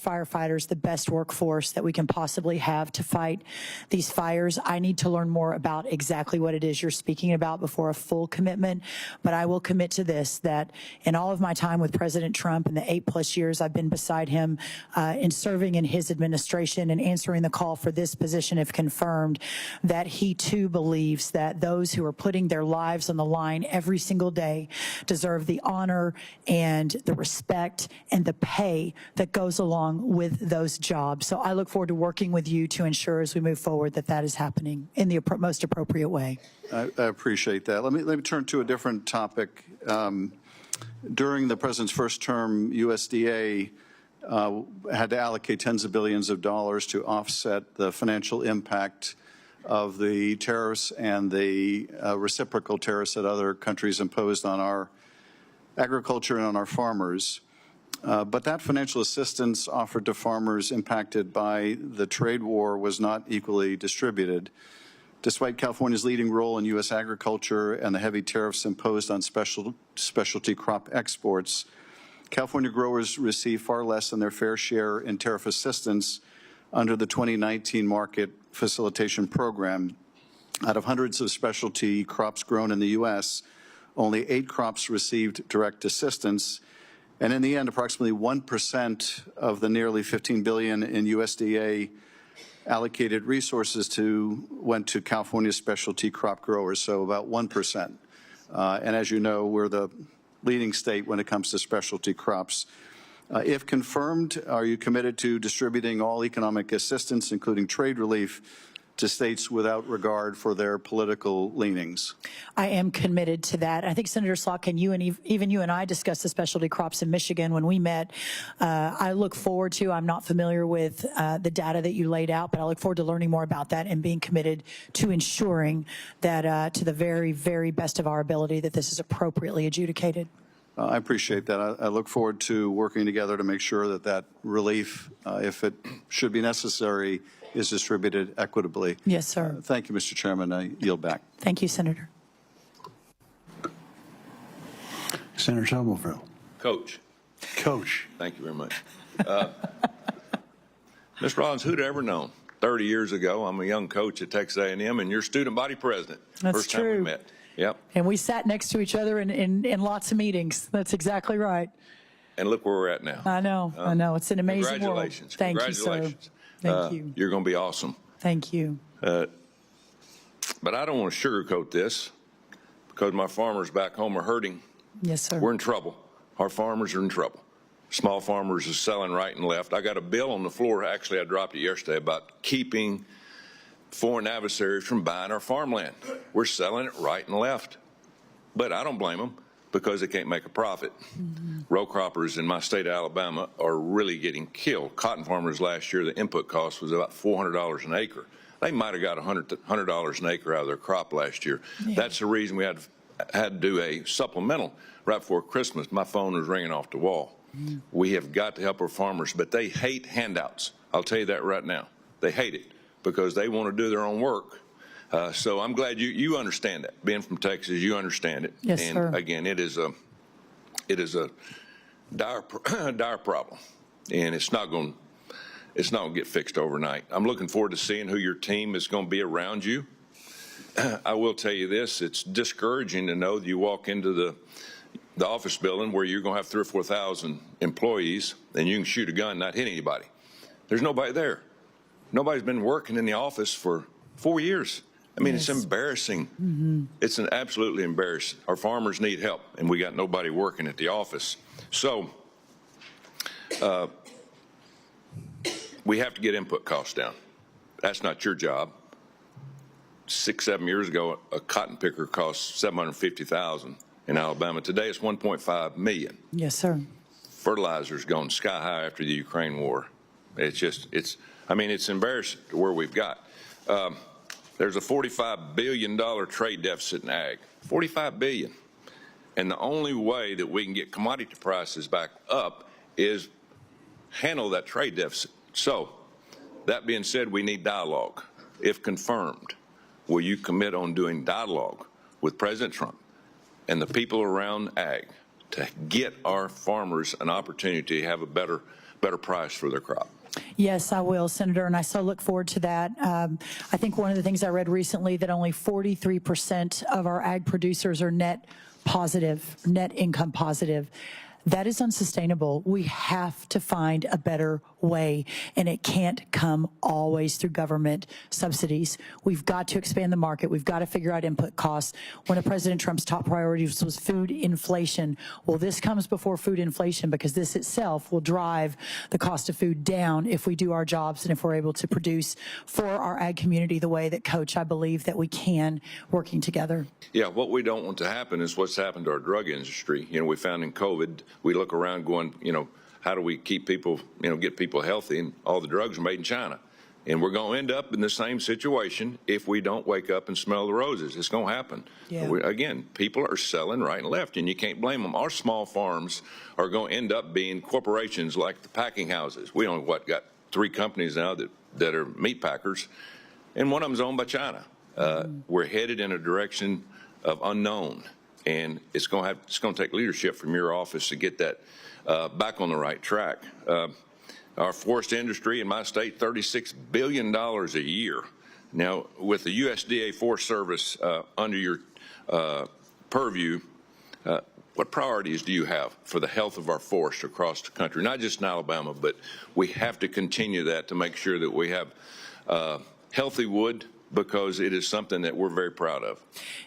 firefighters, the best workforce that we can possibly have to fight these fires. I need to learn more about exactly what it is you're speaking about before a full commitment, but I will commit to this, that in all of my time with President Trump in the 8+ years I've been beside him in serving in his administration and answering the call for this position if confirmed, that he too believes that those who are putting their lives on the line every single day deserve the honor and the respect and the pay that goes along with those jobs. So I look forward to working with you to ensure as we move forward that that is happening in the most appropriate way. I appreciate that. Let me turn to a different topic. During the president's first term, USDA had to allocate tens of billions of dollars to offset the financial impact of the tariffs and the reciprocal tariffs that other countries imposed on our agriculture and on our farmers. But that financial assistance offered to farmers impacted by the trade war was not equally distributed. Despite California's leading role in U.S. agriculture and the heavy tariffs imposed on specialty crop exports, California growers receive far less than their fair share in tariff assistance under the 2019 Market Facilitation Program. Out of hundreds of specialty crops grown in the U.S., only 8 crops received direct assistance. And in the end, approximately 1% of the nearly $15 billion in USDA allocated resources went to California specialty crop growers, so about 1%. And as you know, we're the leading state when it comes to specialty crops. If confirmed, are you committed to distributing all economic assistance, including trade relief, to states without regard for their political leanings? I am committed to that. I think, Senator Slotkin, even you and I discussed the specialty crops in Michigan when we met. I look forward to, I'm not familiar with the data that you laid out, but I look forward to learning more about that and being committed to ensuring that to the very, very best of our ability that this is appropriately adjudicated. I appreciate that. I look forward to working together to make sure that that relief, if it should be necessary, is distributed equitably. Yes, sir. Thank you, Mr. Chairman. I yield back. Thank you, Senator. Senator Tuberville. Coach. Thank you very much. Ms. Rollins, who'd ever known? 30 years ago, I'm a young coach at Texas A&M, and you're student body president. That's First true. time we met. Yep. And we sat next to each other in lots of meetings. That's exactly right. And look where we're at now. I know. It's an amazing Congratulations. world. Thank you, sir. Thank you. You're going to be awesome. Thank you. But I don't want to sugarcoat this because my farmers back home are hurting. Yes, sir. We're in trouble. Our farmers are in trouble. Small farmers are selling right and left. I got a bill on the floor, actually I dropped it yesterday, about keeping foreign adversaries from buying our farmland. We're selling it right and left. But I don't blame them because they can't make a profit. Row croppers in my state of Alabama are really getting killed. Cotton farmers last year, the input cost was about $400 an acre. They might have got $100 an acre out of their crop last year. Yeah. That's the reason we had to do a supplemental right before Christmas. My phone was ringing off the wall. We have got to help our farmers, but they hate handouts. I'll tell you that right now. They hate it because they want to do their own work. So I'm glad you understand that. Being from Texas, you understand it. Yes, and sir. Again, it is a dire problem, and it's not going to get fixed overnight. I'm looking forward to seeing who your team is going to be around you. I will tell you this: it's discouraging to know that you walk into the office building where you're going to have 3,000 or 4,000 employees, and you can shoot a gun and not hit anybody. There's nobody there. Nobody's been working in the office for 4 years. I mean, Yes. It's embarrassing. It's absolutely embarrassing. Our farmers need help, and we got nobody working at the office. So we have to get input costs down. that's not your job. 6, 7 years ago, a cotton picker cost $750,000 in Alabama. Today, it's $1.5 million. Yes, sir. Fertilizer's gone sky high after the Ukraine war. It's embarrassing where we've got. There's a $45 billion trade deficit in ag. $45 billion. And the only way that we can get commodity prices back up is handle that trade deficit. So, that being said, we need dialogue. If confirmed, will you commit on doing dialogue with President Trump and the people around ag to get our farmers an opportunity to have a better price for their crop? Yes, I will, Senator, and I so look forward to that. I think one of the things I read recently that only 43% of our ag producers are net income positive. That is unsustainable. We have to find a better way, and it can't come always through government subsidies. We've got to expand the market. We've got to figure out input costs. One of President Trump's top priorities was food inflation. Well, this comes before food inflation because this itself will drive the cost of food down if we do our jobs and if we're able to produce for our ag community the way that, Coach, I believe that we can, working together. Yeah, what we don't want to happen is what's happened to our drug industry. We found in COVID, we look around going, how do we keep people, get people healthy? And all the drugs are made in China. And we're going to end up in the same situation if we don't wake up and smell the roses. It's going to happen. Yeah. Again, people are selling right and left, and you can't blame them. Our small farms are going to end up being corporations like the packing houses. We only, got 3 companies now that are meat packers, and one of them's owned by China. We're headed in a direction of unknown, and it's going to take leadership from your office to get that back on the right track. Our forest industry in my state, $36 billion a year. Now, with the USDA Forest Service under your purview, what priorities do you have for the health of our forest across the country? Not just in Alabama, but we have to continue that to make sure that we have healthy wood, because it is something that we're very proud of.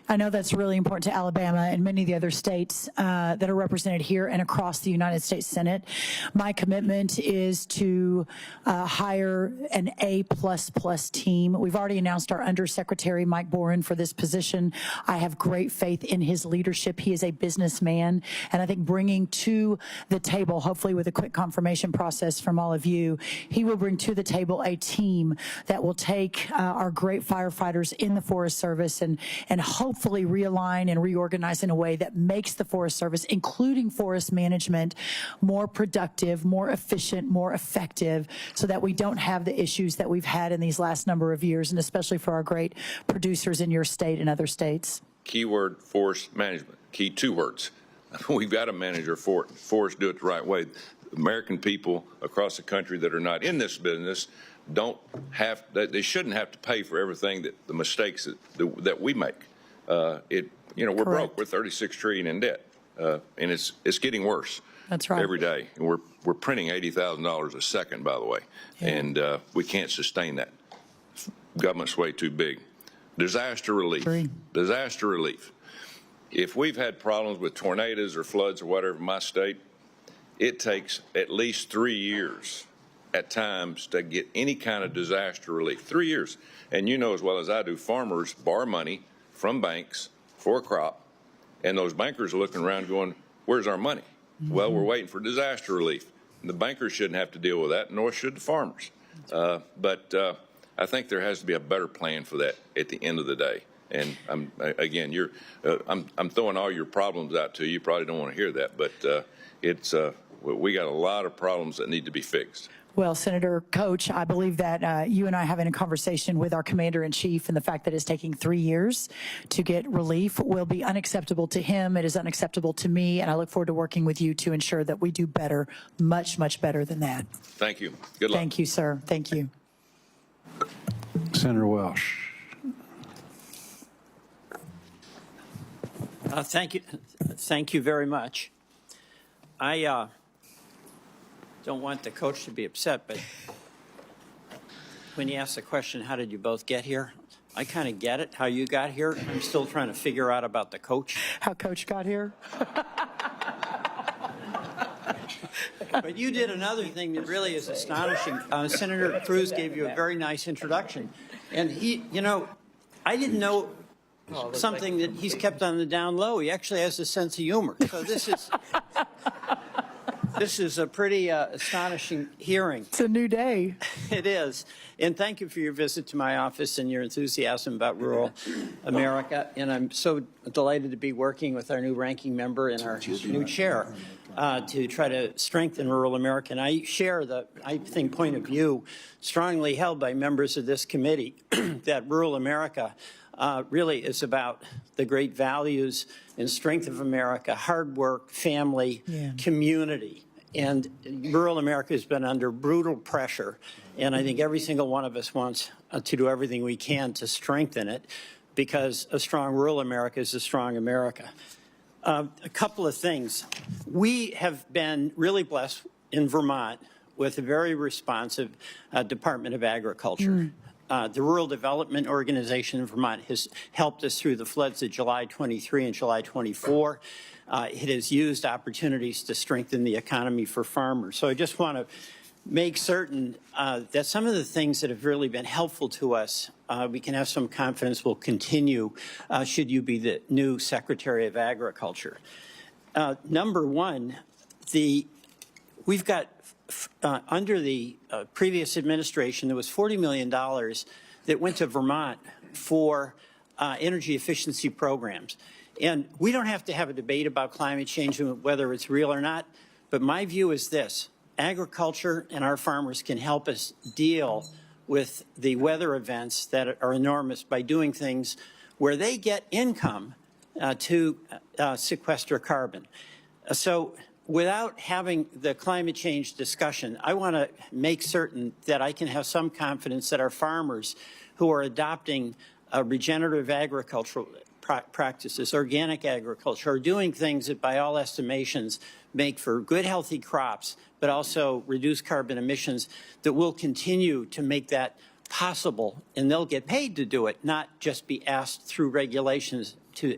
I know that's really important to Alabama and many of the other states that are represented here and across the United States Senate. My commitment is to hire an A++ team. We've already announced our Undersecretary, Mike Boren, for this position. I have great faith in his leadership. He is a businessman, and I think bringing to the table, hopefully with a quick confirmation process from all of you, he will bring to the table a team that will take our great firefighters in the Forest Service and hopefully realign and reorganize in a way that makes the Forest Service, including forest management, more productive, more efficient, more effective, so that we don't have the issues that we've had in these last number of years, and especially for our great producers in your state and other states. Keyword, forest management. Key 2 words. We've got to manage our forest, do it the right way. American people across the country that are not in this business they shouldn't have to pay for everything the mistakes that we make. We're broke. We're $36 trillion in debt, and it's getting worse. That's right. Every day. And we're printing $80,000 a second, by the way, and we can't sustain that. Government's way too big. Disaster relief. Disaster relief. If we've had problems with tornadoes or floods or whatever in my state, it takes at least 3 years at times to get any kind of disaster relief. 3 years. And you know as well as I do, farmers borrow money from banks for a crop, and those bankers are looking around going, where's our money? Mm-hmm. Well, we're waiting for disaster relief. And the bankers shouldn't have to deal with that, nor should the farmers. But I think there has to be a better plan for that at the end of the day. And I'm throwing all your problems out to you. You probably don't want to hear that, but we got a lot of problems that need to be fixed. Well, Senator, Coach, I believe that you and I having a conversation with our Commander-in-Chief, and the fact that it's taking 3 years to get relief will be unacceptable to him. It is unacceptable to me, and I look forward to working with you to ensure that we do better, much, much better than that. Thank you. Good luck. Thank you, sir. Thank you. Senator Welsh. Thank you. Thank you very much. I don't want the coach to be upset, but when you ask the question, how did you both get here? I kind of get it, how you got here. I'm still trying to figure out about the coach. How Coach got here? But you did another thing that really is astonishing. Senator Cruz gave you a very nice introduction. And he, you know, I didn't know something that he's kept on the down low. He actually has a sense of humor. So this is a pretty astonishing hearing. It's a new day. It is. And thank you for your visit to my office and your enthusiasm about rural America. And I'm so delighted to be working with our new ranking member and our new chair to try to strengthen rural America. And I share the, I think, point of view strongly held by members of this committee that rural America really is about the great values and strength of America, hard work, family, community. And rural America has been under brutal pressure, and I think every single one of us wants to do everything we can to strengthen it, because a strong rural America is a strong America. A couple of things. We have been really blessed in Vermont with a very responsive Department of Agriculture. The Rural Development Organization in Vermont has helped us through the floods of July 23 and July 24. It has used opportunities to strengthen the economy for farmers. So I just want to make certain that some of the things that have really been helpful to us, we can have some confidence will continue should you be the new Secretary of Agriculture. Number one, we've got under the previous administration, there was $40 million that went to Vermont for energy efficiency programs. And we don't have to have a debate about climate change and whether it's real or not, but my view is this: agriculture and our farmers can help us deal with the weather events that are enormous by doing things where they get income to sequester carbon. So without having the climate change discussion, I want to make certain that I can have some confidence that our farmers who are adopting regenerative agricultural practices, organic agriculture, are doing things that by all estimations make for good, healthy crops, but also reduce carbon emissions, that will continue to make that possible, and they'll get paid to do it, not just be asked through regulations to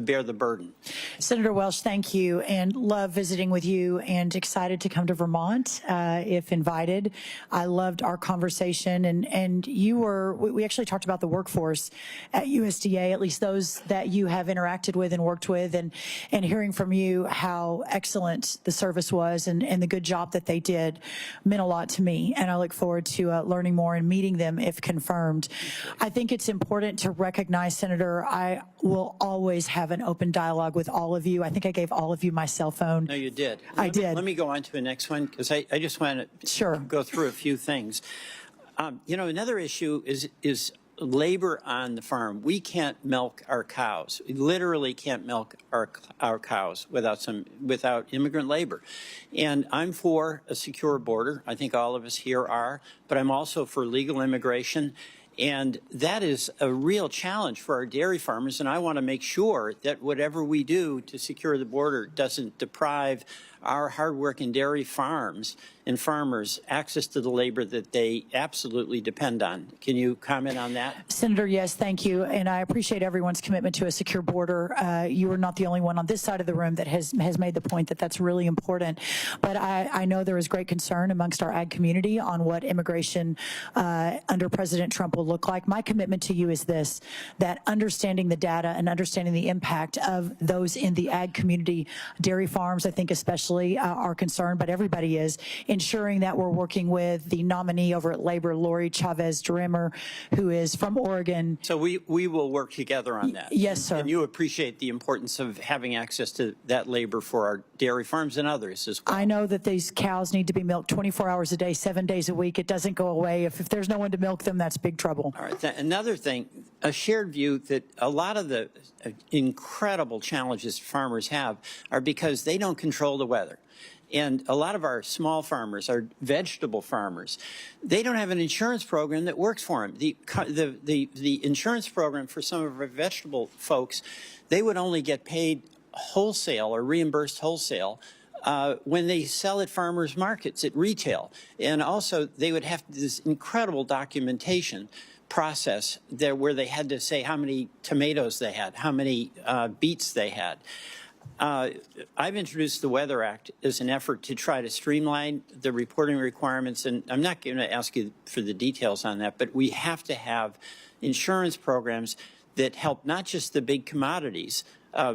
bear the burden. Senator Welch, thank you, and love visiting with you, and excited to come to Vermont if invited. I loved our conversation, and we actually talked about the workforce at USDA, at least those that you have interacted with and worked with, and hearing from you how excellent the service was and the good job that they did meant a lot to me, and I look forward to learning more and meeting them if confirmed. I think it's important to recognize, Senator, I will always have an open dialogue with all of you. I think I gave all of you my cell phone. No, you did. I did. Let me go on to the next one, because I just want to go through a few things. You know, another issue is labor on the farm. We can't milk our cows. We literally can't milk our cows without immigrant labor. And I'm for a secure border. I think all of us here are, but I'm also for legal immigration. And that is a real challenge for our dairy farmers, and I want to make sure that whatever we do to secure the border doesn't deprive our hardworking dairy farms and farmers access to the labor that they absolutely depend on. Can you comment on that? Senator, yes, thank you. And I appreciate everyone's commitment to a secure border. You are not the only one on this side of the room that has made the point that that's really important. But I know there is great concern amongst our ag community on what immigration under President Trump will look like. My commitment to you is this: that understanding the data and understanding the impact of those in the ag community, dairy farms, I think especially, are concerned, but everybody is, ensuring that we're working with the nominee over at Labor, Lori Chavez-Drimmer, who is from Oregon. So we will work together on that. Yes, sir. And you appreciate the importance of having access to that labor for our dairy farms and others as well. I know that these cows need to be milked 24 hours a day, 7 days a week. It doesn't go away. If there's no one to milk them, that's big trouble. All right. Another thing, a shared view that a lot of the incredible challenges farmers have are because they don't control the weather. And a lot of our small farmers, our vegetable farmers, they don't have an insurance program that works for them. The insurance program for some of our vegetable folks, they would only get paid wholesale or reimbursed wholesale when they sell at farmers markets at retail. And also they would have this incredible documentation process there where they had to say how many tomatoes they had, how many beets they had. I've introduced the Weather Act as an effort to try to streamline the reporting requirements, and I'm not going to ask you for the details on that, but we have to have insurance programs that help not just the big commodities,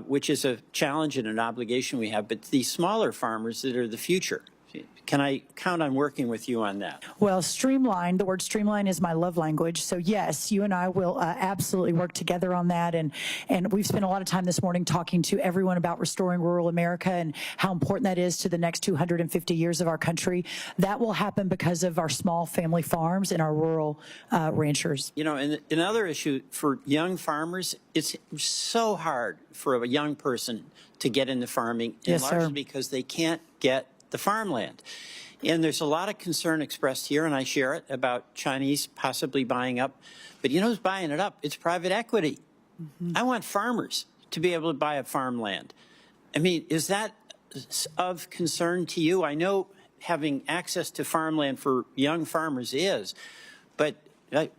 which is a challenge and an obligation we have, but the smaller farmers that are the future. Can I count on working with you on that? Well, streamline, the word streamline is my love language. So yes, you and I will absolutely work together on that. And we've spent a lot of time this morning talking to everyone about restoring rural America and how important that is to the next 250 years of our country. That will happen because of our small family farms and our rural ranchers. You know, and another issue for young farmers, it's so hard for a young person to get into farming, Yes, largely sir. because they can't get the farmland. And there's a lot of concern expressed here, and I share it, about Chinese possibly buying up. But you know who's buying it up? It's private equity. I want farmers to be able to buy up farmland. I mean, is that of concern to you? I know having access to farmland for young farmers is, but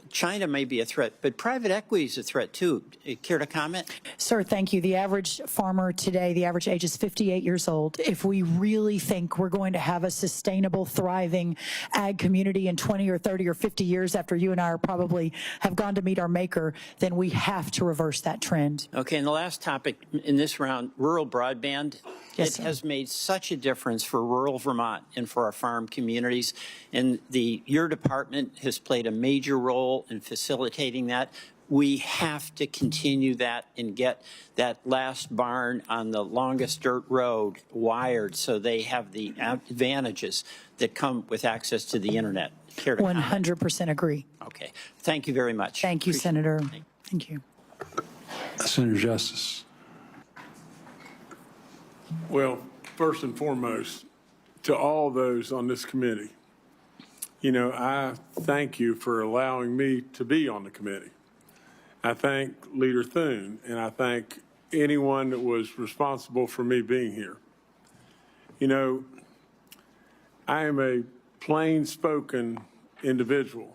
China may be a threat, but private equity is a threat too. Care to comment? Sir, thank you. The average farmer today, the average age is 58 years old. If we really think we're going to have a sustainable, thriving ag community in 20 or 30 or 50 years after you and I are probably have gone to meet our maker, then we have to reverse that trend. Okay, and the last topic in this round, rural broadband. Yes, it sir. has made such a difference for rural Vermont and for our farm communities. And your department has played a major role in facilitating that. We have to continue that and get that last barn on the longest dirt road wired so they have the advantages that come with access to the internet. Care to comment? 100% agree. Okay. Thank you very much. Thank you, Senator. Thank you. Senator Justice. Well, first and foremost, to all those on this committee, you know, I thank you for allowing me to be on the committee. I thank Leader Thune, and I thank anyone that was responsible for me being here. You know, I am a plain-spoken individual.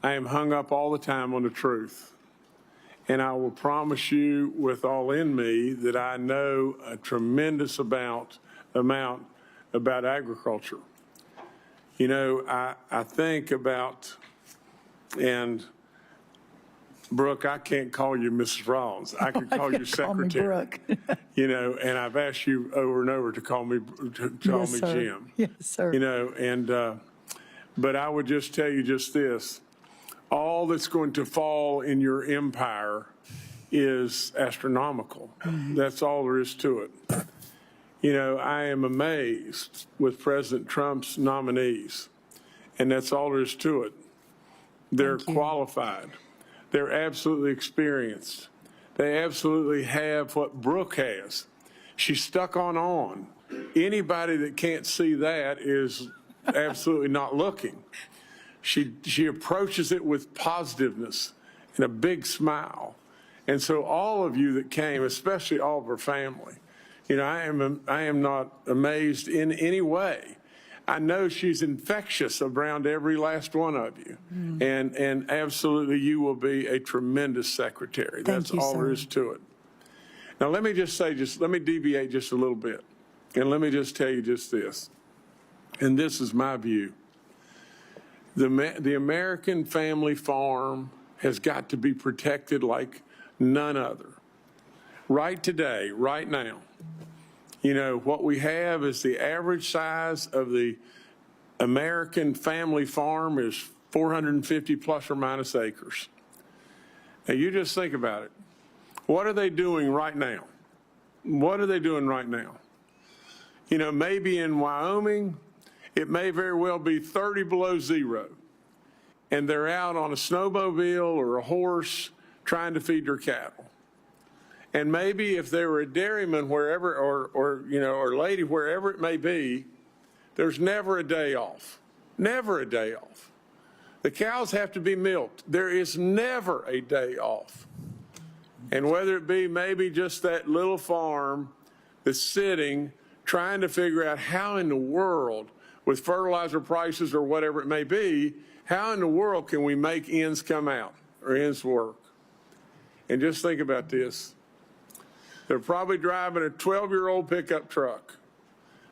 I am hung up all the time on the truth. And I will promise you with all in me that I know a tremendous amount about agriculture. You know, I think about, and Brooke, I can't call you Mrs. Rollins. I can call you Secretary. Brooke. You know, and I've asked you over and over to call me Yes, sir. Jim. Yes, sir. You know, and but I would just tell you just this. All that's going to fall in your empire is astronomical. That's all there is to it. You know, I am amazed with President Trump's nominees, and that's all there is to it. They're qualified. They're absolutely experienced. They absolutely have what Brooke has. She's stuck on. Anybody that can't see that is absolutely not looking. She approaches it with positiveness and a big smile. And so all of you that came, especially all of her family, you know, I am not amazed in any way. I know she's infectious around every last one of you. And absolutely you will be a tremendous secretary. That's all there is to it. Now let me just say, let me deviate just a little bit. And let me just tell you just this. And this is my view. The American family farm has got to be protected like none other. Right today, right now, you know, what we have is the average size of the American family farm is 450 plus or minus acres. Now, you just think about it. What are they doing right now? What are they doing right now? You know, maybe in Wyoming, it may very well be 30 below zero, and they're out on a snowmobile or a horse trying to feed their cattle. And maybe if they were a dairyman wherever, or you know, or lady, wherever it may be, there's never a day off. Never a day off. The cows have to be milked. There is never a day off. And whether it be maybe just that little farm that's sitting trying to figure out how in the world, with fertilizer prices or whatever it may be, how in the world can we make ends come out or ends work? And just think about this. They're probably driving a 12-year-old pickup truck.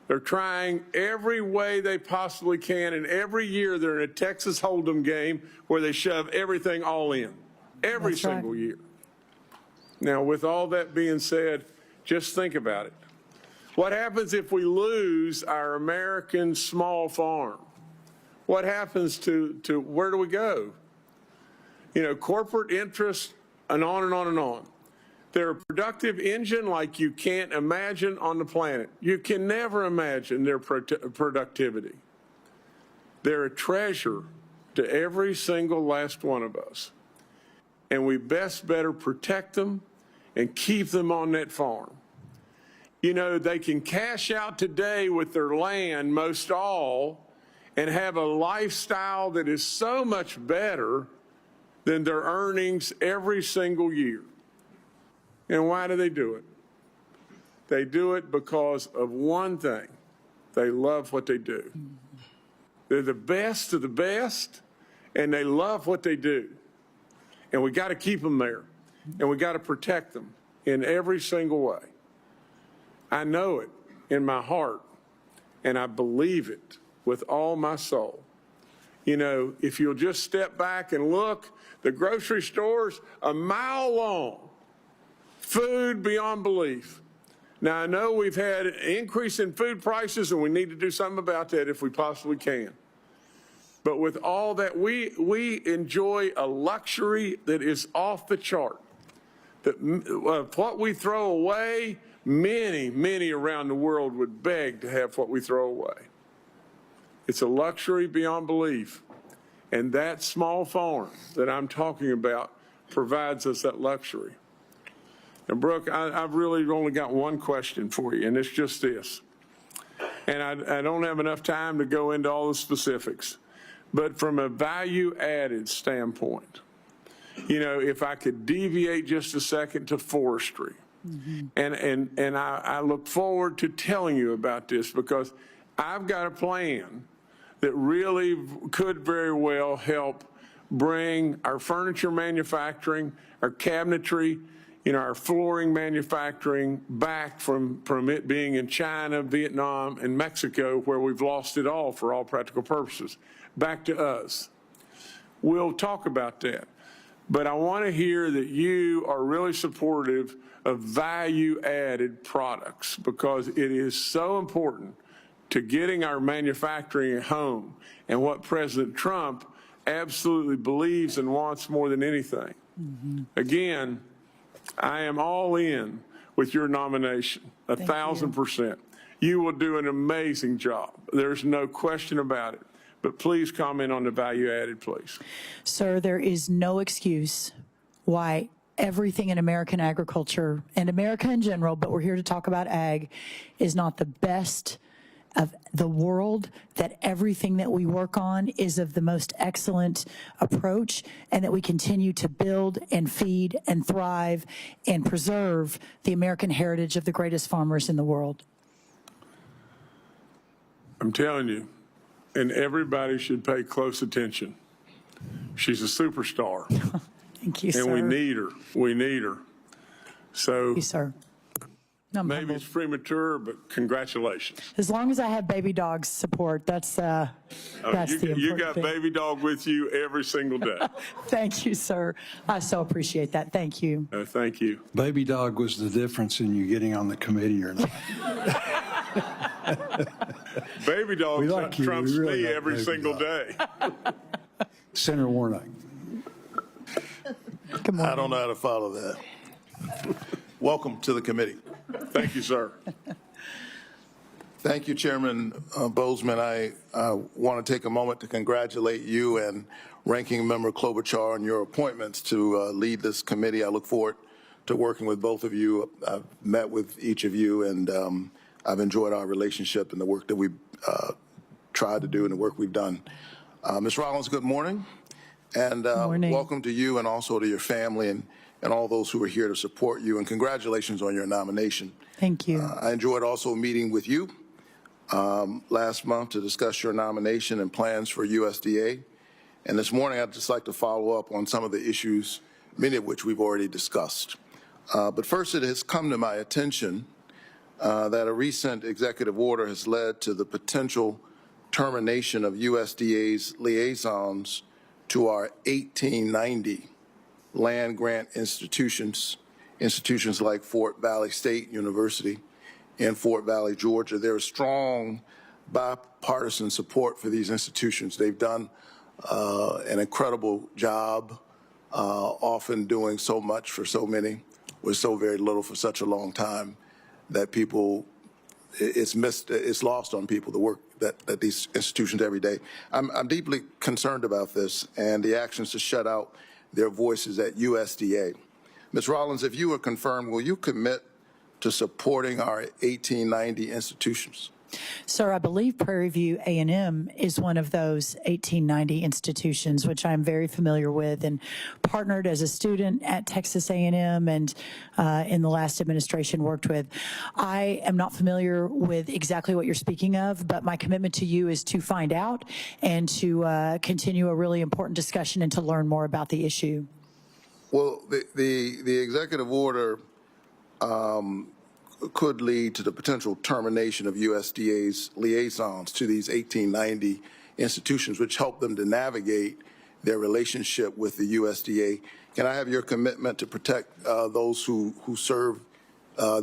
They're trying every way they possibly can, and every year they're in a Texas Hold'em game where they shove everything all in, every single year. Now, with all that being said, just think about it. What happens if we lose our American small farm? What happens to where do we go? You know, corporate interests and on and on and on. They're a productive engine like you can't imagine on the planet. You can never imagine their productivity. They're a treasure to every single last one of us. And we better protect them and keep them on that farm. You know, they can cash out today with their land, most all, and have a lifestyle that is so much better than their earnings every single year. And why do they do it? They do it because of one thing. They love what they do. They're the best of the best, and they love what they do. And we got to keep them there, and we got to protect them in every single way. I know it in my heart, and I believe it with all my soul. You know, if you'll just step back and look, the grocery stores a mile long, food beyond belief. Now, I know we've had an increase in food prices, and we need to do something about that if we possibly can. But with all that, we enjoy a luxury that is off the chart. That what we throw away, many around the world would beg to have what we throw away. It's a luxury beyond belief. And that small farm that I'm talking about provides us that luxury. And Brooke, I've really only got one question for you, and it's just this. And I don't have enough time to go into all the specifics, but from a value-added standpoint, you know, if I could deviate just a second to forestry, and I look forward to telling you about this because I've got a plan that really could very well help bring our furniture manufacturing, our cabinetry, you know, our flooring manufacturing back from it being in China, Vietnam, and Mexico, where we've lost it all for all practical purposes, back to us. We'll talk about that. But I want to hear that you are really supportive of value-added products because it is so important to getting our manufacturing at home and what President Trump absolutely believes and wants more than anything. Again, I am all in with your nomination, 1,000%. You will do an amazing job. There's no question about it. But please comment on the value added, please. Sir, there is no excuse why everything in American agriculture and America in general, but we're here to talk about ag, is not the best of the world, that everything that we work on is of the most excellent approach, and that we continue to build and feed and thrive and preserve the American heritage of the greatest farmers in the world. I'm telling you, and everybody should pay close attention. She's a superstar. Thank you, sir. And we need her. We need her. So Thank you, sir. Maybe it's premature, but congratulations. As long as I have baby dogs support, that's the important You got thing. baby dog with you every single day. Thank you, sir. I so appreciate that. Thank you. Thank you. Baby dog was the difference in you getting on the committee or not. Baby dog We like you. trumps We really me like every baby single dog. day. Senator Warnock. I don't know how to follow that. Welcome to the committee. Thank you, sir. Thank you, Chairman Bozeman. I want to take a moment to congratulate you and Ranking Member Klobuchar on your appointments to lead this committee. I look forward to working with both of you. I've met with each of you, and I've enjoyed our relationship and the work that we've tried to do and the work we've done. Ms. Rollins, good morning. And welcome to you and also to your family and all those who are here to support you. And congratulations on your nomination. Thank you. I enjoyed also meeting with you last month to discuss your nomination and plans for USDA. And this morning, I'd just like to follow up on some of the issues, many of which we've already discussed. But first, it has come to my attention that a recent executive order has led to the potential termination of USDA's liaisons to our 1890 land grant institutions like Fort Valley State University in Fort Valley, Georgia. There is strong bipartisan support for these institutions. They've done an incredible job, often doing so much for so many with so very little for such a long time that it's lost on people, the work that these institutions every day. I'm deeply concerned about this and the actions to shut out their voices at USDA. Ms. Rollins, if you are confirmed, will you commit to supporting our 1890 institutions? Sir, I believe Prairie View A&M is one of those 1890 institutions, which I'm very familiar with and partnered as a student at Texas A&M and in the last administration worked with. I am not familiar with exactly what you're speaking of, but my commitment to you is to find out and to continue a really important discussion and to learn more about the issue. Well, the executive order could lead to the potential termination of USDA's liaisons to these 1890 institutions, which help them to navigate their relationship with the USDA. Can I have your commitment to protect those who serve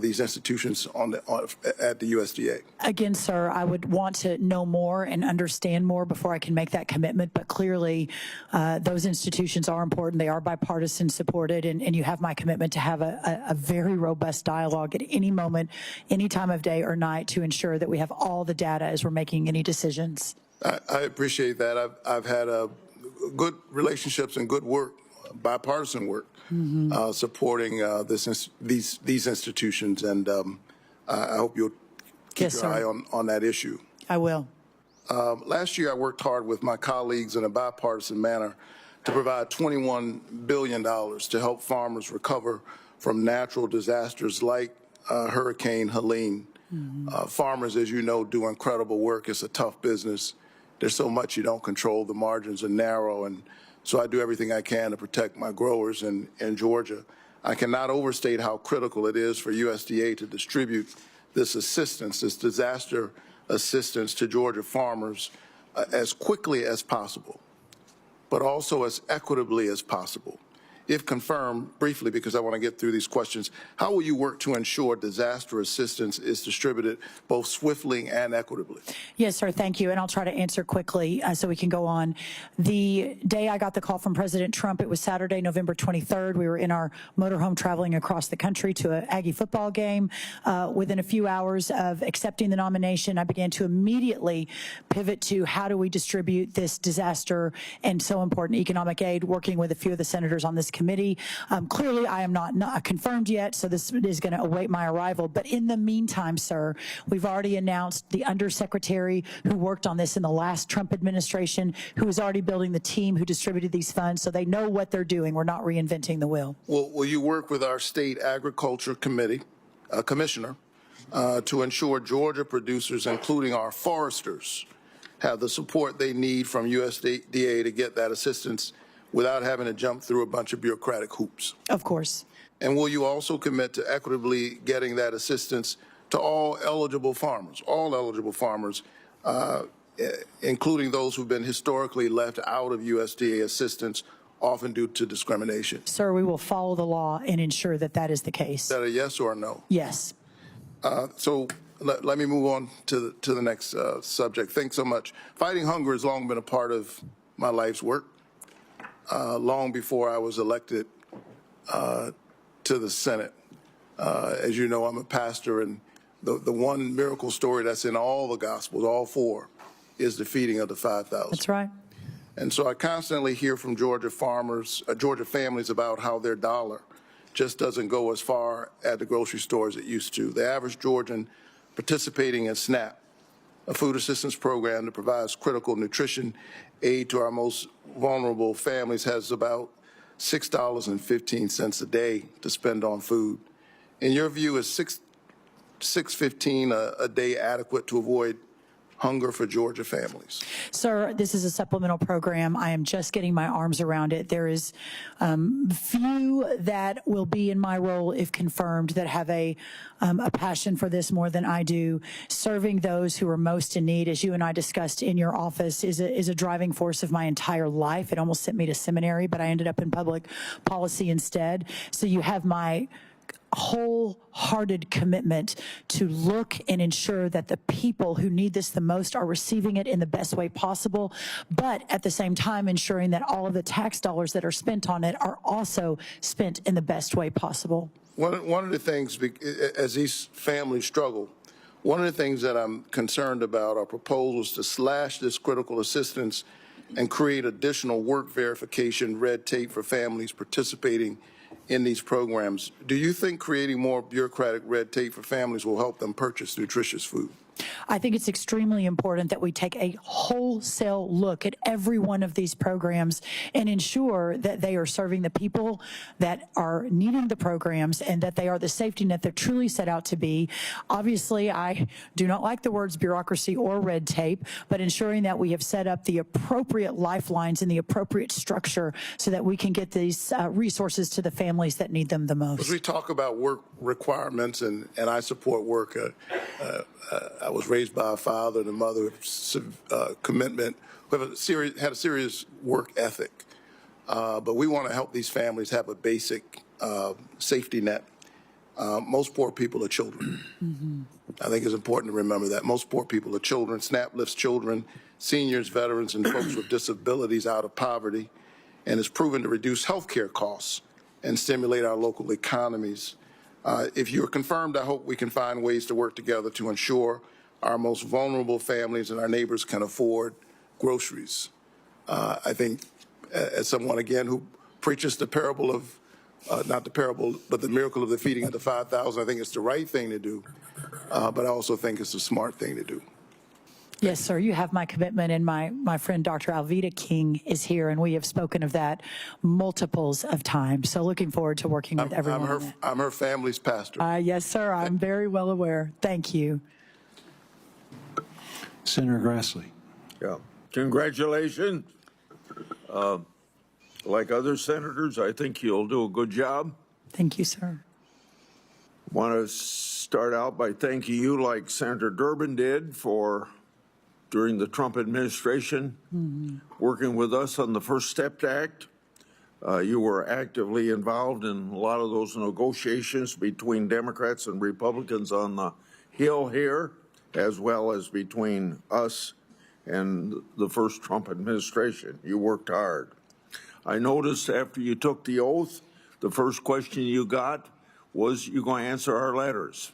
these institutions at the USDA? Again, sir, I would want to know more and understand more before I can make that commitment, but clearly those institutions are important. They are bipartisan supported, and you have my commitment to have a very robust dialogue at any moment, any time of day or night to ensure that we have all the data as we're making any decisions. I appreciate that. I've had good relationships and good work, bipartisan work, supporting these institutions, and I hope you'll keep your eye on that issue. I will. Last year, I worked hard with my colleagues in a bipartisan manner to provide $21 billion to help farmers recover from natural disasters like Hurricane Helene. Farmers, as you know, do incredible work. It's a tough business. There's so much you don't control. The margins are narrow, and so I do everything I can to protect my growers in Georgia. I cannot overstate how critical it is for USDA to distribute this assistance, this disaster assistance to Georgia farmers as quickly as possible, but also as equitably as possible. If confirmed, briefly, because I want to get through these questions, how will you work to ensure disaster assistance is distributed both swiftly and equitably? Yes, sir. Thank you. And I'll try to answer quickly so we can go on. The day I got the call from President Trump, it was Saturday, November 23rd. We were in our motorhome traveling across the country to an Aggie football game. Within a few hours of accepting the nomination, I began to immediately pivot to how do we distribute this disaster and so important economic aid, working with a few of the senators on this committee. Clearly, I am not confirmed yet, so this is going to await my arrival. But in the meantime, sir, we've already announced the undersecretary who worked on this in the last Trump administration, who is already building the team who distributed these funds, so they know what they're doing. We're not reinventing the wheel. Well, will you work with our state agriculture commissioner to ensure Georgia producers, including our foresters, have the support they need from USDA to get that assistance without having to jump through a bunch of bureaucratic hoops? Of course. And will you also commit to equitably getting that assistance to all eligible farmers, including those who've been historically left out of USDA assistance, often due to discrimination? Sir, we will follow the law and ensure that that is the case. Is that a yes or a no? Yes. So let me move on to the next subject. Thanks so much. Fighting hunger has long been a part of my life's work. Long before I was elected to the Senate. As you know, I'm a pastor, and the one miracle story that's in all the Gospels, all four, is the feeding of the 5,000. That's right. And so I constantly hear from Georgia farmers, Georgia families, about how their dollar just doesn't go as far at the grocery store as it used to. The average Georgian participating in SNAP, a food assistance program that provides critical nutrition aid to our most vulnerable families, has about $6.15 a day to spend on food. In your view, is $6.15 a day adequate to avoid Hunger for Georgia Families? Sir, this is a supplemental program. I am just getting my arms around it. There is few that will be in my role, if confirmed, that have a passion for this more than I do. Serving those who are most in need, as you and I discussed in your office, is a driving force of my entire life. It almost sent me to seminary, but I ended up in public policy instead. So you have my wholehearted commitment to look and ensure that the people who need this the most are receiving it in the best way possible, but at the same time ensuring that all of the tax dollars that are spent on it are also spent in the best way possible. One of the things, as these families struggle, one of the things that I'm concerned about are proposals to slash this critical assistance and create additional work verification red tape for families participating in these programs. Do you think creating more bureaucratic red tape for families will help them purchase nutritious food? I think it's extremely important that we take a wholesale look at every one of these programs and ensure that they are serving the people that are needing the programs and that they are the safety net they're truly set out to be. Obviously, I do not like the words bureaucracy or red tape, but ensuring that we have set up the appropriate lifelines and the appropriate structure so that we can get these resources to the families that need them the most. As we talk about work requirements, and I support work, I was raised by a father and a mother of commitment who had a serious work ethic. But we want to help these families have a basic safety net. Most poor people are children. I think it's important to remember that. Most poor people are children. SNAP lifts children, seniors, veterans, and folks with disabilities out of poverty, and is proven to reduce health care costs and stimulate our local economies. If you're confirmed, I hope we can find ways to work together to ensure our most vulnerable families and our neighbors can afford groceries. I think, as someone, again, who preaches the parable of, not the parable, but the miracle of the feeding of the 5,000, I think it's the right thing to do, but I also think it's a smart thing to do. Yes, sir. You have my commitment, and my friend Dr. Alveda King is here, and we have spoken of that multiples of times. So looking forward to working with everyone. I'm her family's pastor. Yes, sir. I'm very well aware. Thank you. Senator Grassley. Yeah. Congratulations. Like other senators, I think you'll do a good job. Thank you, sir. Want to start out by thanking you, like Senator Durbin did, for during the Trump administration, working with us on the First Step Act. You were actively involved in a lot of those negotiations between Democrats and Republicans on the Hill here, as well as between us and the first Trump administration. You worked hard. I noticed after you took the oath, the first question you got was, you going to answer our letters?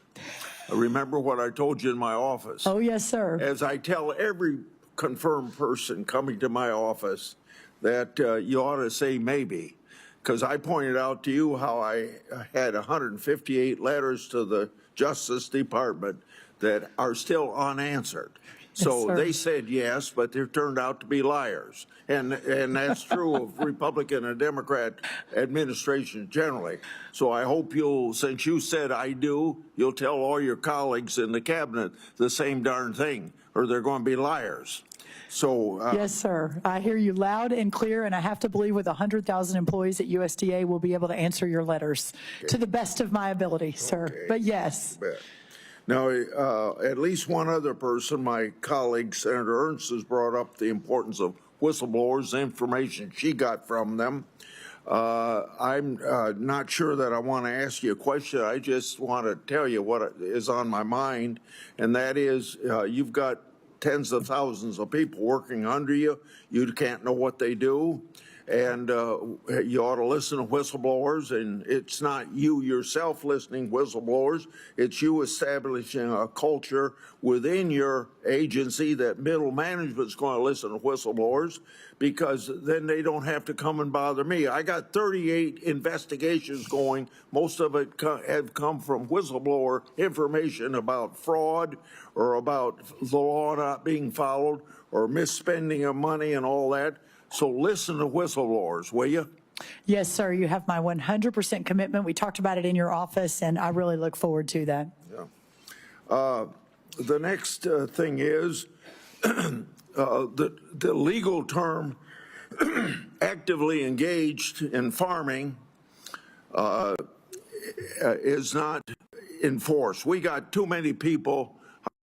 Remember what I told you in my office? Oh, yes, sir. As I tell every confirmed person coming to my office that you ought to say maybe, because I pointed out to you how I had 158 letters to the Justice Department that are still unanswered. So Yes, they said yes, but they turned out to be liars. And that's true of Republican and Democrat administrations generally. So I hope you'll, since you said I do, you'll tell all your colleagues in the cabinet the same darn thing, or they're going to be liars. So Yes, sir. I hear you loud and clear, and I have to believe with 100,000 employees at USDA, we'll be able to answer your letters to the best of my ability, sir. But yes. Now, at least one other person, my colleague, Senator Ernst, has brought up the importance of whistleblowers, the information she got from them. I'm not sure that I want to ask you a question. I just want to tell you what is on my mind, and that is you've got tens of thousands of people working under you. You can't know what they do. And you ought to listen to whistleblowers, and it's not you yourself listening whistleblowers, it's you establishing a culture within your agency that middle management's going to listen to whistleblowers, because then they don't have to come and bother me. I got 38 investigations going. Most of it have come from whistleblower information about fraud or about the law not being followed or misspending of money and all that. So listen to whistleblowers, will you? Yes, sir. You have my 100% commitment. We talked about it in your office, and I really look forward to that. Yeah. the next thing is the legal term actively engaged in farming is not enforced. We got too many people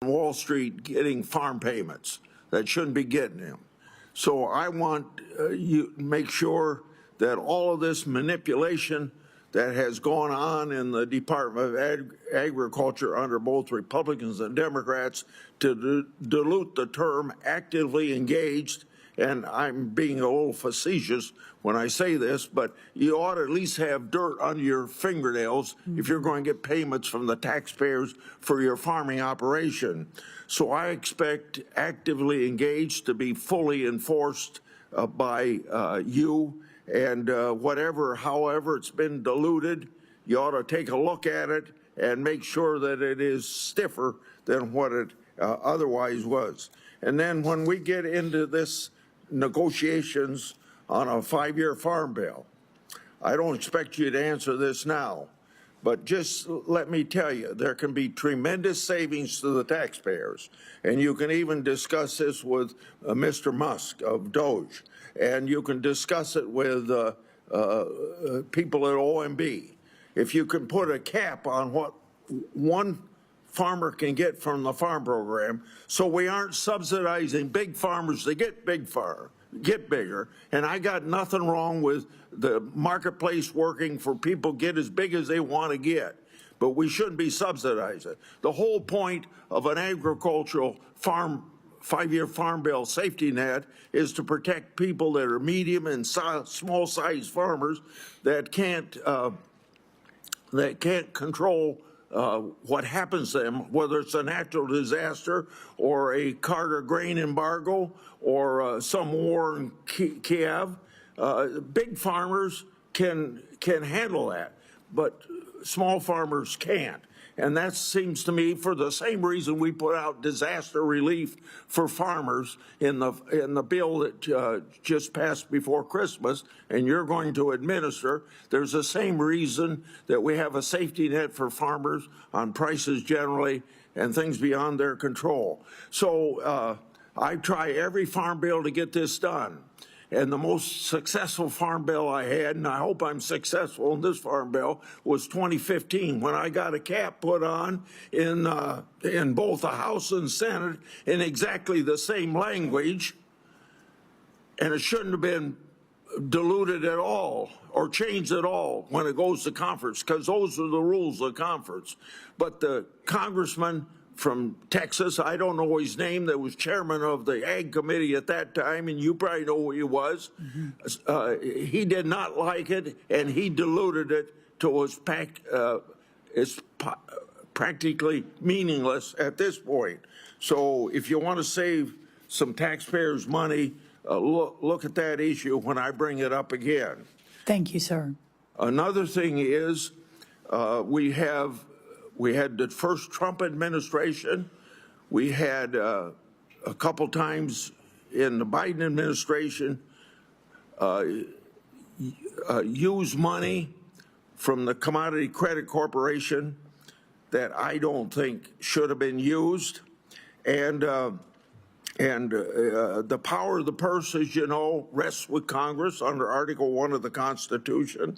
on Wall Street getting farm payments that shouldn't be getting them. So I want you to make sure that all of this manipulation that has gone on in the Department of Agriculture under both Republicans and Democrats to dilute the term actively engaged, and I'm being a little facetious when I say this, but you ought to at least have dirt under your fingernails if you're going to get payments from the taxpayers for your farming operation. So I expect actively engaged to be fully enforced by you, and however it's been diluted, you ought to take a look at it and make sure that it is stiffer than what it otherwise was. And then when we get into this negotiations on a 5-year farm bill, I don't expect you to answer this now, but just let me tell you, there can be tremendous savings to the taxpayers, and you can even discuss this with Mr. Musk of Doge, and you can discuss it with people at OMB. If you can put a cap on what one farmer can get from the farm program, so we aren't subsidizing big farmers to get bigger. And I got nothing wrong with the marketplace working for people get as big as they want to get, but we shouldn't be subsidizing. The whole point of an agricultural 5-year farm bill safety net is to protect people that are medium and small size farmers that can't control what happens to them, whether it's a natural disaster or a Carter grain embargo or some war in Kiev. Big farmers can handle that, but small farmers can't. And that seems to me for the same reason we put out disaster relief for farmers in the bill that just passed before Christmas, and you're going to administer. There's the same reason that we have a safety net for farmers on prices generally and things beyond their control. So I try every farm bill to get this done. And the most successful farm bill I had, and I hope I'm successful in this farm bill, was 2015 when I got a cap put on in both the House and Senate in exactly the same language, and it shouldn't have been diluted at all or changed at all when it goes to conference, because those are the rules of conference. But the congressman from Texas, I don't know his name, that was chairman of the Ag Committee at that time, and you probably know who he was. He did not like it, and he diluted it to it's practically meaningless at this point. So if you want to save some taxpayers' money, look at that issue when I bring it up again. Thank you, sir. Another thing is we had the first Trump administration. We had a couple times in the Biden administration use money from the Commodity Credit Corporation that I don't think should have been used. And the power of the purse, as you know, rests with Congress under Article 1 of the Constitution.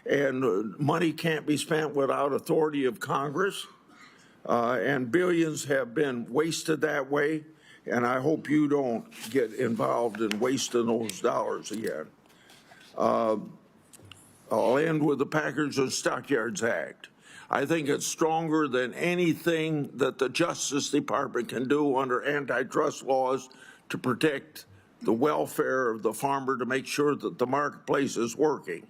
And money can't be spent without authority of Congress. And billions have been wasted that way. And I hope you don't get involved in wasting those dollars again. I'll end with the Packers and Stockyards Act. I think it's stronger than anything that the Justice Department can do under antitrust laws to protect the welfare of the farmer, to make sure that the marketplace is working.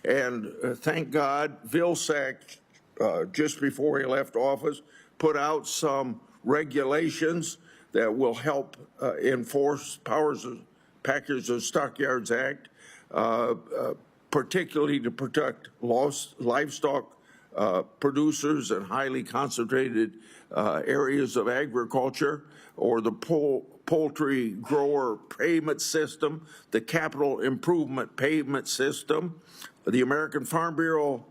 And thank God, Vilsack, just before he left office, put out some regulations that will help enforce Packers and Stockyards Act, particularly to protect livestock producers in highly concentrated areas of agriculture, or the poultry grower payment system, the capital improvement payment system. The American Farm Bureau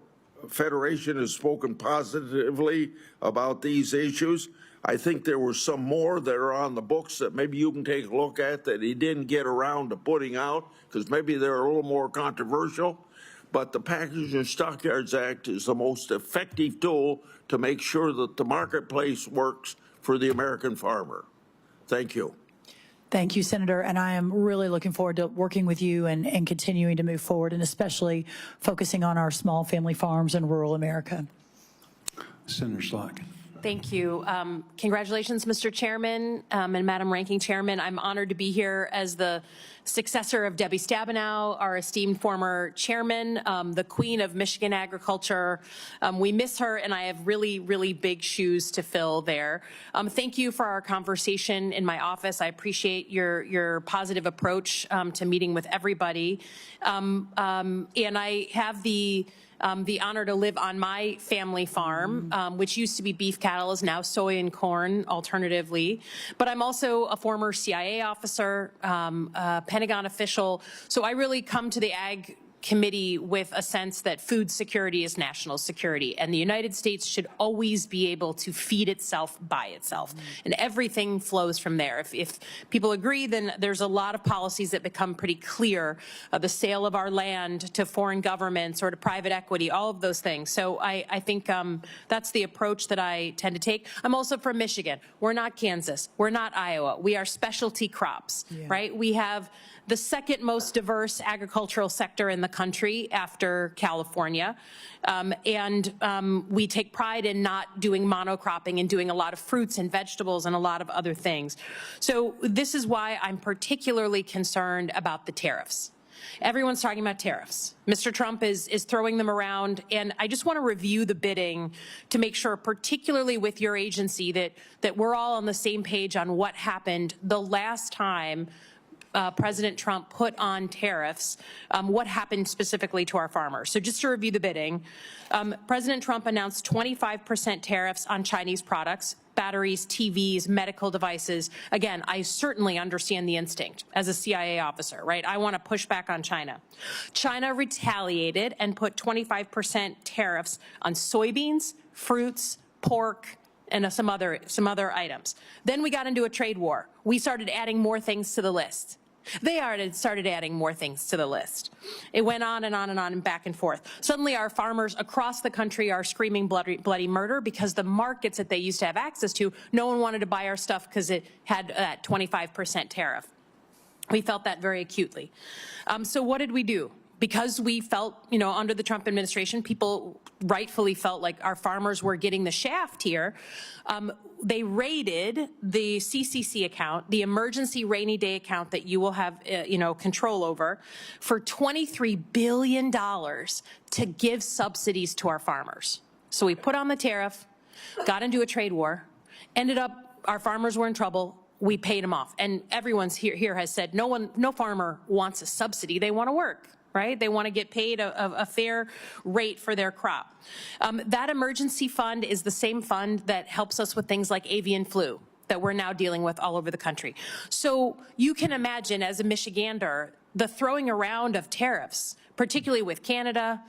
Federation has spoken positively about these issues. I think there were some more that are on the books that maybe you can take a look at that he didn't get around to putting out because maybe they're a little more controversial. But the Packaging and Stockyards Act is the most effective tool to make sure that the marketplace works for the American farmer. Thank you. Thank you, Senator. And I am really looking forward to working with you and continuing to move forward, and especially focusing on our small family farms in rural America. Senator Slotkin. Thank you. Congratulations, Mr. Chairman and Madam Ranking Chairman. I'm honored to be here as the successor of Debbie Stabenow, our esteemed former chairman, the queen of Michigan agriculture. We miss her, and I have really, really big shoes to fill there. Thank you for our conversation in my office. I appreciate your positive approach to meeting with everybody. And I have the honor to live on my family farm, which used to be beef cattle, is now soy and corn alternatively. But I'm also a former CIA officer, Pentagon official. So I really come to the Ag Committee with a sense that food security is national security, and the United States should always be able to feed itself by itself, and everything flows from there. If people agree, then there's a lot of policies that become pretty clear, the sale of our land to foreign governments or to private equity, all of those things. So I think that's the approach that I tend to take. I'm also from Michigan. We're not Kansas. We're not Iowa. We are specialty crops, right? We have the second most diverse agricultural sector in the country after California. We take pride in not doing monocropping and doing a lot of fruits and vegetables and a lot of other things. So this is why I'm particularly concerned about the tariffs. Everyone's talking about tariffs. Mr. Trump is throwing them around, and I just want to review the bidding to make sure, particularly with your agency, that we're all on the same page on what happened the last time President Trump put on tariffs, what happened specifically to our farmers. So just to review the bidding, President Trump announced 25% tariffs on Chinese products, batteries, TVs, medical devices. Again, I certainly understand the instinct as a CIA officer, right? I want to push back on China. China retaliated and put 25% tariffs on soybeans, fruits, pork, and some other items. Then we got into a trade war. We started adding more things to the list. They started adding more things to the list. It went on and on and on and back and forth. Suddenly our farmers across the country are screaming bloody murder because the markets that they used to have access to, no one wanted to buy our stuff because it had that 25% tariff. We felt that very acutely. So what did we do? Because we felt, under the Trump administration, people rightfully felt like our farmers were getting the shaft here. They raided the CCC account, the emergency rainy day account that you will have, control over, for $23 billion to give subsidies to our farmers. So we put on the tariff, got into a trade war, ended up, our farmers were in trouble. We paid them off. And everyone's here has said no farmer wants a subsidy. They want to work. Right? They want to get paid a fair rate for their crop. That emergency fund is the same fund that helps us with things like avian flu that we're now dealing with all over the country. So you can imagine, as a Michigander, the throwing around of tariffs, particularly with Canada,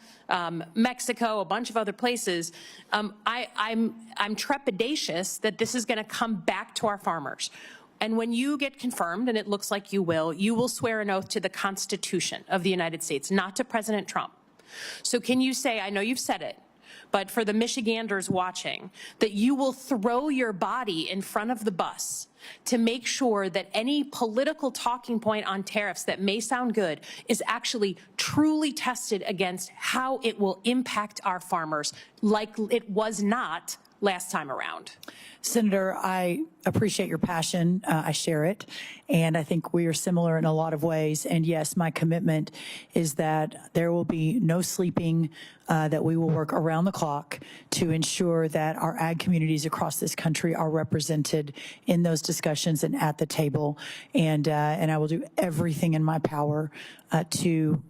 Mexico, a bunch of other places. I'm trepidatious that this is going to come back to our farmers. And when you get confirmed, and it looks like you will swear an oath to the Constitution of the United States, not to President Trump. So can you say, I know you've said it, but for the Michiganders watching, that you will throw your body in front of the bus to make sure that any political talking point on tariffs that may sound good is actually truly tested against how it will impact our farmers, like it was not last time around? Senator, I appreciate your passion. I share it. And I think we are similar in a lot of ways. And yes, my commitment is that there will be no sleeping, that we will work around the clock to ensure that our ag communities across this country are represented in those discussions and at the table. And I will do everything in my power to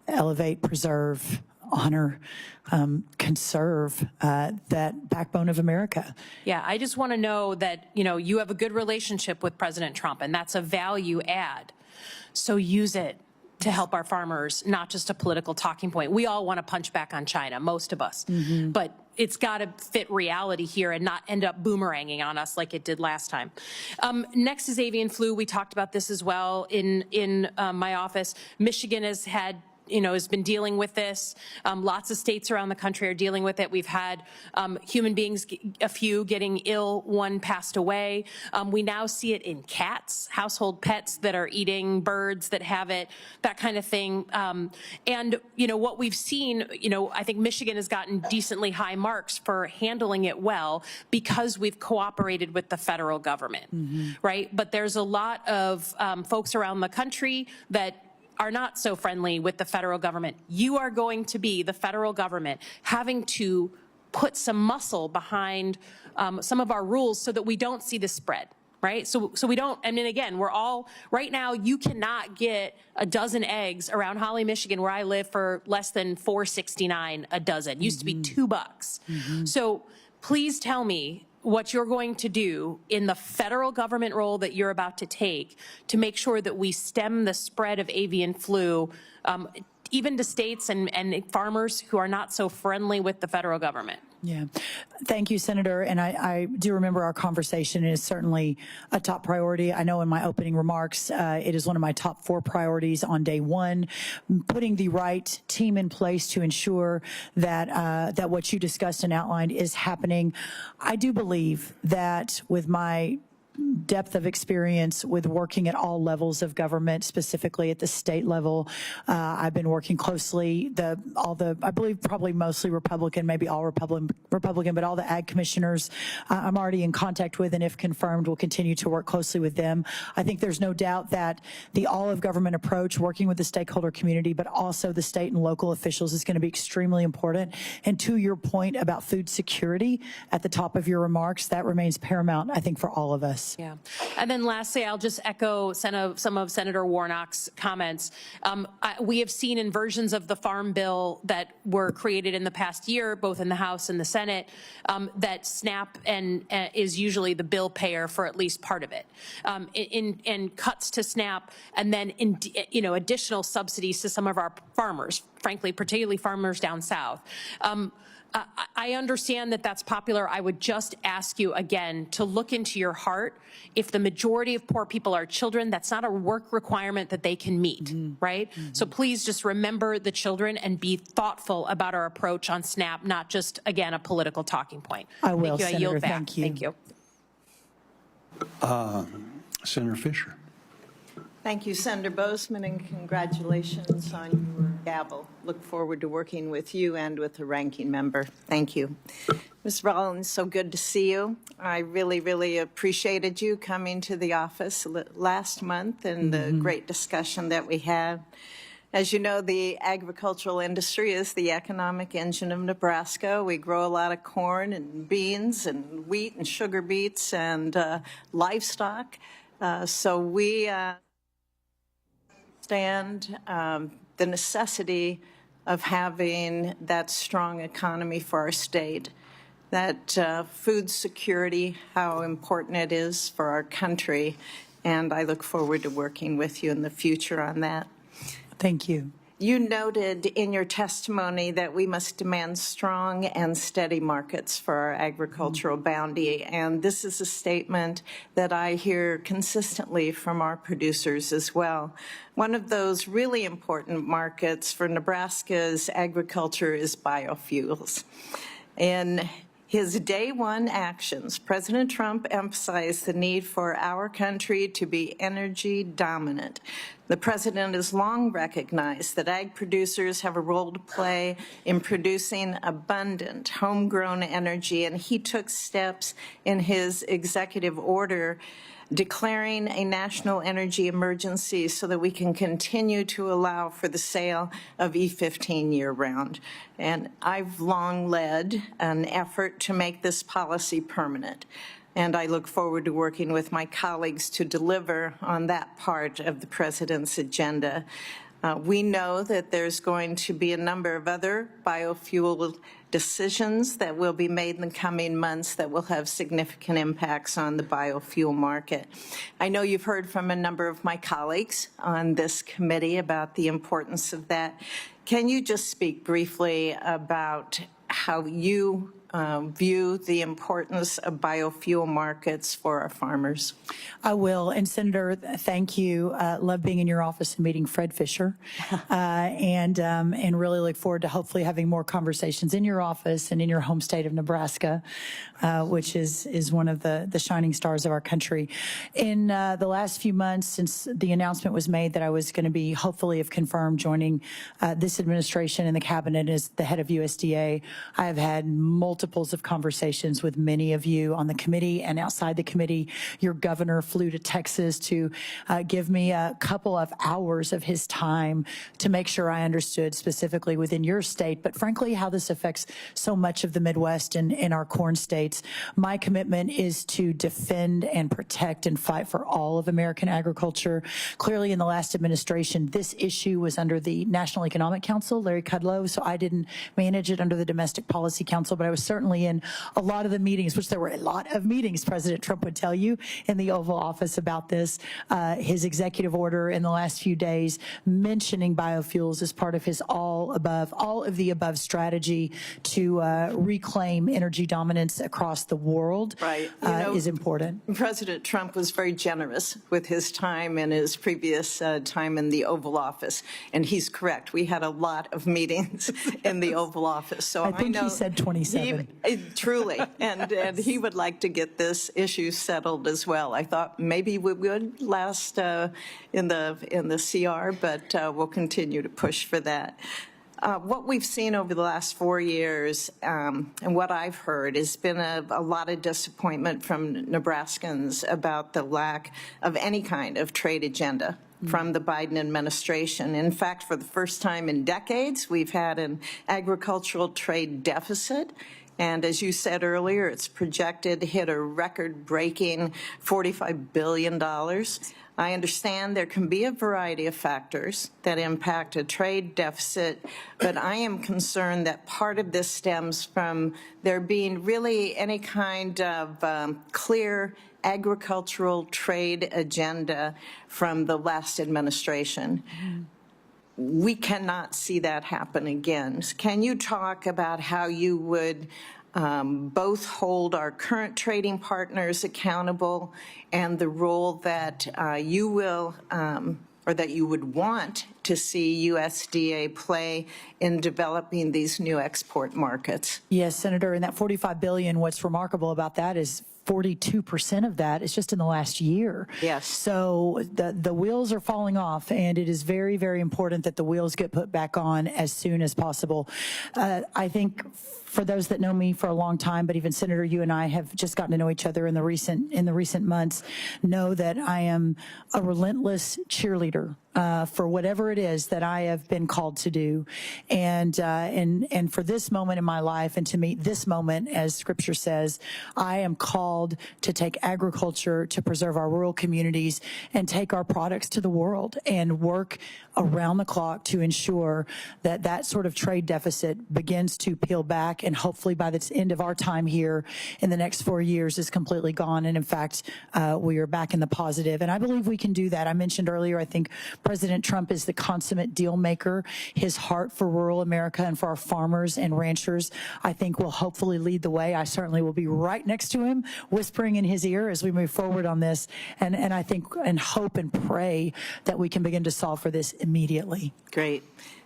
elevate, preserve, honor, conserve that backbone of America. Yeah, I just want to know that, you have a good relationship with President Trump, and that's a value add. So use it. to help our farmers, not just a political talking point. We all want to punch back on China, most of us, but it's got to fit reality here and not end up boomeranging on us like it did last time. Next is avian flu. We talked about this as well in my office. Michigan has had has been dealing with this. Lots of states around the country are dealing with it. We've had human beings, a few getting ill, one passed away. We now see it in cats, household pets that are eating birds that have it, that kind of thing. And, what we've seen, I think Michigan has gotten decently high marks for handling it well because we've cooperated with the federal government, right? But there's a lot of folks around the country that are not so friendly with the federal government. You are going to be, the federal government, having to put some muscle behind some of our rules so that we don't see the spread, right? So we don't, again, we're all, right now, you cannot get a dozen eggs around Holly, Michigan, where I live, for less than $4.69 a dozen. It used to be $2. So please tell me what you're going to do in the federal government role that you're about to take to make sure that we stem the spread of avian flu, even to states and farmers who are not so friendly with the federal government. Yeah. Thank you, Senator. And I do remember our conversation. It is certainly a top priority. I know in my opening remarks, it is one of my top 4 priorities on day one, putting the right team in place to ensure that, that what you discussed and outlined is happening. I do believe that with my depth of experience with working at all levels of government, specifically at the state level. I've been working closely, I believe probably mostly Republican, maybe all Republican, but all the ag commissioners I'm already in contact with, and if confirmed, will continue to work closely with them. I think there's no doubt that the all of government approach, working with the stakeholder community, but also the state and local officials, is going to be extremely important. And to your point about food security at the top of your remarks, that remains paramount, I think, for all of us. Yeah. And then lastly, I'll just echo some of Senator Warnock's comments. We have seen in versions of the Farm Bill that were created in the past year, both in the House and the Senate, that SNAP is usually the bill payer for at least part of it. In cuts to SNAP, and then additional subsidies to some of our farmers, frankly, particularly farmers down south. I understand that that's popular. I would just ask you again to look into your heart. If the majority of poor people are children, that's not a work requirement that they can meet, right? So please just remember the children and be thoughtful about our approach on SNAP, not just, again, a political talking point. I will, Thank you. Senator. I yield back. Thank you. Thank you. Senator Fisher. Thank you, Senator Bozeman, and congratulations on your gavel. Look forward to working with you and with the ranking member. Thank you. Ms. Rollins, so good to see you. I really, really appreciated you coming to the office last month and the great discussion that we had. As you know, the agricultural industry is the economic engine of Nebraska. We grow a lot of corn and beans and wheat and sugar beets and livestock. So we understand the necessity of having that strong economy for our state, that food security, how important it is for our country, and I look forward to working with you in the future on that. Thank you. You noted in your testimony that we must demand strong and steady markets for our agricultural bounty, and this is a statement that I hear consistently from our producers as well. One of those really important markets for Nebraska's agriculture is biofuels. In his day one actions, President Trump emphasized the need for our country to be energy dominant. The president has long recognized that ag producers have a role to play in producing abundant homegrown energy, and he took steps in his executive order declaring a national energy emergency so that we can continue to allow for the sale of E15 year-round. And I've long led an effort to make this policy permanent. And I look forward to working with my colleagues to deliver on that part of the president's agenda. We know that there's going to be a number of other biofuel decisions that will be made in the coming months that will have significant impacts on the biofuel market. I know you've heard from a number of my colleagues on this committee about the importance of that. Can you just speak briefly about how you view the importance of biofuel markets for our farmers? I will. And Senator, thank you. Love being in your office and meeting Fred Fisher, and really look forward to hopefully having more conversations in your office and in your home state of Nebraska, which is one of the shining stars of our country. In the last few months, since the announcement was made that I was going to be, hopefully if confirmed, joining this administration and the cabinet as the head of USDA, I have had multiples of conversations with many of you on the committee and outside the committee. Your governor flew to Texas to give me a couple of hours of his time to make sure I understood specifically within your state, but frankly, how this affects so much of the Midwest and in our corn states. My commitment is to defend and protect and fight for all of American agriculture. Clearly, in the last administration, this issue was under the National Economic Council, Larry Kudlow, so I didn't manage it under the Domestic Policy Council, but I was certainly in a lot of the meetings, which there were a lot of meetings, President Trump would tell you, in the Oval Office about this. His executive order in the last few days mentioning biofuels as part of his all of the above strategy to reclaim energy dominance across the world is important. President Trump was very generous with his time and his previous time in the Oval Office, and he's correct. We had a lot of meetings in the Oval Office. So I think know he said 27. Truly, and he would like to get this issue settled as well. I thought maybe we would last in the CR, but we'll continue to push for that. What we've seen over the last 4 years and what I've heard has been a lot of disappointment from Nebraskans about the lack of any kind of trade agenda from the Biden administration. In fact, for the first time in decades, we've had an agricultural trade deficit. And as you said earlier, it's projected to hit a record-breaking $45 billion. I understand there can be a variety of factors that impact a trade deficit, but I am concerned that part of this stems from there being really any kind of clear agricultural trade agenda from the last administration. We cannot see that happen again. Can you talk about how you would both hold our current trading partners accountable and the role that you will or that you would want to see USDA play in developing these new export markets? Yes, Senator, and that $45 billion, what's remarkable about that is 42% of that is just in the last year. Yes. So the wheels are falling off, and it is very, very important that the wheels get put back on as soon as possible. I think for those that know me for a long time, but even Senator, you and I have just gotten to know each other in the recent months, know that I am a relentless cheerleader for whatever it is that I have been called to do, and for this moment in my life and to meet this moment, as Scripture says, I am called to take agriculture to preserve our rural communities and take our products to the world and work around the clock to ensure that that sort of trade deficit begins to peel back, and hopefully by the end of our time here in the next 4 years is completely gone, and in fact we are back in the positive, and I believe we can do that. I mentioned earlier, I think President Trump is the consummate deal maker. His heart for rural America and for our farmers and ranchers, I think, will hopefully lead the way. I certainly will be right next to him, whispering in his ear as we move forward on this, and I think and hope and pray that we can begin to solve for this immediately. Great.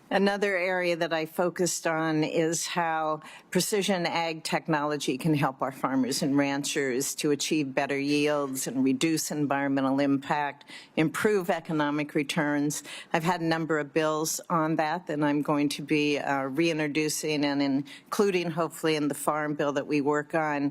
Another area that I focused on is how precision ag technology can help our farmers and ranchers to achieve better yields and reduce environmental impact, improve economic returns. I've had a number of bills on that I'm going to be reintroducing and including hopefully in the farm bill that we work on.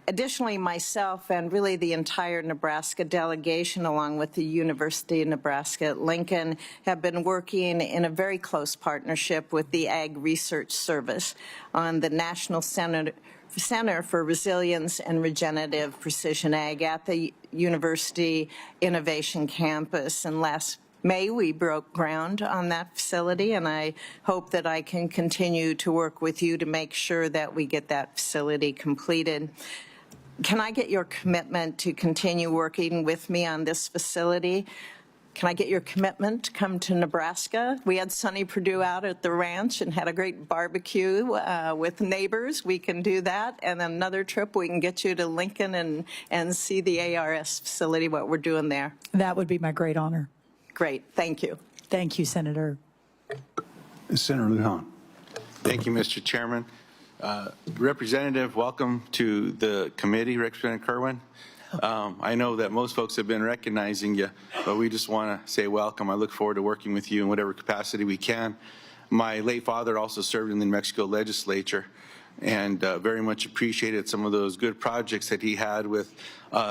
Additionally, myself and really the entire Nebraska delegation, along with the University of Nebraska at Lincoln, have been working in a very close partnership with the Ag Research Service on the National Center for Resilience and Regenerative Precision Ag at the University Innovation Campus. And last May we broke ground on that facility, and I hope that I can continue to work with you to make sure that we get that facility completed. Can I get your commitment to continue working with me on this facility? Can I get your commitment to come to Nebraska? We had Sonny Perdue out at the ranch and had a great barbecue with neighbors. We can do that. And another trip, we can get you to Lincoln and see the ARS facility, what we're doing there. That would be my great honor. Great. Thank you. Thank you, Senator. Senator Lujan. Thank you, Mr. Chairman. Representative, welcome to the committee, Representative Kerwin. I know that most folks have been recognizing you, but we just want to say welcome. I look forward to working with you in whatever capacity we can. My late father also served in the New Mexico legislature and very much appreciated some of those good projects that he had with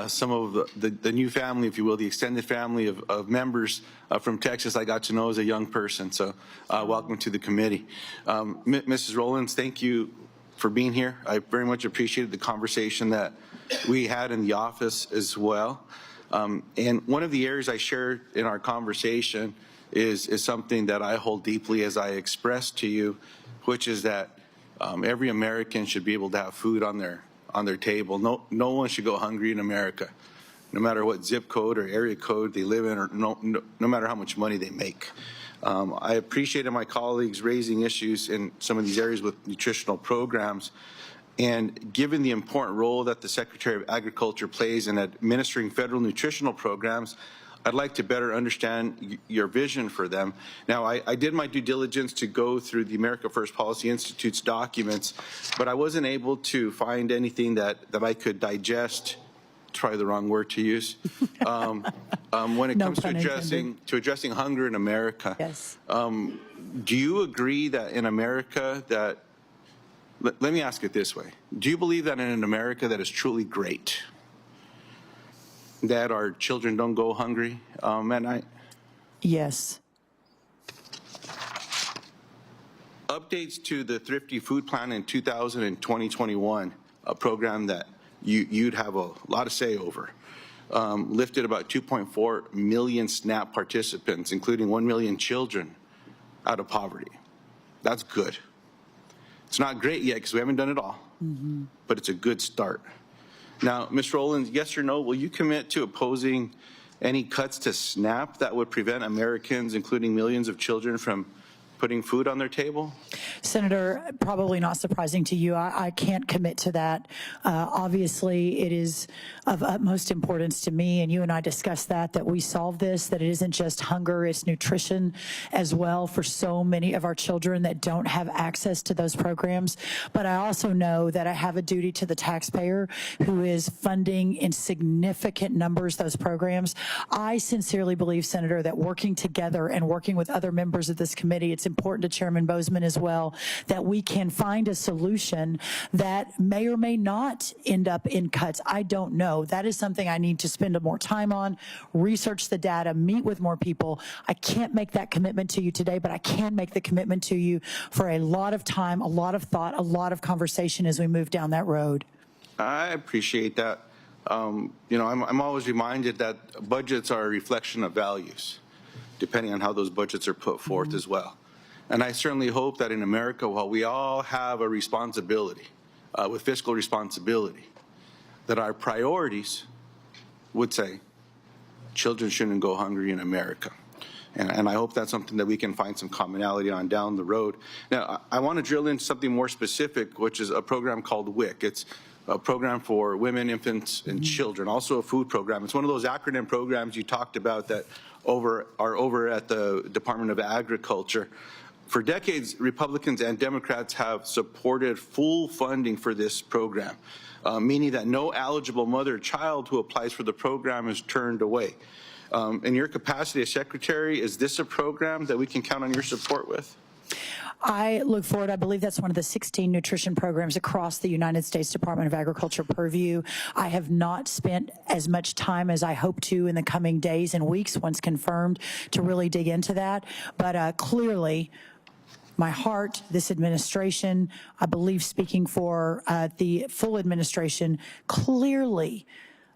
some of the new family, if you will, the extended family of members from Texas I got to know as a young person. So welcome to the committee. Mrs. Rollins, thank you for being here. I very much appreciated the conversation that we had in the office as well. And one of the areas I shared in our conversation is something that I hold deeply, as I expressed to you, which is that every American should be able to have food on their table. No one should go hungry in America, no matter what zip code or area code they live in, or no matter how much money they make. I appreciated my colleagues raising issues in some of these areas with nutritional programs. And given the important role that the Secretary of Agriculture plays in administering federal nutritional programs, I'd like to better understand your vision for them. Now, I did my due diligence to go through the America First Policy Institute's documents, but I wasn't able to find anything that I could digest. Try the wrong word to use. When it comes to addressing hunger in America, yes. Do you agree that in America that, let me ask it this way, do you believe that in an America that is truly great, that our children don't go hungry? Yes. Updates to the Thrifty Food Plan in 2000 and 2021, a program that you'd have a lot of say over, lifted about 2.4 million SNAP participants, including 1 million children, out of poverty. That's good. It's not great yet because we haven't done it all, but it's a good start. Now, Ms. Rollins, yes or no, will you commit to opposing any cuts to SNAP that would prevent Americans, including millions of children, from putting food on their table? Senator, probably not surprising to you, I can't commit to that. Obviously, it is of utmost importance to me, and you and I discussed that we solve this, that it isn't just hunger, it's nutrition as well for so many of our children that don't have access to those programs. But I also know that I have a duty to the taxpayer who is funding in significant numbers those programs. I sincerely believe, Senator, that working together and working with other members of this committee, it's important to Chairman Bozeman as well, that we can find a solution that may or may not end up in cuts. I don't know. That is something I need to spend more time on, research the data, meet with more people. I can't make that commitment to you today, but I can make the commitment to you for a lot of time, a lot of thought, a lot of conversation as we move down that road. I appreciate that. You know, I'm always reminded that budgets are a reflection of values, depending on how those budgets are put forth as well. And I certainly hope that in America, while we all have a responsibility, with fiscal responsibility, that our priorities would say children shouldn't go hungry in America. And I hope that's something that we can find some commonality on down the road. Now, I want to drill into something more specific, which is a program called WIC. It's a program for women, infants, and children, also a food program. It's one of those acronym programs you talked about that are over at the Department of Agriculture. For decades, Republicans and Democrats have supported full funding for this program, meaning that no eligible mother or child who applies for the program is turned away. In your capacity as Secretary, is this a program that we can count on your support with? I look forward. I believe that's one of the 16 nutrition programs across the United States Department of Agriculture purview. I have not spent as much time as I hope to in the coming days and weeks, once confirmed, to really dig into that. But clearly, my heart, this administration, I believe speaking for the full administration, clearly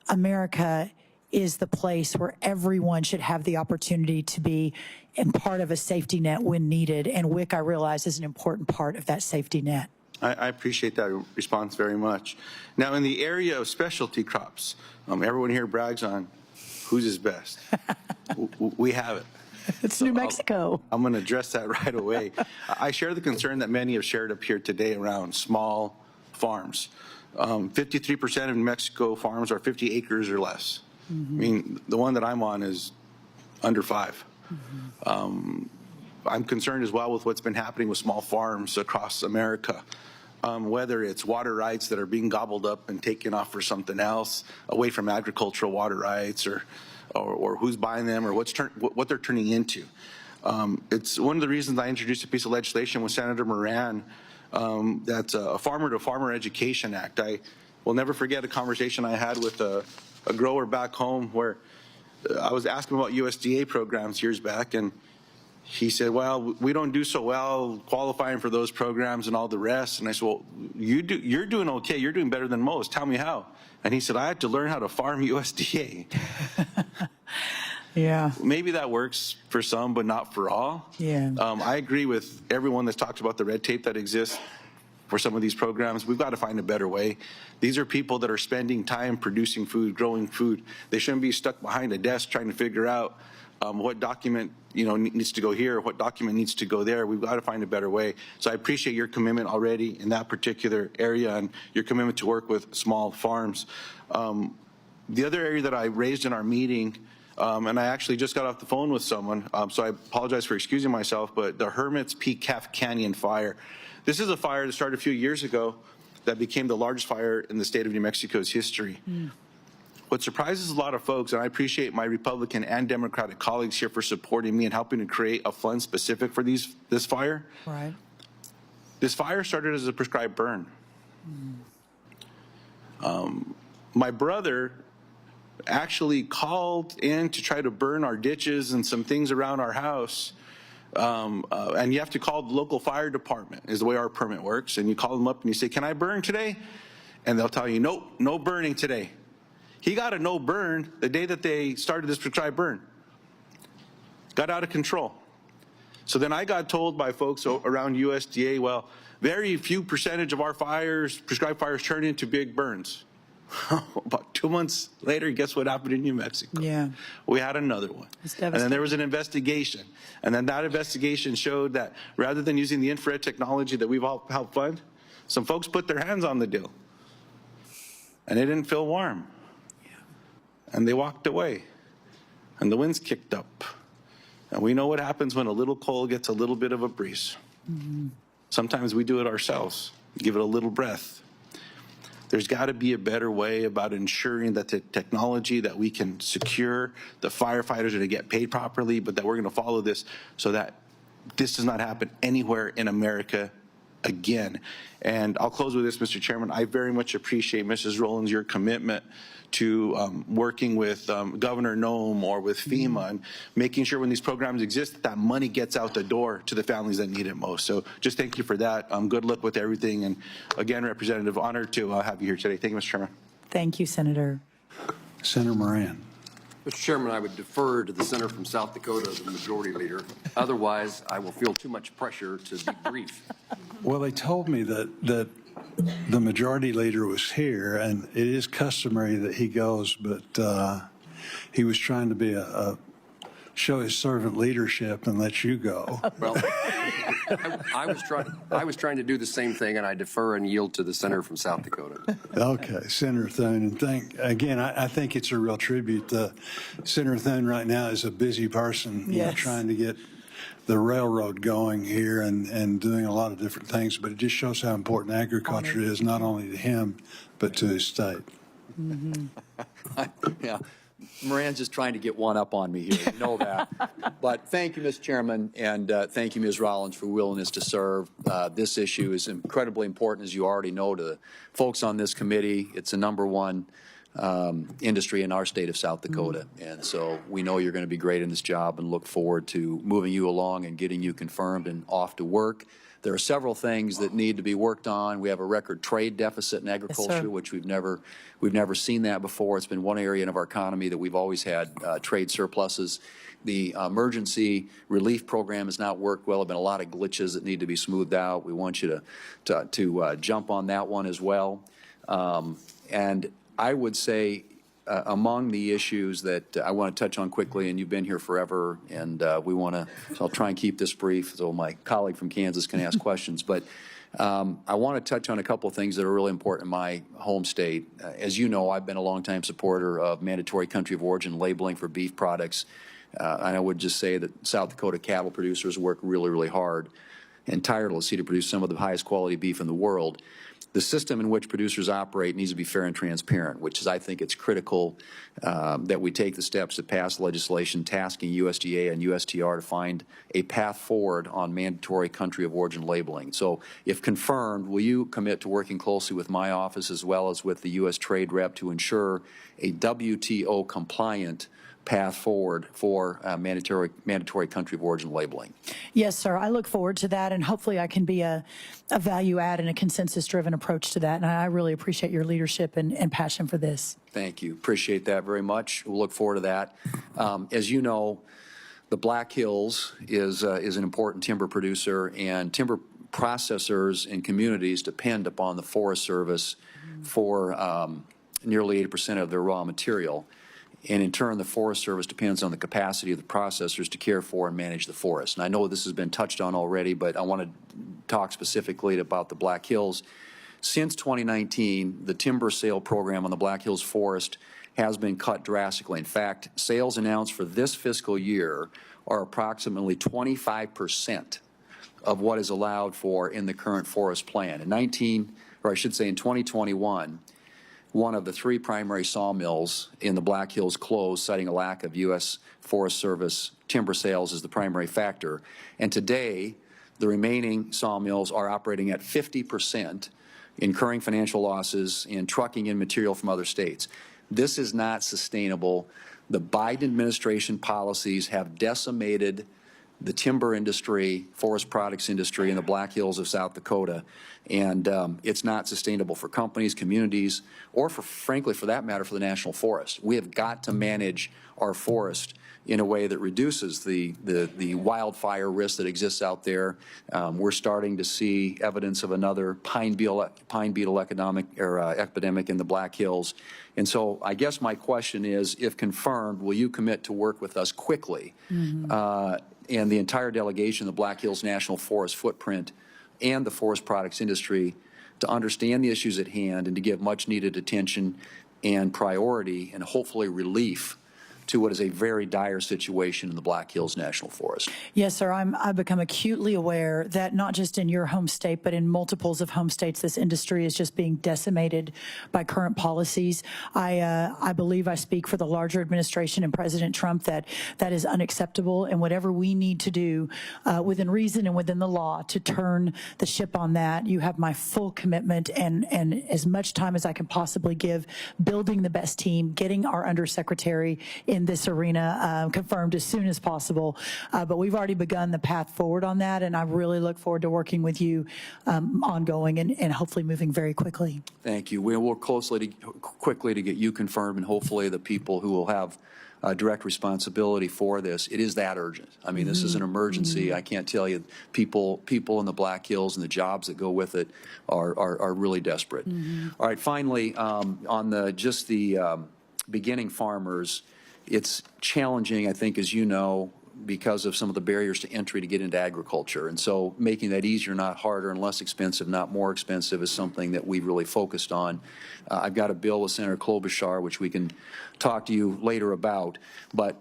America is the place where everyone should have the opportunity to be in part of a safety net when needed. And WIC, I realize, is an important part of that safety net. I appreciate that response very much. Now, in the area of specialty crops, everyone here brags on whose is best. We have it. It's New Mexico. I'm going to address that right away. I share the concern that many have shared up here today around small farms. 53% of New Mexico farms are 50 acres or less. I mean, the one that I'm on is under 5. I'm concerned as well with what's been happening with small farms across America. Whether it's water rights that are being gobbled up and taken off for something else, away from agricultural water rights, or who's buying them, or what they're turning into. It's one of the reasons I introduced a piece of legislation with Senator Moran, that's a Farmer-to-Farmer Education Act. I will never forget a conversation I had with a grower back home where I was asking about USDA programs years back, and he said, well, we don't do so well qualifying for those programs and all the rest. And I said, well, you're doing okay. You're doing better than most. Tell me how. And he said, I had to learn how to farm USDA. Yeah. Maybe that works for some, but not for all. Yeah. I agree with everyone that's talked about the red tape that exists for some of these programs. We've got to find a better way. These are people that are spending time producing food, growing food. They shouldn't be stuck behind a desk trying to figure out what document needs to go here, what document needs to go there. We've got to find a better way. So I appreciate your commitment already in that particular area and your commitment to work with small farms. The other area that I raised in our meeting, and I actually just got off the phone with someone, so I apologize for excusing myself, but the Hermit's Peak Calf Canyon fire. This is a fire that started a few years ago that became the largest fire in the state of New Mexico's history. What surprises a lot of folks, and I appreciate my Republican and Democratic colleagues here for supporting me and helping to create a fund specific for this fire. Right. This fire started as a prescribed burn. My brother actually called in to try to burn our ditches and some things around our house. And you have to call the local fire department, is the way our permit works. And you call them up and you say, can I burn today? And they'll tell you, nope, no burning today. He got a no burn the day that they started this prescribed burn. Got out of control. So then I got told by folks around USDA, well, very few percentage of our fires, prescribed fires, turn into big burns. About 2 months later, guess what happened in New Mexico? Yeah. We had another one. And then there was an investigation. And then that investigation showed that rather than using the infrared technology that we've all helped fund, some folks put their hands on the deal. And it didn't feel warm. And they walked away. And the winds kicked up. And we know what happens when a little coal gets a little bit of a breeze. Sometimes we do it ourselves, give it a little breath. There's got to be a better way about ensuring that the technology that we can secure, the firefighters are to get paid properly, but that we're going to follow this so that this does not happen anywhere in America again. And I'll close with this, Mr. Chairman. I very much appreciate, Mrs. Rollins, your commitment to working with Governor Noem or with FEMA and making sure when these programs exist that money gets out the door to the families that need it most. So just thank you for that. Good luck with everything. And again, Representative, honored to have you here today. Thank you, Mr. Chairman. Thank you, Senator. Senator Moran. Mr. Chairman, I would defer to the senator from South Dakota, the majority leader. Otherwise, I will feel too much pressure to be brief. Well, they told me that the majority leader was here, and it is customary that he goes, but he was trying to show his servant leadership and let you go. Well, I was trying to do the same thing, and I defer and yield to the senator from South Dakota. Okay, Senator Thune, and I think it's a real tribute. Senator Thune right now is a busy person, trying to get the railroad going here and doing a lot of different things, but it just shows how important agriculture is, not only to him, but to his state. Yeah, Moran's just trying to get one up on me here, you know that. But thank you, Mr. Chairman, and thank you, Ms. Rollins, for willingness to serve. This issue is incredibly important, as you already know, to folks on this committee. It's a #1 industry in our state of South Dakota. And so we know you're going to be great in this job and look forward to moving you along and getting you confirmed and off to work. There are several things that need to be worked on. We have a record trade deficit in agriculture, which we've never seen that before. It's been one area of our economy that we've always had trade surpluses. The emergency relief program has not worked well. There have been a lot of glitches that need to be smoothed out. We want you to jump on that one as well. And I would say among the issues that I want to touch on quickly, and you've been here forever, and we want to, so I'll try and keep this brief so my colleague from Kansas can ask questions. But I want to touch on a couple of things that are really important in my home state. As you know, I've been a longtime supporter of mandatory country of origin labeling for beef products. And I would just say that South Dakota cattle producers work really, really hard and tirelessly to produce some of the highest quality beef in the world. The system in which producers operate needs to be fair and transparent, which is, I think it's critical that we take the steps to pass legislation tasking USDA and USTR to find a path forward on mandatory country of origin labeling. So if confirmed, will you commit to working closely with my office as well as with the U.S. Trade Rep to ensure a WTO compliant path forward for mandatory country of origin labeling? Yes, sir. I look forward to that, and hopefully I can be a value add and a consensus-driven approach to that. And I really appreciate your leadership and passion for this. Thank you. Appreciate that very much. We'll look forward to that. As you know, the Black Hills is an important timber producer, and timber processors and communities depend upon the Forest Service for nearly 80% of their raw material. And in turn, the Forest Service depends on the capacity of the processors to care for and manage the forest. And I know this has been touched on already, but I want to talk specifically about the Black Hills. Since 2019, the timber sale program on the Black Hills Forest has been cut drastically. In fact, sales announced for this fiscal year are approximately 25% of what is allowed for in the current forest plan. In 2021, one of the three primary sawmills in the Black Hills closed, citing a lack of U.S. Forest Service timber sales as the primary factor. And today, the remaining sawmills are operating at 50%, incurring financial losses and trucking in material from other states. This is not sustainable. The Biden administration policies have decimated the timber industry, forest products industry in the Black Hills of South Dakota. And it's not sustainable for companies, communities, or frankly, for that matter, for the National Forest. We have got to manage our forest in a way that reduces the wildfire risk that exists out there. We're starting to see evidence of another pine beetle epidemic in the Black Hills. And so I guess my question is, if confirmed, will you commit to work with us quickly and the entire delegation of the Black Hills National Forest footprint and the forest products industry to understand the issues at hand and to give much needed attention and priority and hopefully relief to what is a very dire situation in the Black Hills National Forest? Yes, sir. I've become acutely aware that not just in your home state, but in multiples of home states, this industry is just being decimated by current policies. I believe I speak for the larger administration and President Trump that is unacceptable, and whatever we need to do within reason and within the law to turn the ship on that, you have my full commitment and as much time as I can possibly give building the best team, getting our undersecretary in this arena confirmed as soon as possible. But we've already begun the path forward on that, and I really look forward to working with you ongoing and hopefully moving very quickly. Thank you. We'll work quickly to get you confirmed, and hopefully the people who will have direct responsibility for this. It is that urgent. I mean, this is an emergency. I can't tell you, people in the Black Hills and the jobs that go with it are really desperate. All right, finally, on the beginning farmers, it's challenging, I think, as you know, because of some of the barriers to entry to get into agriculture. And so making that easier, not harder, and less expensive, not more expensive, is something that we've really focused on. I've got a bill with Senator Klobuchar, which we can talk to you later about. But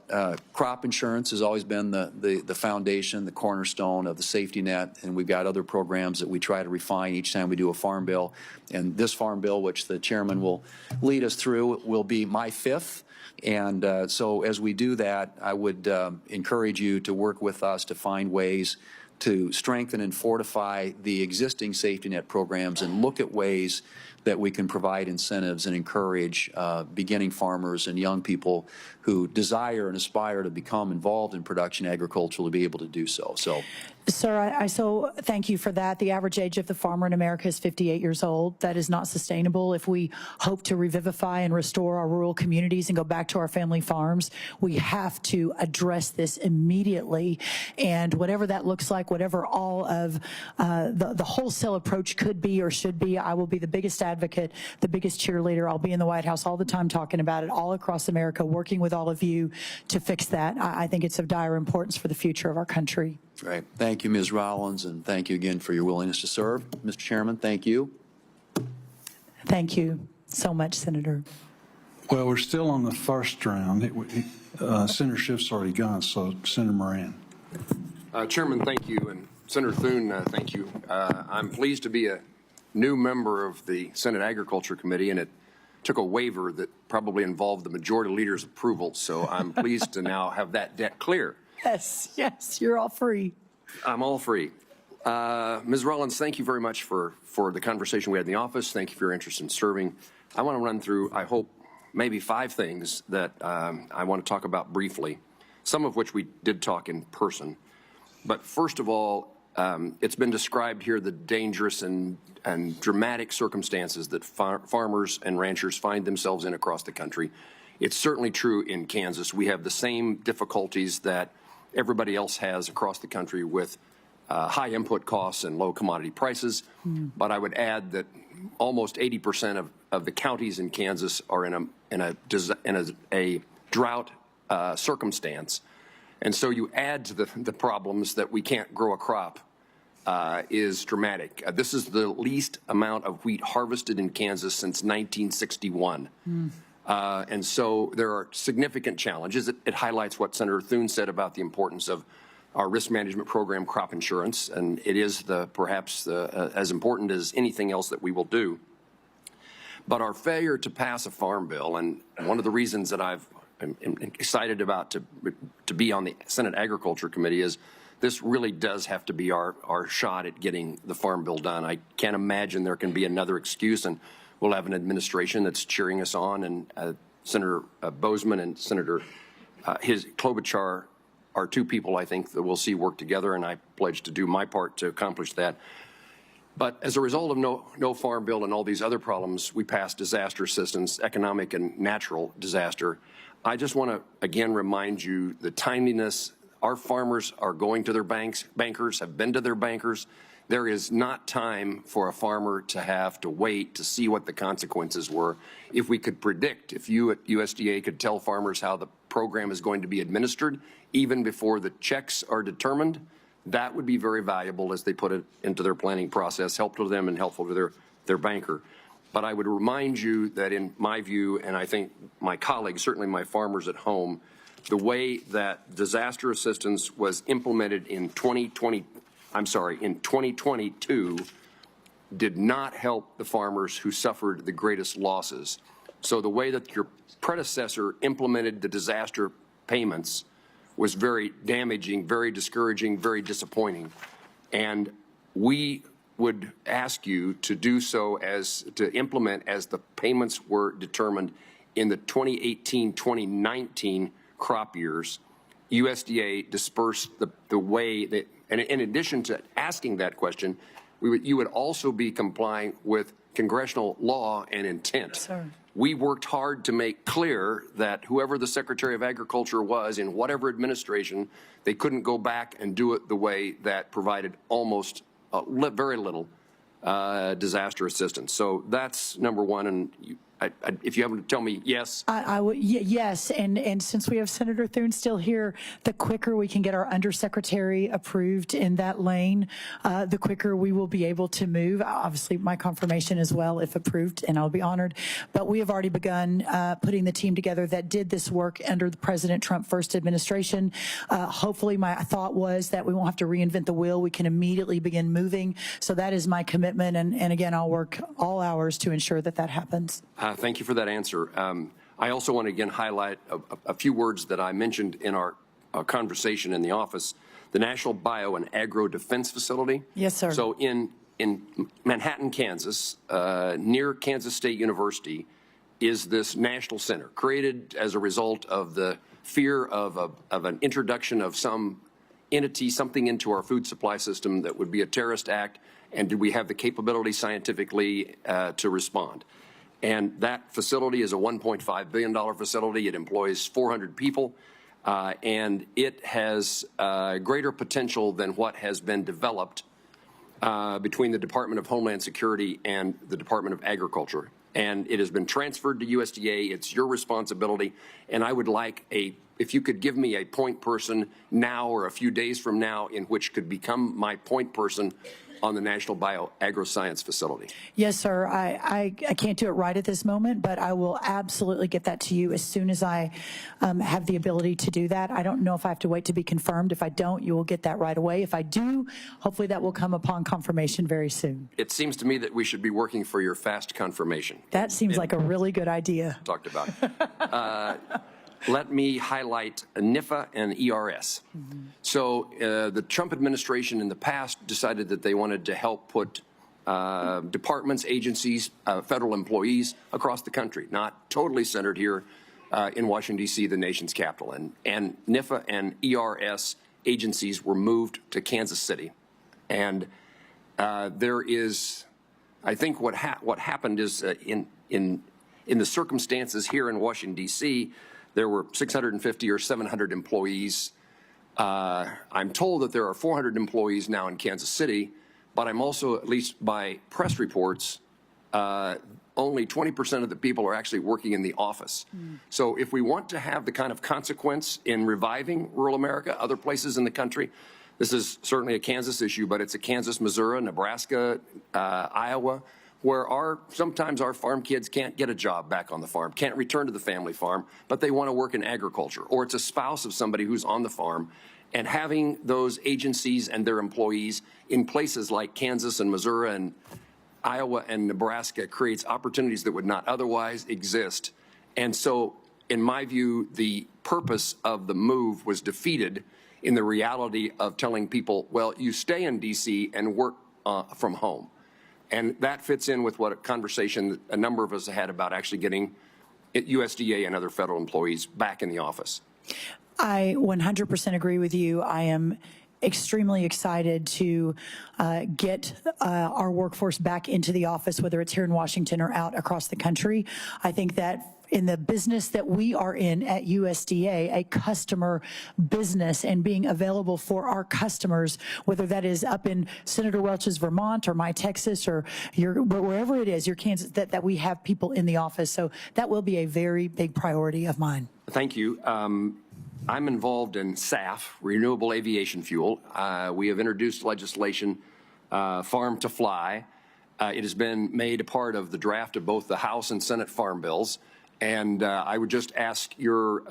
crop insurance has always been the foundation, the cornerstone of the safety net, and we've got other programs that we try to refine each time we do a farm bill. And this farm bill, which the chairman will lead us through, will be my fifth. And so as we do that, I would encourage you to work with us to find ways to strengthen and fortify the existing safety net programs and look at ways that we can provide incentives and encourage beginning farmers and young people who desire and aspire to become involved in production agriculture to be able to do so. So, Sir, I so thank you for that. The average age of the farmer in America is 58 years old. That is not sustainable. If we hope to revivify and restore our rural communities and go back to our family farms, we have to address this immediately. And whatever that looks like, whatever all of the wholesale approach could be or should be, I will be the biggest advocate, the biggest cheerleader. I'll be in the White House all the time talking about it all across America, working with all of you to fix that. I think it's of dire importance for the future of our country. right. Thank you, Ms. Rollins, and thank you again for your willingness to serve. Mr. Chairman, thank you. Thank you so much, Senator. Well, we're still on the first round. Senator Schiff's already gone, so Senator Moran. Chairman, thank you, and Senator Thune, thank you. I'm pleased to be a new member of the Senate Agriculture Committee, and it took a waiver that probably involved the majority leader's approval, so I'm pleased to now have that debt clear. Yes, you're all free. I'm all free. Ms. Rollins, thank you very much for the conversation we had in the office. Thank you for your interest in serving. I want to run through, I hope, maybe 5 things that I want to talk about briefly, some of which we did talk in person. But first of all, it's been described here the dangerous and dramatic circumstances that farmers and ranchers find themselves in across the country. It's certainly true in Kansas. We have the same difficulties that everybody else has across the country with high input costs and low commodity prices. But I would add that almost 80% of the counties in Kansas are in a drought circumstance. And so you add to the problems that we can't grow a crop is dramatic. This is the least amount of wheat harvested in Kansas since 1961. And so there are significant challenges. It highlights what Senator Thune said about the importance of our risk management program, crop insurance, and it is perhaps as important as anything else that we will do. But our failure to pass a farm bill, and one of the reasons that I'm excited about to be on the Senate Agriculture Committee is this really does have to be our shot at getting the farm bill done. I can't imagine there can be another excuse, and we'll have an administration that's cheering us on, and Senator Bozeman and Senator Klobuchar are 2 people I think that we'll see work together, and I pledge to do my part to accomplish that. But as a result of no farm bill and all these other problems, we passed disaster assistance, economic and natural disaster. I just want to again remind you the timeliness. Our farmers are going to their bankers, have been to their bankers. There is not time for a farmer to have to wait to see what the consequences were. If we could predict, if you at USDA could tell farmers how the program is going to be administered, even before the checks are determined, that would be very valuable as they put it into their planning process, helpful to them and helpful to their banker. But I would remind you that in my view, and I think my colleagues, certainly my farmers at home, the way that disaster assistance was implemented in 2022 did not help the farmers who suffered the greatest losses. So the way that your predecessor implemented the disaster payments was very damaging, very discouraging, very disappointing. And we would ask you to do so to implement as the payments were determined in the 2018-2019 crop years. USDA dispersed the way that, and in addition to asking that question, you would also be complying with congressional law and intent. Sir. We worked hard to make clear that whoever the Secretary of Agriculture was in whatever administration, they couldn't go back and do it the way that provided almost very little disaster assistance. So that's number one. And if you happen to tell me yes. I would, yes, and since we have Senator Thune still here, the quicker we can get our undersecretary approved in that lane, the quicker we will be able to move. Obviously, my confirmation as well, if approved, and I'll be honored. But we have already begun putting the team together that did this work under the President Trump first administration. Hopefully, my thought was that we won't have to reinvent the wheel. We can immediately begin moving. So that is my commitment, and again, I'll work all hours to ensure that that happens. Thank you for that answer. I also want to again highlight a few words that I mentioned in our conversation in the office. The National Bio and Agro Defense Facility. Yes, sir. So in in Manhattan, Kansas, near Kansas State University, is this national center created as a result of the fear of an introduction of some entity, something into our food supply system that would be a terrorist act, and do we have the capability scientifically to respond? And that facility is a $1.5 billion facility. It employs 400 people, and it has greater potential than what has been developed between the Department of Homeland Security and the Department of Agriculture. And it has been transferred to USDA. It's your responsibility. And I would like if you could give me a point person now or a few days from now in which could become my point person on the National Bio-Agri-Science Facility. Yes, sir. I can't do it right at this moment, but I will absolutely get that to you as soon as I have the ability to do that. I don't know if I have to wait to be confirmed. If I don't, you will get that right away. If I do, hopefully that will come upon confirmation very soon. It seems to me that we should be working for your fast confirmation. That seems like a really good idea. Talked about. Let me highlight NIFA and ERS. So the Trump administration in the past decided that they wanted to help put departments, agencies, federal employees across the country, not totally centered here in Washington, D.C., the nation's capital. And NIFA and ERS agencies were moved to Kansas City. And there is, I think what happened is in the circumstances here in Washington, D.C., there were 650 or 700 employees. I'm told that there are 400 employees now in Kansas City, but I'm also, at least by press reports, only 20% of the people are actually working in the office. So if we want to have the kind of consequence in reviving rural America, other places in the country, this is certainly a Kansas issue, but it's a Kansas, Missouri, Nebraska, Iowa, where sometimes our farm kids can't get a job back on the farm, can't return to the family farm, but they want to work in agriculture, or it's a spouse of somebody who's on the farm. And having those agencies and their employees in places like Kansas and Missouri and Iowa and Nebraska creates opportunities that would not otherwise exist. And so, in my view, the purpose of the move was defeated in the reality of telling people, well, you stay in D.C. and work from home. And that fits in with what a conversation that a number of us had about actually getting USDA and other federal employees back in the office. I 100% agree with you. I am extremely excited to get our workforce back into the office, whether it's here in Washington or out across the country. I think that in the business that we are in at USDA, a customer business, and being available for our customers, whether that is up in Senator Welch's Vermont or my Texas or wherever it is, your Kansas, that we have people in the office. So that will be a very big priority of mine. Thank you. I'm involved in SAF, Renewable Aviation Fuel. We have introduced legislation, Farm to Fly. It has been made a part of the draft of both the House and Senate farm bills. And I would just ask your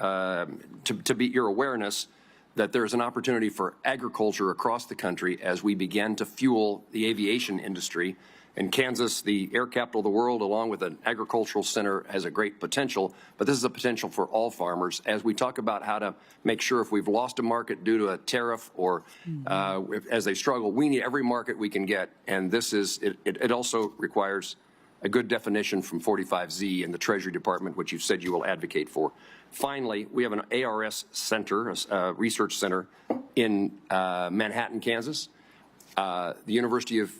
awareness that there's an opportunity for agriculture across the country as we begin to fuel the aviation industry. In Kansas, the air capital of the world, along with an agricultural center, has a great potential, but this is a potential for all farmers. As we talk about how to make sure if we've lost a market due to a tariff or as they struggle, we need every market we can get. And this is, it also requires a good definition from 45Z in the Treasury Department, which you've said you will advocate for. Finally, we have an ARS center, a research center in Manhattan, Kansas. The University of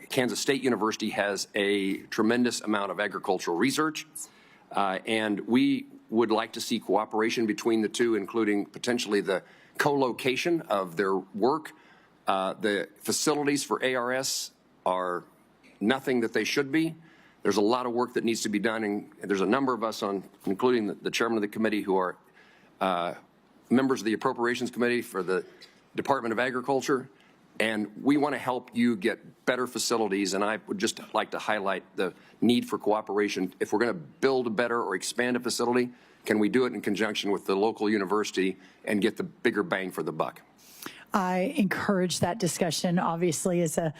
Kansas State University has a tremendous amount of agricultural research, and we would like to see cooperation between the two, including potentially the co-location of their work. The facilities for ARS are nothing that they should be. There's a lot of work that needs to be done, and there's a number of us including the chairman of the committee, who are members of the Appropriations Committee for the Department of Agriculture. And we want to help you get better facilities, and I would just like to highlight the need for cooperation. If we're going to build a better or expand a facility, can we do it in conjunction with the local university and get the bigger bang for the buck? I encourage that discussion, obviously, as a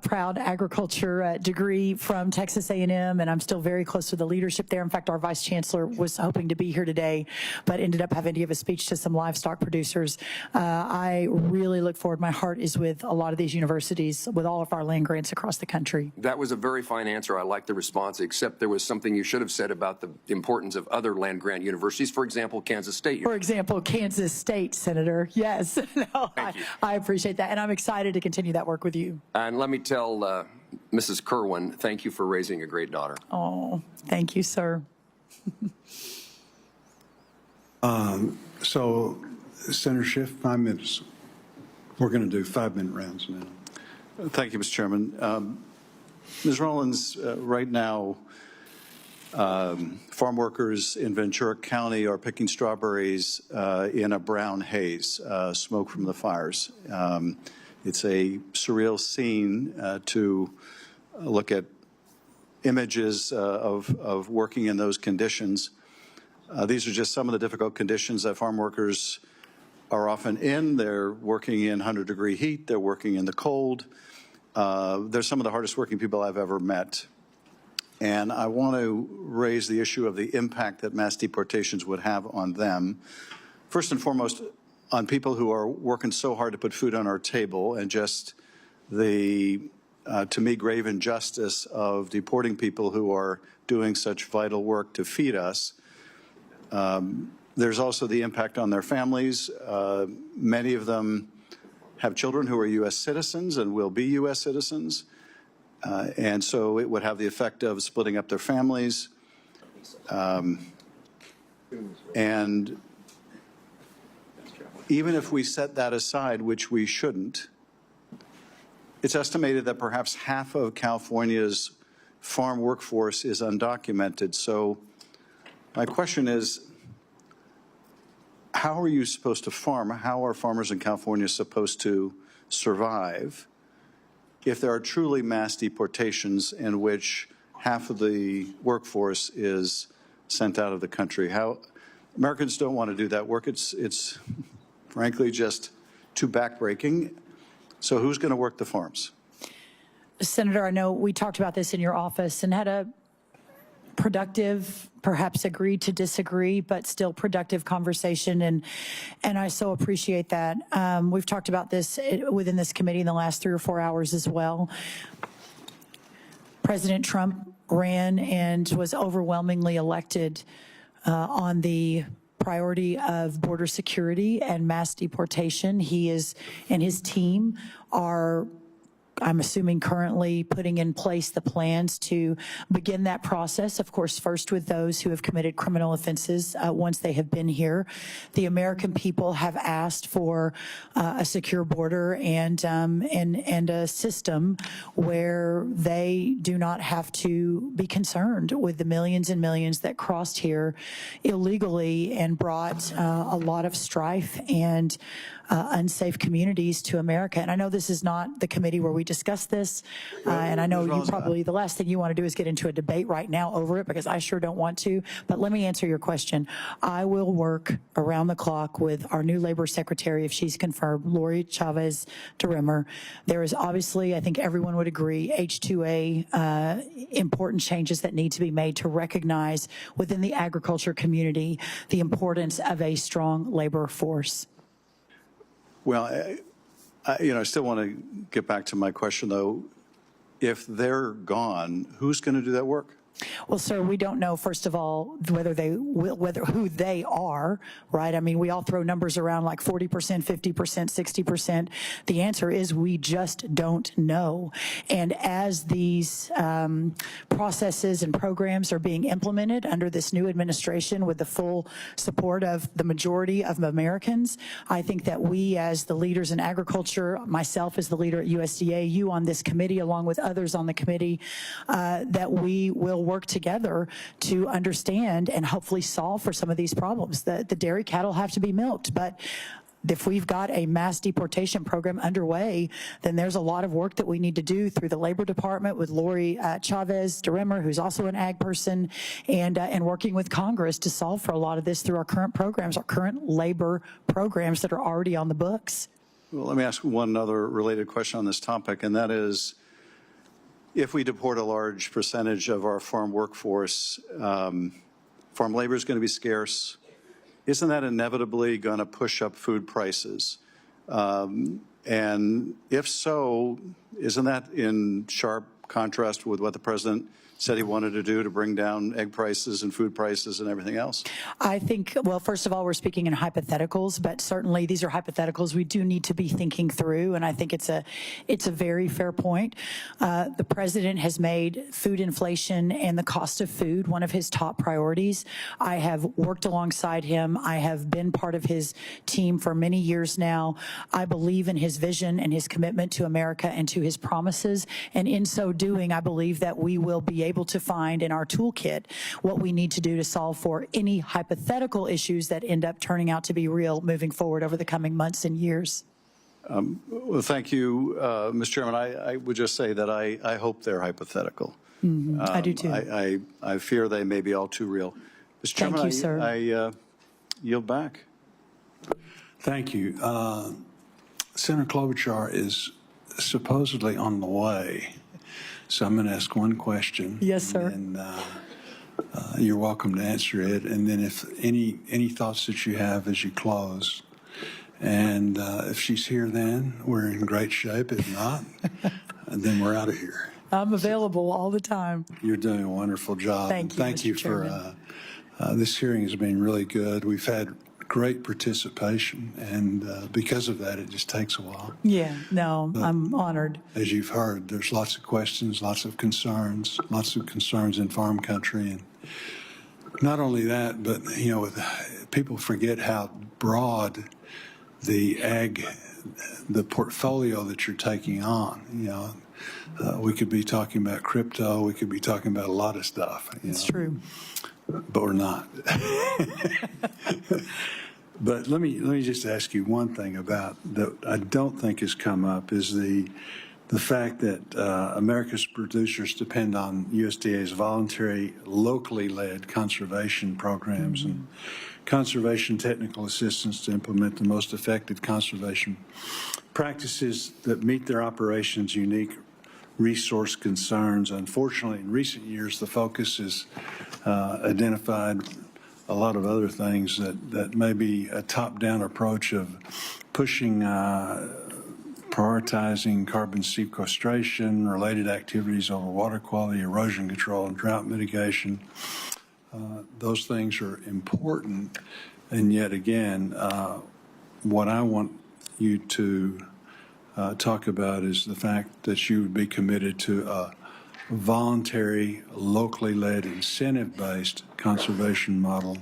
proud agriculture degree from Texas A&M, and I'm still very close to the leadership there. In fact, our vice chancellor was hoping to be here today, but ended up having to give a speech to some livestock producers. I really look forward. My heart is with a lot of these universities, with all of our land grants across the country. That was a very fine answer. I like the response, except there was something you should have said about the importance of other land grant universities, for example, Kansas State. For example, Kansas State, Senator. Yes. No, I appreciate that, and I'm excited to continue that work with you. And let me tell Mrs. Kerwin, thank you for raising a great daughter. Oh, thank you, sir. So, Senator Schiff, 5 minutes. We're going to do 5-minute rounds now. Thank you, Mr. Chairman. Ms. Rollins, right now, farm workers in Ventura County are picking strawberries in a brown haze, smoke from the fires. It's a surreal scene to look at images of working in those conditions. These are just some of the difficult conditions that farm workers are often in. They're working in 100-degree heat. They're working in the cold. They're some of the hardest working people I've ever met. And I want to raise the issue of the impact that mass deportations would have on them. First and foremost, on people who are working so hard to put food on our table, and just the, to me, grave injustice of deporting people who are doing such vital work to feed us. There's also the impact on their families. Many of them have children who are U.S. citizens and will be U.S. citizens. And so it would have the effect of splitting up their families. And even if we set that aside, which we shouldn't, it's estimated that perhaps half of California's farm workforce is undocumented. So my question is, how are you supposed to farm? How are farmers in California supposed to survive if there are truly mass deportations in which half of the workforce is sent out of the country? How Americans don't want to do that work. It's frankly just too backbreaking. So who's going to work the farms? Senator, I know we talked about this in your office and had a productive, perhaps agreed to disagree, but still productive conversation, and I so appreciate that. We've talked about this within this committee in the last 3 or 4 hours as well. President Trump ran and was overwhelmingly elected on the priority of border security and mass deportation. He is and his team are, I'm assuming, currently putting in place the plans to begin that process, of course, first with those who have committed criminal offenses once they have been here. The American people have asked for a secure border and a system where they do not have to be concerned with the millions and millions that crossed here illegally and brought a lot of strife and unsafe communities to America. And I know this is not the committee where we discuss this, and I know you probably, the last thing you want to do is get into a debate right now over it, because I sure don't want to. But let me answer your question. I will work around the clock with our new labor secretary, if she's confirmed, Lori Chavez DeRimmer. There is obviously, I think everyone would agree, H-2A, important changes that need to be made to recognize within the agriculture community the importance of a strong labor force. Well, I still want to get back to my question, though. If they're gone, who's going to do that work? Well, sir, we don't know, first of all, whether who they are, right? I mean, we all throw numbers around like 40%, 50%, 60%. The answer is we just don't know. And as these processes and programs are being implemented under this new administration with the full support of the majority of Americans, I think that we, as the leaders in agriculture, myself as the leader at USDA, you on this committee, along with others on the committee, that we will work together to understand and hopefully solve for some of these problems. The dairy cattle have to be milked, but if we've got a mass deportation program underway, then there's a lot of work that we need to do through the Labor Department with Lori Chavez DeRimmer, who's also an ag person, and working with Congress to solve for a lot of this through our current programs, our current labor programs that are already on the books. Well, let me ask one other related question on this topic, and that is, if we deport a large percentage of our farm workforce, farm labor is going to be scarce. Isn't that inevitably going to push up food prices? And if so, isn't that in sharp contrast with what the president said he wanted to do to bring down egg prices and food prices and everything else? I think, well, first of all, we're speaking in hypotheticals, but certainly these are hypotheticals we do need to be thinking through, and I think it's a very fair point. The president has made food inflation and the cost of food one of his top priorities. I have worked alongside him. I have been part of his team for many years now. I believe in his vision and his commitment to America and to his promises, and in so doing, I believe that we will be able to find in our toolkit what we need to do to solve for any hypothetical issues that end up turning out to be real moving forward over the coming months and years. Well, thank you, Mr. Chairman. I would just say that I hope they're hypothetical. I do too. I fear they may be all too real. Mr. Chairman, Thank you, sir. I yield back. Thank you. Senator Klobuchar is supposedly on the way. So I'm going to ask one question. Yes, sir. And you're welcome to answer it. And then if any thoughts that you have as you close. And if she's here then, we're in great shape. If not, then we're out of here. I'm available all the time. You're doing a wonderful job. Thank you, Thank Mr. you Chairman. for this hearing has been really good. We've had great participation, and because of that, it just takes a while. Yeah, no, I'm honored. As you've heard, there's lots of questions, lots of concerns in farm country. And not only that, but, you know, people forget how broad the portfolio that you're taking on, you know. We could be talking about crypto. We could be talking about a lot of stuff. It's true. But we're not. But let me just ask you one thing about that I don't think has come up is the fact that America's producers depend on USDA's voluntary, locally led conservation programs and conservation technical assistance to implement the most effective conservation practices that meet their operations' unique resource concerns. Unfortunately, in recent years, the focus has identified a lot of other things that may be a top-down approach of pushing, prioritizing carbon sequestration, related activities over water quality, erosion control, and drought mitigation. Those things are important, and yet again, what I want you to talk about is the fact that you would be committed to a voluntary, locally led, incentive-based conservation model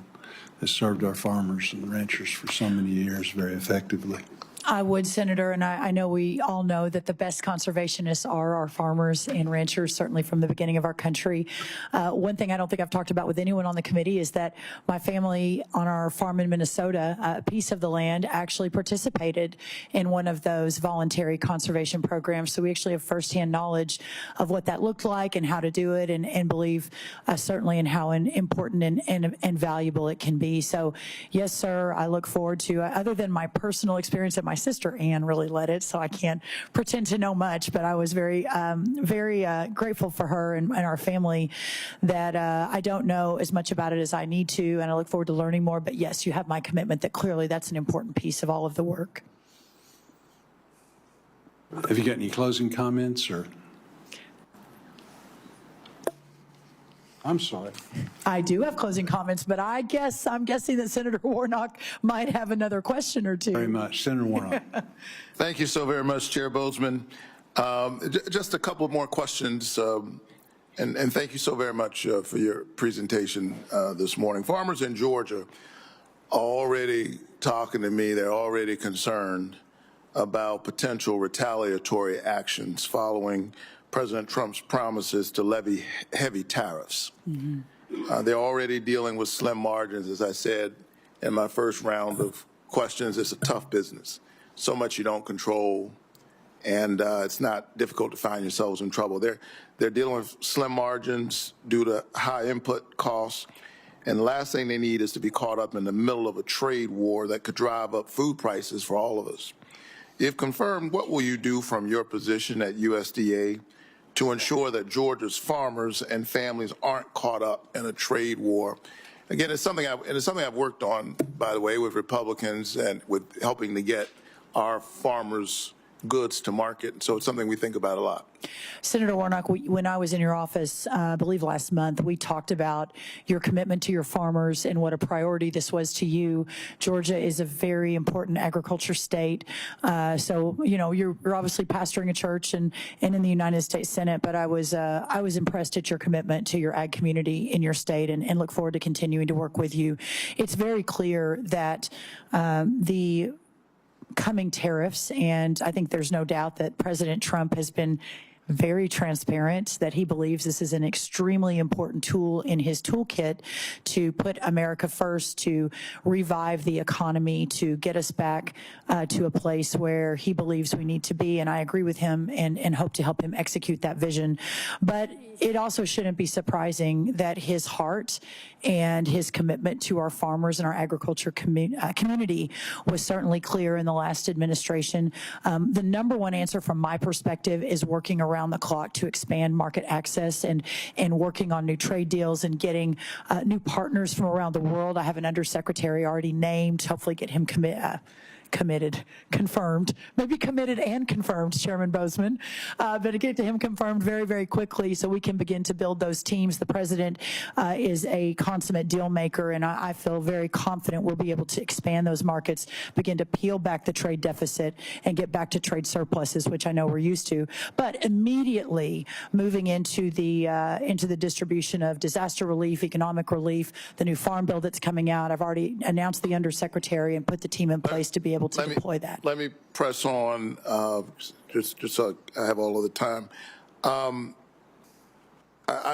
that served our farmers and ranchers for so many years very effectively. I would, Senator, and I know we all know that the best conservationists are our farmers and ranchers, certainly from the beginning of our country. One thing I don't think I've talked about with anyone on the committee is that my family on our farm in Minnesota, a piece of the land, actually participated in one of those voluntary conservation programs. So we actually have firsthand knowledge of what that looked like and how to do it, and believe certainly in how important and valuable it can be. So yes, sir, I look forward to, other than my personal experience at my sister Ann really led it, so I can't pretend to know much, but I was very grateful for her and our family that I don't know as much about it as I need to, and I look forward to learning more. But yes, you have my commitment that clearly that's an important piece of all of the work. Have you got any closing comments or? I'm sorry. I do have closing comments, but I'm guessing that Senator Warnock might have another question or two. Very much. Senator Warnock. Thank you so very much, Chair Bozeman. Just a couple more questions, and thank you so very much for your presentation this morning. Farmers in Georgia are already talking to me. They're already concerned about potential retaliatory actions following President Trump's promises to levy heavy tariffs. They're already dealing with slim margins. As I said in my first round of questions, it's a tough business. So much you don't control, and it's not difficult to find yourselves in trouble. They're dealing with slim margins due to high input costs, and the last thing they need is to be caught up in the middle of a trade war that could drive up food prices for all of us. If confirmed, what will you do from your position at USDA to ensure that Georgia's farmers and families aren't caught up in a trade war? Again, it's something I've worked on, by the way, with Republicans and with helping to get our farmers' goods to market. So it's something we think about a lot. Senator Warnock, when I was in your office, I believe last month, we talked about your commitment to your farmers and what a priority this was to you. Georgia is a very important agriculture state. So, you know, you're obviously pastoring a church and in the United States Senate, but I was impressed at your commitment to your ag community in your state and look forward to continuing to work with you. It's very clear that the coming tariffs, and I think there's no doubt that President Trump has been very transparent that he believes this is an extremely important tool in his toolkit to put America first, to revive the economy, to get us back to a place where he believes we need to be. And I agree with him and hope to help him execute that vision. But it also shouldn't be surprising that his heart and his commitment to our farmers and our agriculture community was certainly clear in the last administration. The number one answer from my perspective is working around the clock to expand market access and working on new trade deals and getting new partners from around the world. I have an undersecretary already named, hopefully get him confirmed, maybe committed and confirmed, Chairman Bozeman, but to get to him confirmed very, very quickly so we can begin to build those teams. The president is a consummate deal maker, and I feel very confident we'll be able to expand those markets, begin to peel back the trade deficit and get back to trade surpluses, which I know we're used to, but immediately moving into the distribution of disaster relief, economic relief, the new farm bill that's coming out. I've already announced the undersecretary and put the team in place to be able to deploy that. Let me press on, just so I have all of the time. I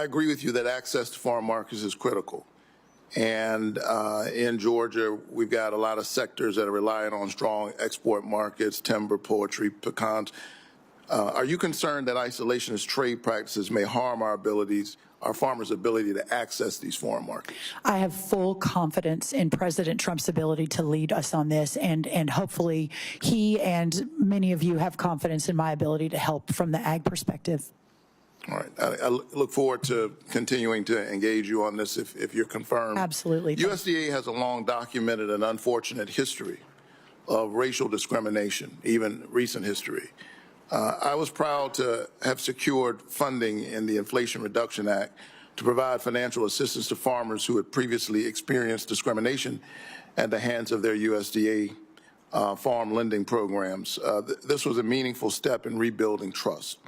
agree with you that access to farm markets is critical. And in Georgia, we've got a lot of sectors that are relying on strong export markets, timber, poultry, pecans. Are you concerned that isolationist trade practices may harm our farmers' ability to access these foreign markets? I have full confidence in President Trump's ability to lead us on this, and hopefully he and many of you have confidence in my ability to help from the ag perspective. All right. I look forward to continuing to engage you on this if you're confirmed. Absolutely. USDA has a long documented and unfortunate history of racial discrimination, even recent history. I was proud to have secured funding in the Inflation Reduction Act to provide financial assistance to farmers who had previously experienced discrimination at the hands of their USDA farm lending programs. This was a meaningful step in rebuilding trust.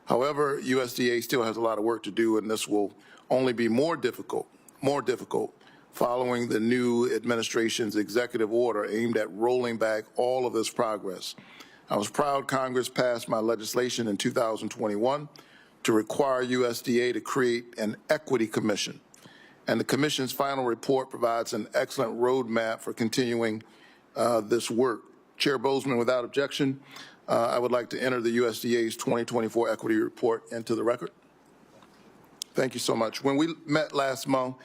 However, USDA still has a lot of work to do, and this will only be more difficult following the new administration's executive order aimed at rolling back all of this progress. I was proud Congress passed my legislation in 2021 to require USDA to create an equity commission. And the commission's final report provides an excellent roadmap for continuing this work. Chair Bozeman, without objection, I would like to enter the USDA's 2024 equity report into the record. Thank you so much. When we met last month,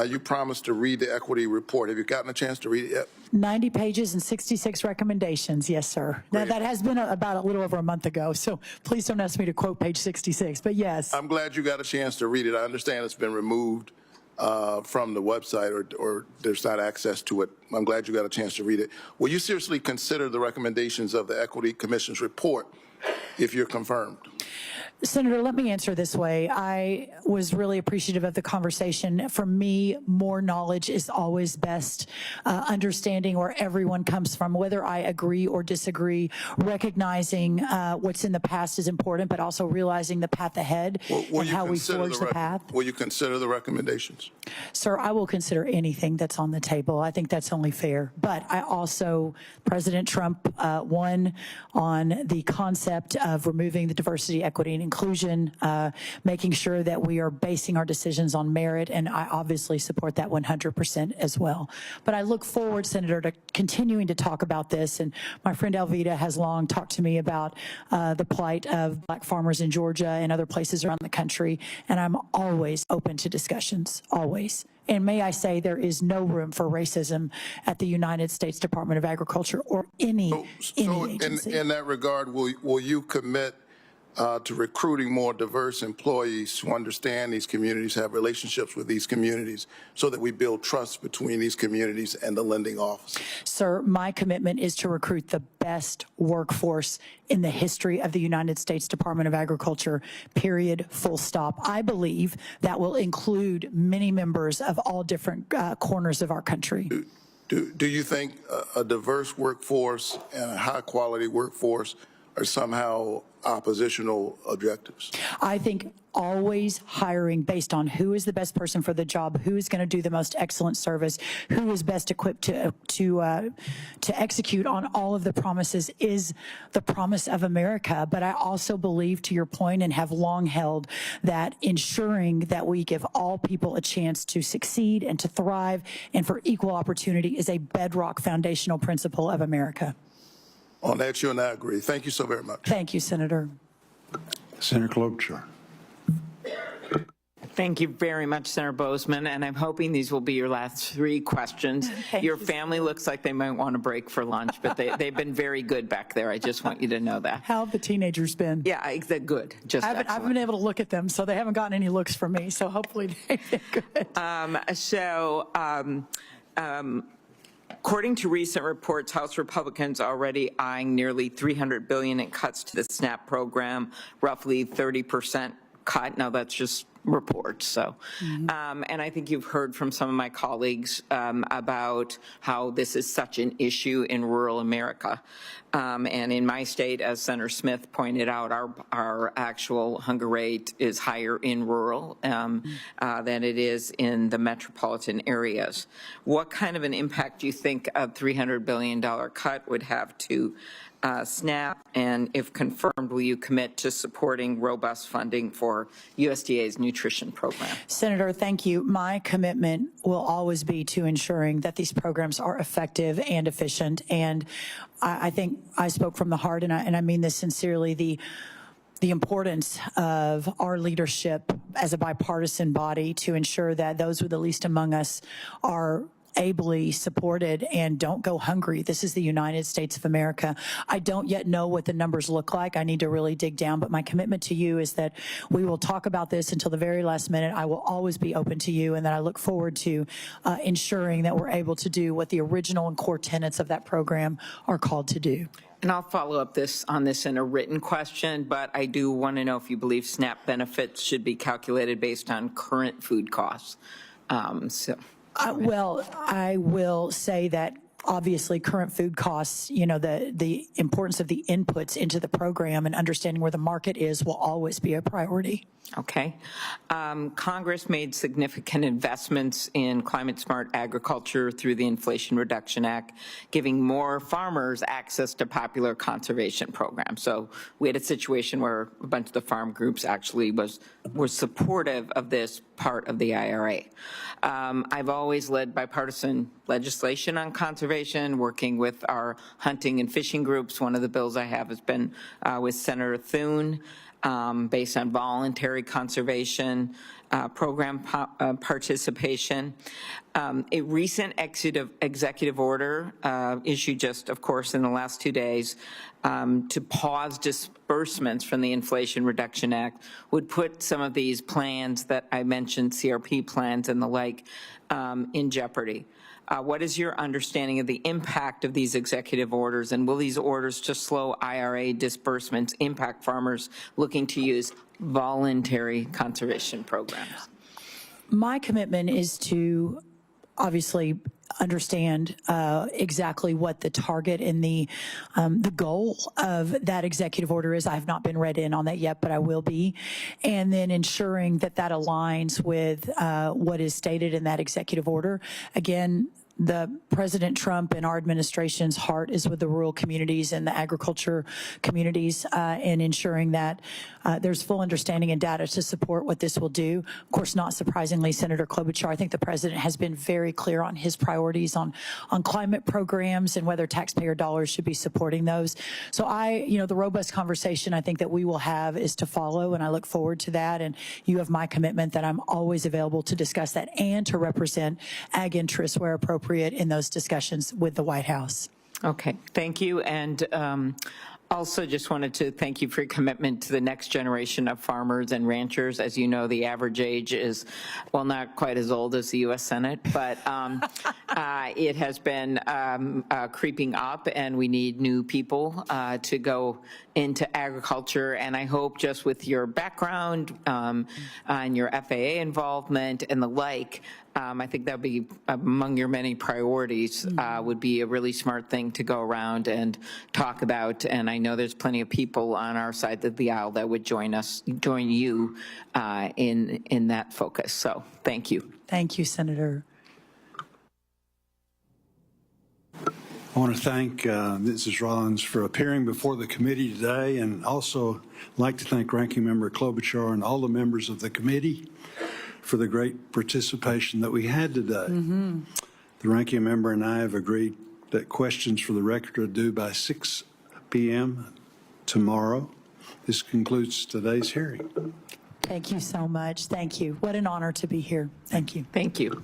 you promised to read the equity report. Have you gotten a chance to read it yet? 90 pages and 66 recommendations. Yes, sir. Now, that has been about a little over a month ago, so please don't ask me to quote page 66, but yes. I'm glad you got a chance to read it. I understand it's been removed from the website or there's not access to it. I'm glad you got a chance to read it. Will you seriously consider the recommendations of the Equity Commission's report if you're confirmed? Senator, let me answer this way. I was really appreciative of the conversation. For me, more knowledge is always best. Understanding where everyone comes from, whether I agree or disagree, recognizing what's in the past is important, but also realizing the path ahead and how we forge the path. Will you consider the recommendations? Sir, I will consider anything that's on the table. I think that's only fair. But I also, President Trump won on the concept of removing the diversity, equity, and inclusion, making sure that we are basing our decisions on merit, and I obviously support that 100% as well. But I look forward, Senator, to continuing to talk about this, and my friend Alveda has long talked to me about the plight of Black farmers in Georgia and other places around the country, and I'm always open to discussions, always. And may I say, there is no room for racism at the United States Department of Agriculture or any agency. In that regard, will you commit to recruiting more diverse employees who understand these communities, have relationships with these communities, so that we build trust between these communities and the lending office? Sir, my commitment is to recruit the best workforce in the history of the United States Department of Agriculture, period, full stop. I believe that will include many members of all different corners of our country. Do you think a diverse workforce and a high-quality workforce are somehow oppositional objectives? I think always hiring based on who is the best person for the job, who is going to do the most excellent service, who is best equipped to execute on all of the promises is the promise of America. But I also believe, to your point, and have long held, that ensuring that we give all people a chance to succeed and to thrive and for equal opportunity is a bedrock foundational principle of America. On that, you and I agree. Thank you so very much. Thank you, Senator. Senator Klobuchar. Thank you very much, Senator Bozeman, and I'm hoping these will be your last 3 questions. Your family looks like they might want a break for lunch, but they've been very good back there. I just want you to know that. How have the teenagers been? Yeah, they're good. Just I haven't been able to look at them, so they haven't gotten any looks from me, so hopefully they're good. According to recent reports, House Republicans are already eyeing nearly $300 billion in cuts to the SNAP program, roughly 30% cut. Now, that's just reports. So, and I think you've heard from some of my colleagues about how this is such an issue in rural America. And in my state, as Senator Smith pointed out, our actual hunger rate is higher in rural than it is in the metropolitan areas. What kind of an impact do you think a $300 billion cut would have to SNAP, and if confirmed, will you commit to supporting robust funding for USDA's nutrition program? Senator, thank you. My commitment will always be to ensuring that these programs are effective and efficient, and I think I spoke from the heart, and I mean this sincerely. The importance of our leadership as a bipartisan body to ensure that those with the least among us are ably supported and don't go hungry. This is the United States of America. I don't yet know what the numbers look like. I need to really dig down, but my commitment to you is that we will talk about this until the very last minute. I will always be open to you, and that I look forward to ensuring that we're able to do what the original and core tenets of that program are called to do. And I'll follow up on this in a written question, but I do want to know if you believe SNAP benefits should be calculated based on current food costs. Well, I will say that obviously current food costs, you know, the importance of the inputs into the program and understanding where the market is will always be a priority. Okay. Congress made significant investments in climate-smart agriculture through the Inflation Reduction Act, giving more farmers access to popular conservation programs. So we had a situation where a bunch of the farm groups actually were supportive of this part of the IRA. I've always led bipartisan legislation on conservation, working with our hunting and fishing groups. One of the bills I have has been with Senator Thune, based on voluntary conservation program participation. A recent executive order issued just, of course, in the last 2 days to pause disbursements from the Inflation Reduction Act would put some of these plans that I mentioned, CRP plans and the like, in jeopardy. What is your understanding of the impact of these executive orders, and will these orders to slow IRA disbursements impact farmers looking to use voluntary conservation programs? My commitment is to obviously understand exactly what the target and the goal of that executive order is. I have not been read in on that yet, but I will be. And then ensuring that that aligns with what is stated in that executive order. Again, the President Trump and our administration's heart is with the rural communities and the agriculture communities in ensuring that there's full understanding and data to support what this will do. Of course, not surprisingly, Senator Klobuchar, I think the president has been very clear on his priorities on climate programs and whether taxpayer dollars should be supporting those. So the robust conversation I think that we will have is to follow, and I look forward to that. And you have my commitment that I'm always available to discuss that and to represent ag interests where appropriate in those discussions with the White House. Okay, thank you. And also just wanted to thank you for your commitment to the next generation of farmers and ranchers. As you know, the average age is, well, not quite as old as the U.S. Senate, but it has been creeping up, and we need new people to go into agriculture. And I hope just with your background and your FAA involvement and the like, I think that would be among your many priorities, would be a really smart thing to go around and talk about. And I know there's plenty of people on our side of the aisle that would join you in that focus. So thank you. Thank you, Senator. I want to thank Mrs. Rollins for appearing before the committee today, and also like to thank Ranking Member Klobuchar and all the members of the committee for the great participation that we had today. The Ranking Member and I have agreed that questions for the record are due by 6 p.m. tomorrow. This concludes today's hearing. Thank you so much. Thank you. What an honor to be here. Thank you. Thank you.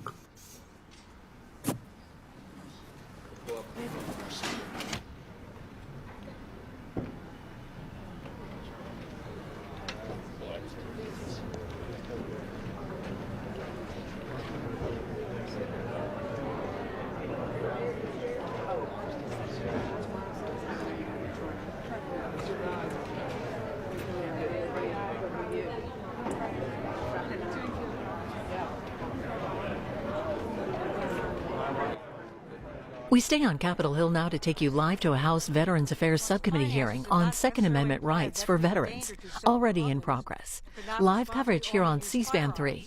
We stay on Capitol Hill now to take you live to a House Veterans Affairs Subcommittee hearing on Second Amendment rights for veterans, already in progress. Live coverage here on C-SPAN 3.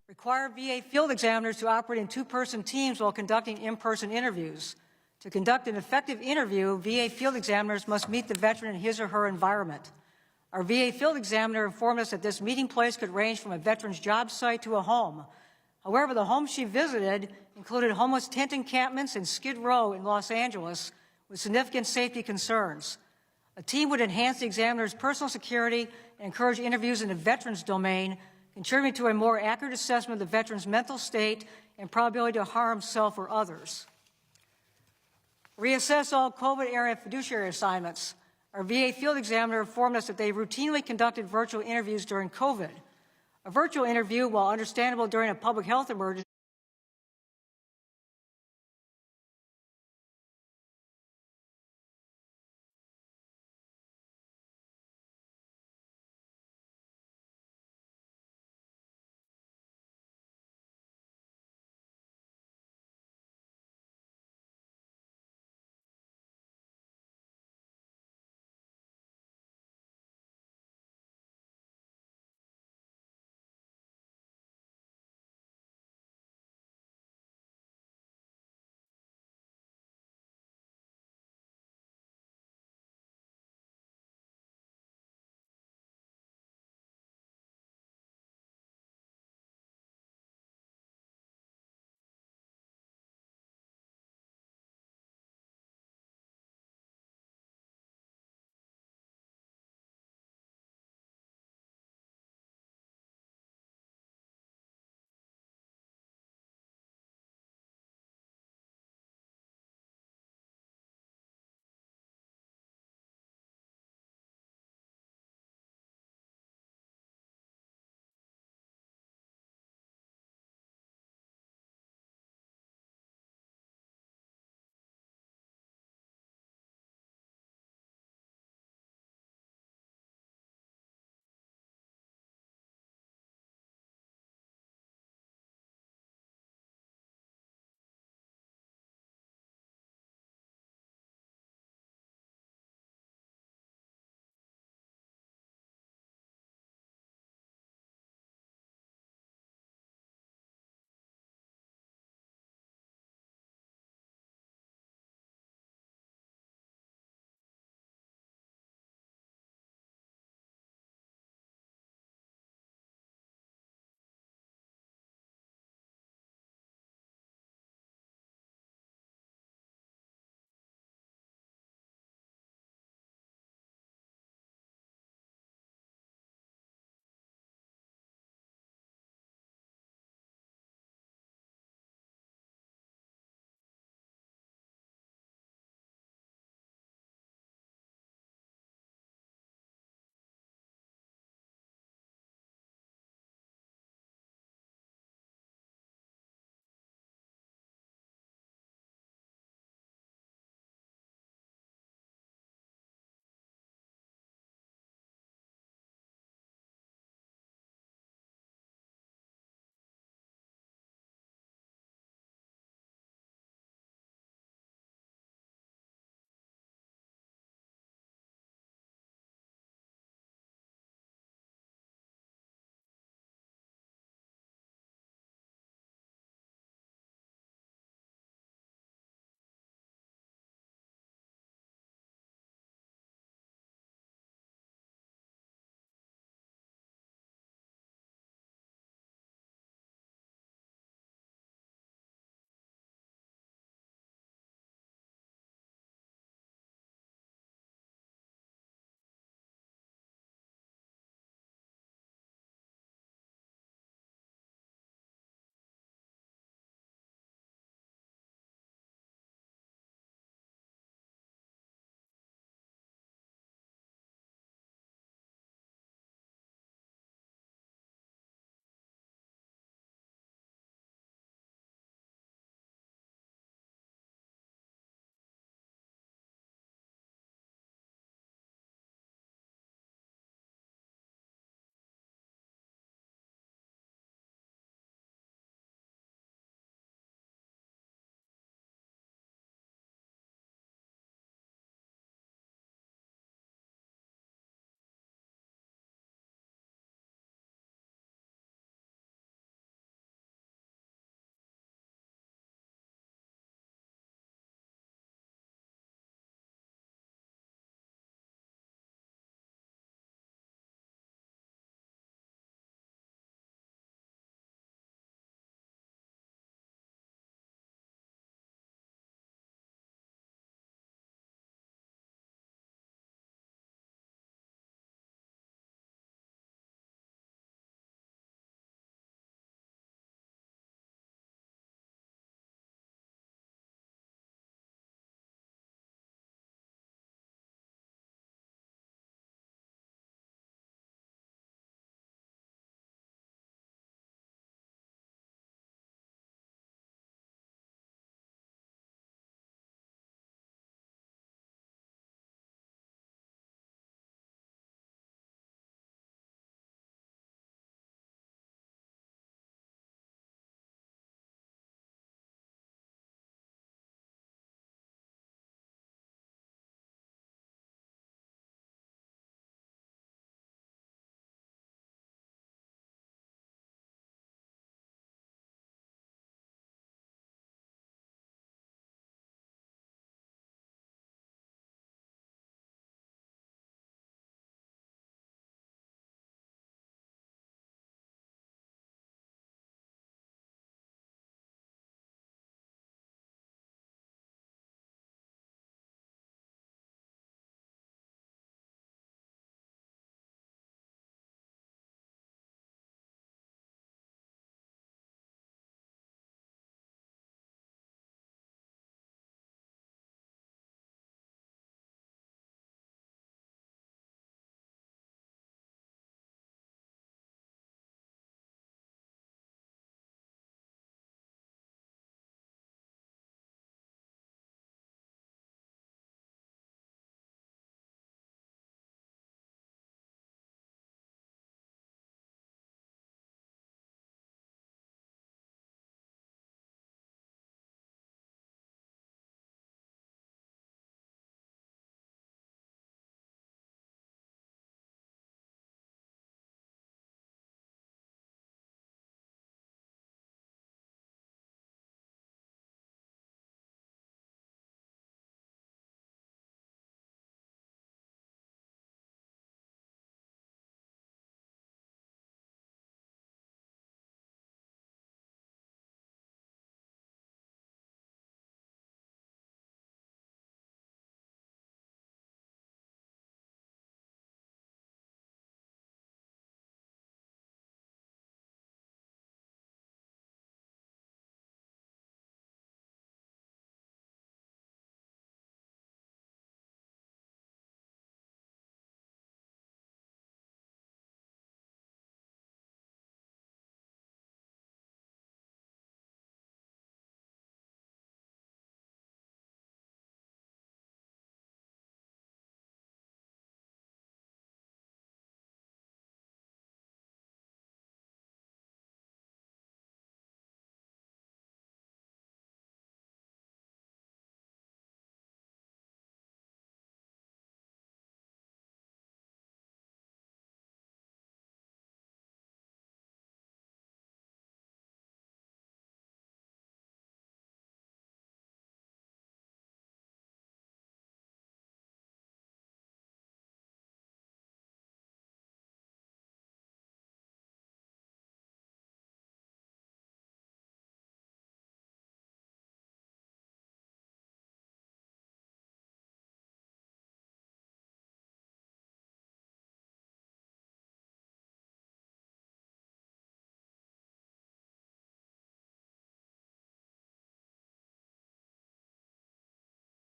Require VA field examiners to operate in two-person teams while conducting in-person interviews. To conduct an effective interview, VA field examiners must meet the veteran in his or her environment. Our VA field examiner informed us that this meeting place could range from a veteran's job site to a home. However, the home she visited included homeless tent encampments in Skid Row in Los Angeles with significant safety concerns. A team would enhance the examiner's personal security and encourage interviews in the veteran's domain, contributing to a more accurate assessment of the veteran's mental state and probability to harm self or others. Reassess all COVID-era fiduciary assignments. Our VA field examiner informed us that they routinely conducted virtual interviews during COVID. A virtual interview, while understandable during a public health emergency,